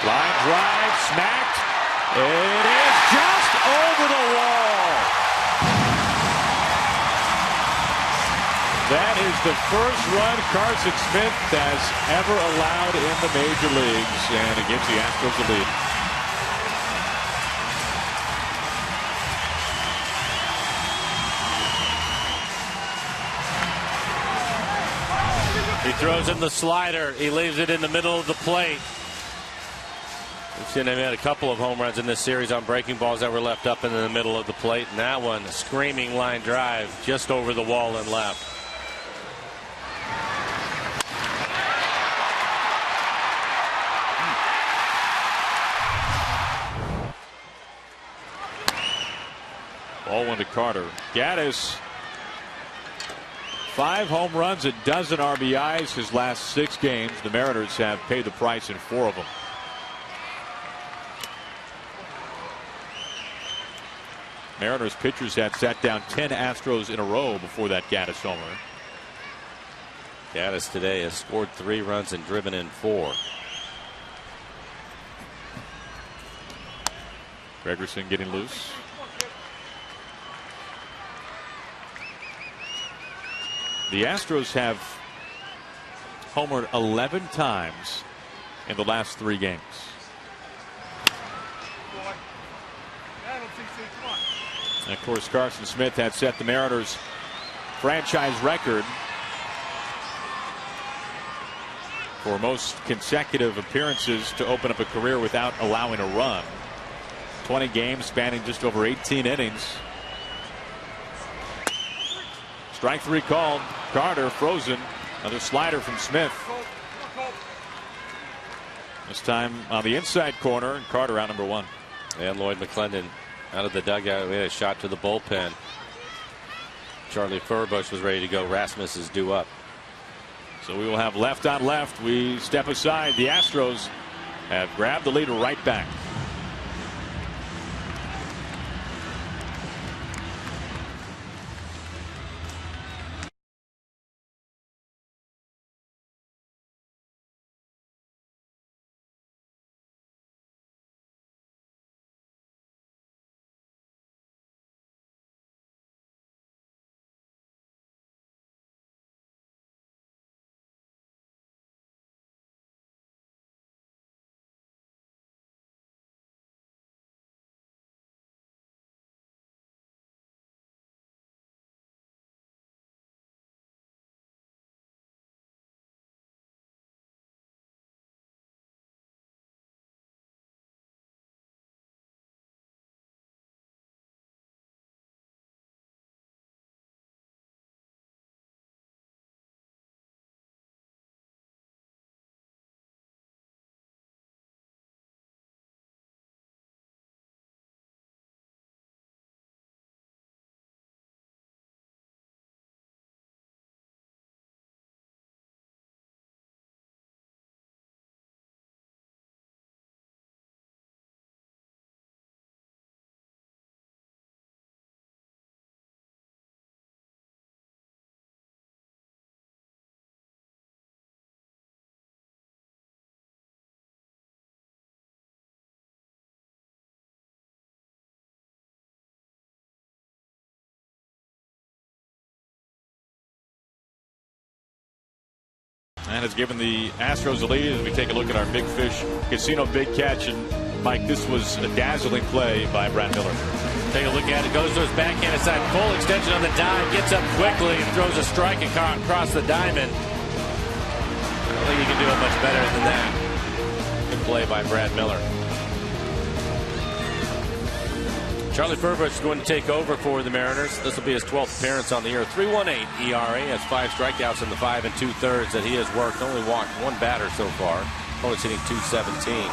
Line drive, smacked. It is just over the wall. That is the first run Carson Smith has ever allowed in the major leagues, and it gives the Astros a lead. He throws in the slider. He leaves it in the middle of the plate. We've seen him hit a couple of home runs in this series on breaking balls that were left up in the middle of the plate. And that one, a screaming line drive just over the wall and left. Ball one to Carter. Gaddis, 5 home runs, a dozen RBIs his last 6 games. The Mariners have paid the price in 4 of them. Mariners pitchers had sat down 10 Astros in a row before that Gaddis homer. Gaddis today has scored 3 runs and driven in 4. Gregerson getting loose. The Astros have homered 11 times in the last 3 games. And of course, Carson Smith had set the Mariners' franchise record for most consecutive appearances to open up a career without allowing a run. 20 games spanning just over 18 innings. Strike 3 called. Carter frozen. Another slider from Smith. This time on the inside corner, and Carter out number 1. And Lloyd McClendon out of the dugout. We had a shot to the bullpen. Charlie Furbush was ready to go. Rasmus is due up. So we will have left on left. We step aside. The Astros have grabbed the lead right back. And has given the Astros a lead as we take a look at our Big Fish Casino Big Catch. And Mike, this was a dazzling play by Brad Miller. Take a look at it. Goes to his backhand side. Full extension on the dive. Gets up quickly and throws a strike across the diamond. I don't think you can do it much better than that. Good play by Brad Miller. Charlie Furbush is going to take over for the Mariners. This will be his 12th appearance on the year. 3.18 ERA. Has 5 strikeouts in the 5 2/3 that he has worked. Only walked 1 batter so far. Opponent's hitting .217.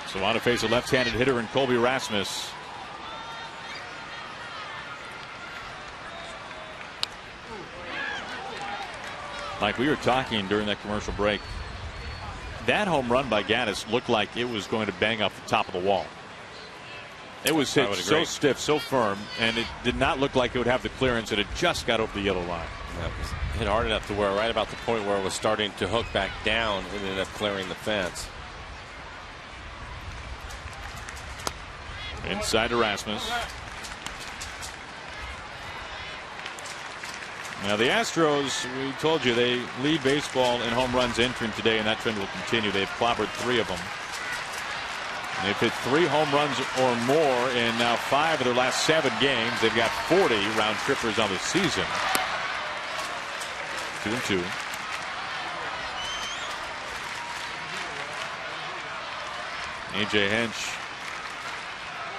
So on to face a left-handed hitter in Colby Rasmus. Mike, we were talking during that commercial break. That home run by Gaddis looked like it was going to bang off the top of the wall. It was hit so stiff, so firm, and it did not look like it would have the clearance. It had just got over the yellow line. It was hit hard enough to where right about the point where it was starting to hook back down, it ended up clearing the fence. Inside to Rasmus. Now the Astros, we told you, they lead baseball in home runs entering today, and that trend will continue. They've clobbered 3 of them. And they've hit 3 home runs or more in now 5 of their last 7 games. They've got 40 round trippers on the season. 2-2. A.J. Hinch.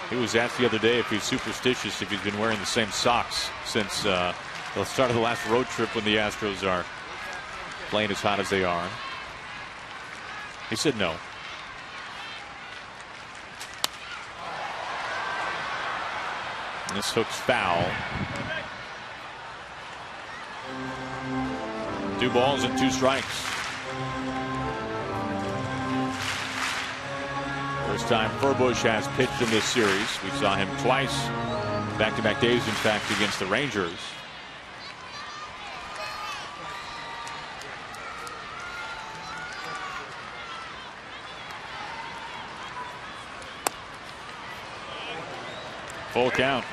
He was asked the other day if he's superstitious if he's been wearing the same socks since the start of the last road trip when the Astros are playing as hot as they are. He said no. And this hook's foul. 2 balls and 2 strikes. First time Furbush has pitched in this series. We saw him twice, back-to-back days, in fact, against the Rangers. Full count.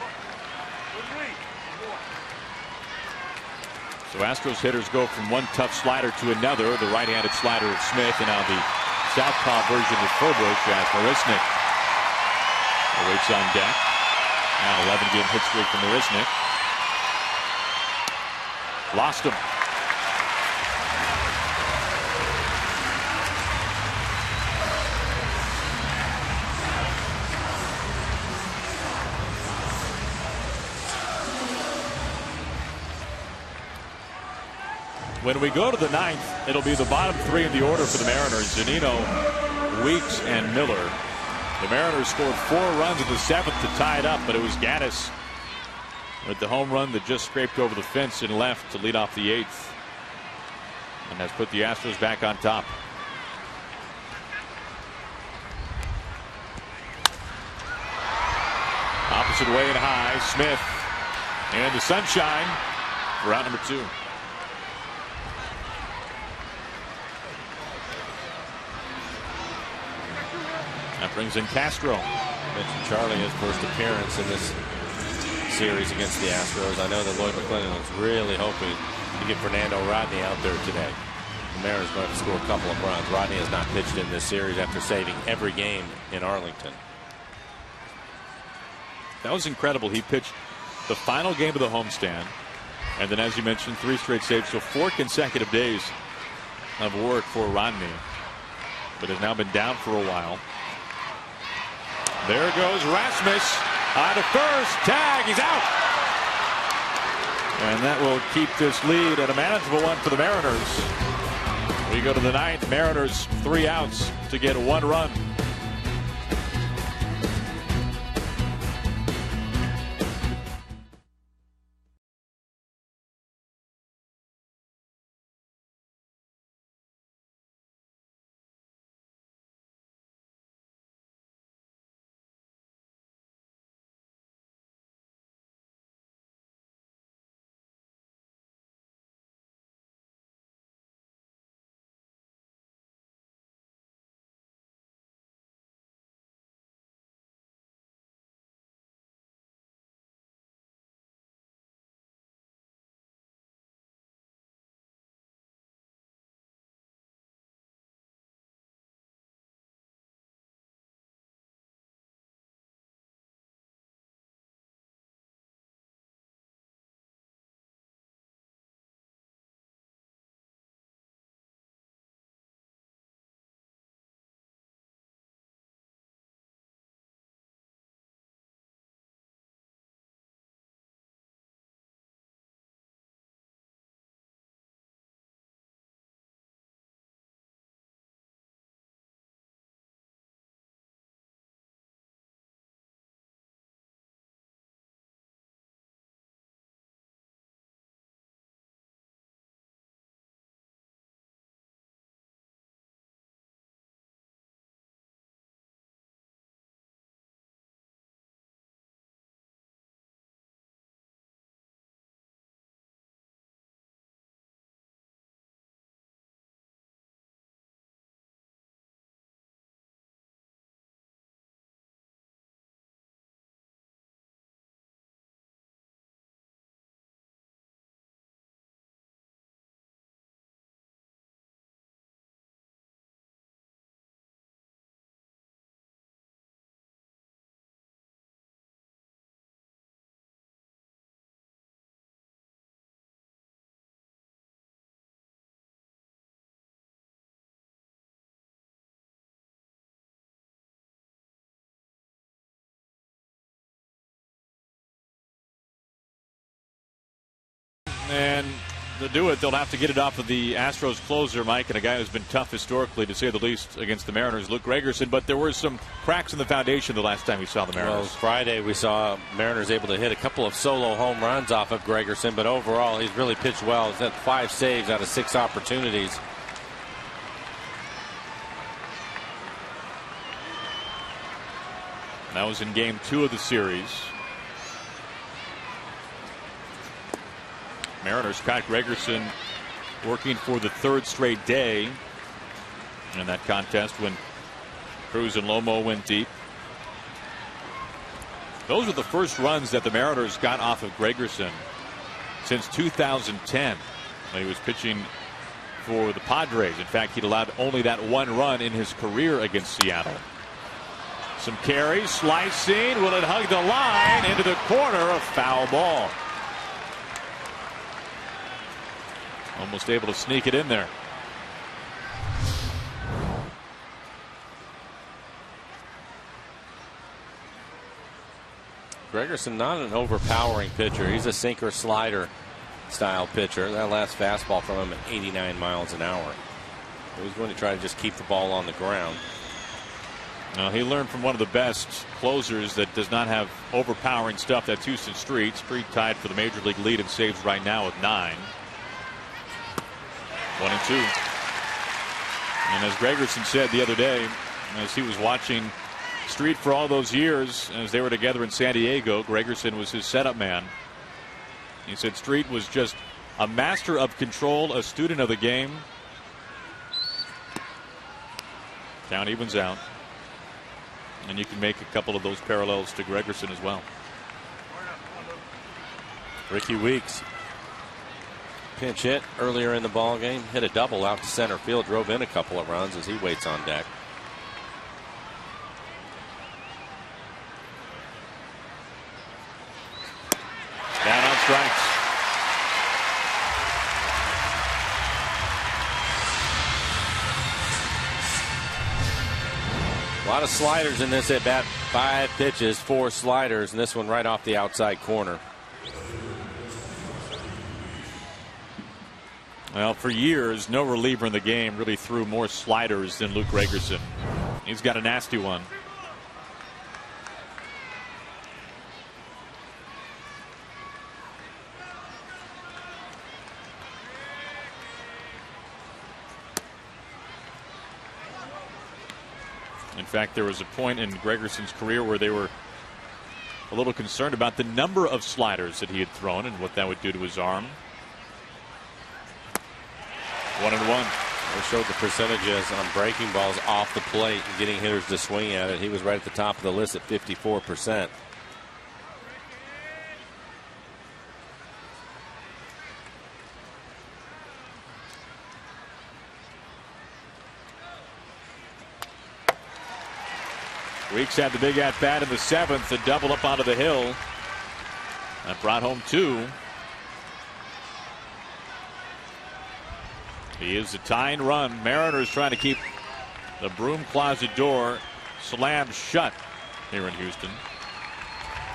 So Astros hitters go from one tough slider to another. The right-handed slider of Smith, and now the southpaw version of Furbush as Marisnik awaits on deck. Now 11-game hit streak from Marisnik. Lost him. When we go to the 9th, it'll be the bottom 3 in the order for the Mariners: Zunino, Weeks, and Miller. The Mariners scored 4 runs in the 7th to tie it up, but it was Gaddis with the home run that just scraped over the fence and left to lead off the 8th, and has put the Astros back on top. Opposite way and high, Smith, and the sunshine for out number 2. That brings in Castro. Mentioned Charlie, his first appearance in this series against the Astros. I know that Lloyd McClendon was really hoping to get Fernando Rodney out there today. The Mariners going to score a couple of runs. Rodney has not pitched in this series after saving every game in Arlington. That was incredible. He pitched the final game of the homestand, and then, as you mentioned, 3 straight saves. So 4 consecutive days of work for Rodney, but has now been down for a while. There goes Rasmus out of first. Tag. He's out. And that will keep this lead at a manageable one for the Mariners. We go to the 9th. Mariners 3 outs to get 1 run. And to do it, they'll have to get it off of the Astros closer, Mike, and a guy who's been tough historically, to say the least, against the Mariners, Luke Gregerson. But there were some cracks in the foundation the last time we saw the Mariners. Well, Friday we saw Mariners able to hit a couple of solo home runs off of Gregerson, but overall he's really pitched well. He's had 5 saves out of 6 opportunities. That was in game 2 of the series. Mariners, Pat Gregerson working for the 3rd straight day in that contest when Cruz and Lomo went deep. Those were the first runs that the Mariners got off of Gregerson since 2010 when he was pitching for the Padres. In fact, he'd allowed only that 1 run in his career against Seattle. Some carries, slicing. Will it hug the line into the corner? A foul ball. Almost able to sneak it in there. Gregerson, not an overpowering pitcher. He's a sinker slider style pitcher. That last fastball from him at 89 miles an hour. He was going to try to just keep the ball on the ground. Now, he learned from one of the best closers that does not have overpowering stuff. That's Houston Street. Street tied for the major league lead in saves right now with 9. 1-2. And as Gregerson said the other day, as he was watching Street for all those years, as they were together in San Diego, Gregerson was his setup man. He said Street was just a master of control, a student of the game. Count evens out. And you can make a couple of those parallels to Gregerson as well. Ricky Weeks. Pinch hit earlier in the ball game, hit a double out to center field, drove in a couple of runs as he waits on deck. Down on strikes. A lot of sliders in this at bat. 5 pitches, 4 sliders, and this one right off the outside corner. Well, for years, no reliever in the game really threw more sliders than Luke Gregerson. He's got a nasty one. In fact, there was a point in Gregerson's career where they were a little concerned about the number of sliders that he had thrown and what that would do to his arm. 1-1. They showed the percentages on breaking balls off the plate and getting hitters to swing at it. He was right at the top of the list at 54%. Weeks had the big at bat in the 7th to double up onto the hill. That brought home 2. He is the tying run. Mariners trying to keep the broom closet door slammed shut here in Houston.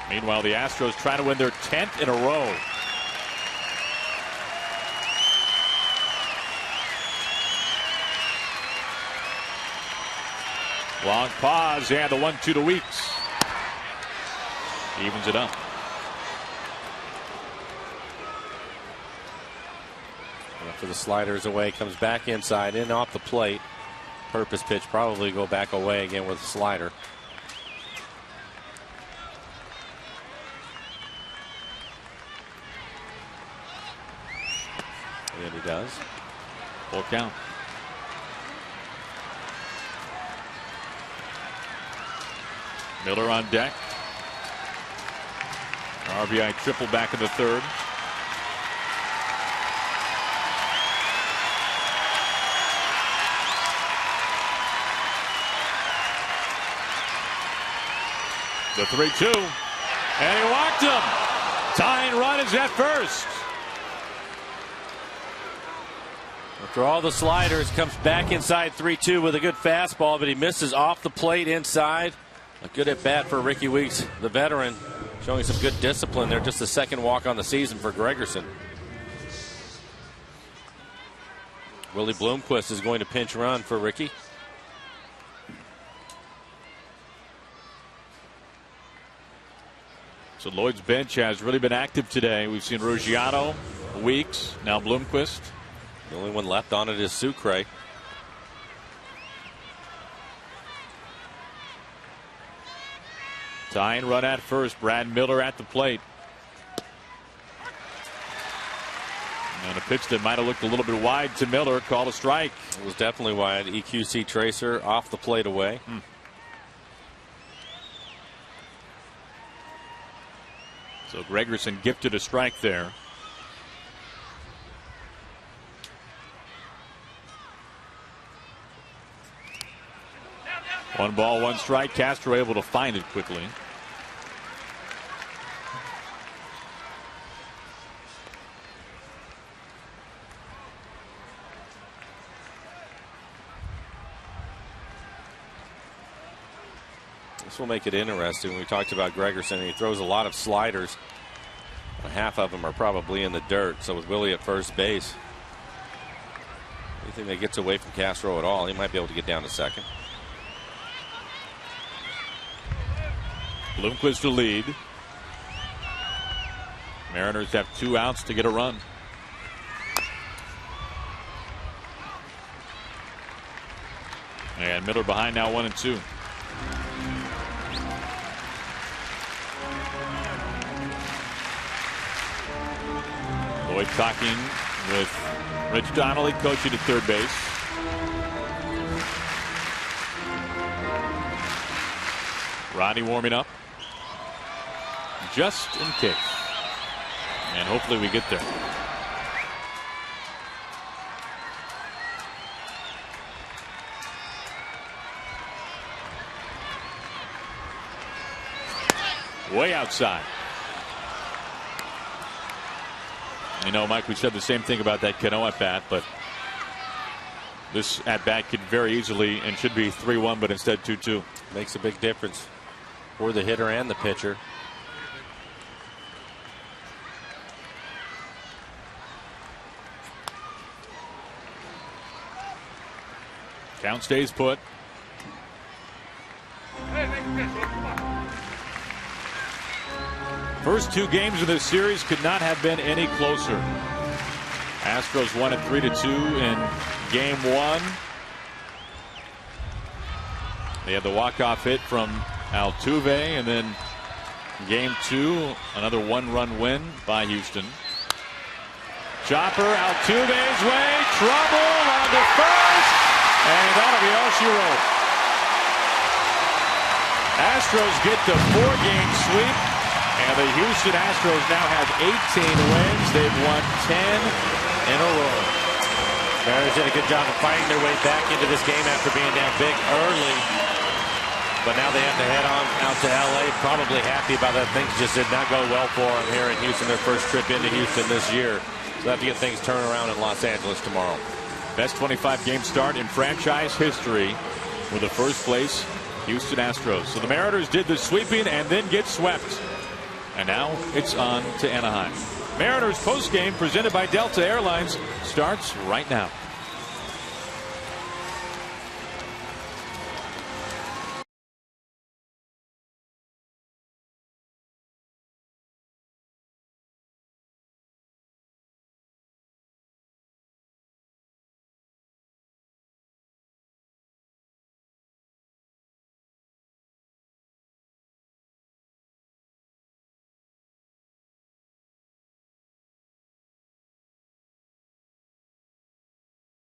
Meanwhile, the Astros trying to win their 10th in a row. Long pause and the 1-2 to Weeks. Evens it up. After the sliders away, comes back inside, in off the plate. Purpose pitch, probably go back away again with a slider. And he does. Full count. Miller on deck. RBI triple back in the 3rd. The 3-2. And he walked him. Tying run is at first. After all the sliders, comes back inside 3-2 with a good fastball, but he misses off the plate inside. A good at bat for Ricky Weeks, the veteran, showing some good discipline there. Just the 2nd walk on the season for Gregerson. Willie Bloomquist is going to pinch run for Ricky. So Lloyd's bench has really been active today. We've seen Ruggiero, Weeks, now Bloomquist. The only one left on it is Sucre. Tying run at first. Brad Miller at the plate. And a pitch that might have looked a little bit wide to Miller. Called a strike. It was definitely wide. EQC Tracer off the plate away. So Gregerson gifted a strike there. One ball, one strike. Castro able to find it quickly. This will make it interesting. We talked about Gregerson. He throws a lot of sliders. Half of them are probably in the dirt. So with Willie at first base, anything that gets away from Castro at all, he might be able to get down to second. Bloomquist to lead. Mariners have 2 outs to get a run. And Miller behind now, 1-2. Lloyd talking with Rich Donnelly, coaching at third base. Rodney warming up. Just in case. And hopefully we get there. Way outside. You know, Mike, we said the same thing about that Cano at bat, but this at bat could very easily and should be 3-1, but instead 2-2. Makes a big difference for the hitter and the pitcher. Count stays put. First 2 games of this series could not have been any closer. Astros won it 3-2 in game 1. They had the walk-off hit from Altuve, and then game 2, another 1-run win by Houston. Chopper Altuve's way, trouble on the first, and that'll be all she wrote. Astros get the 4-game sweep, and the Houston Astros now have 18 wins. They've won 10 in a row. Mariners did a good job of fighting their way back into this game after being down big early. But now they have to head on out to L.A. Probably happy about that. Things just did not go well for them here in Houston. Their first trip into Houston this year. So they have to get things turned around in Los Angeles tomorrow. Best 25-game start in franchise history with the first place Houston Astros. So the Mariners did the sweeping and then get swept. And now it's on to Anaheim. Mariners postgame presented by Delta Airlines starts right now.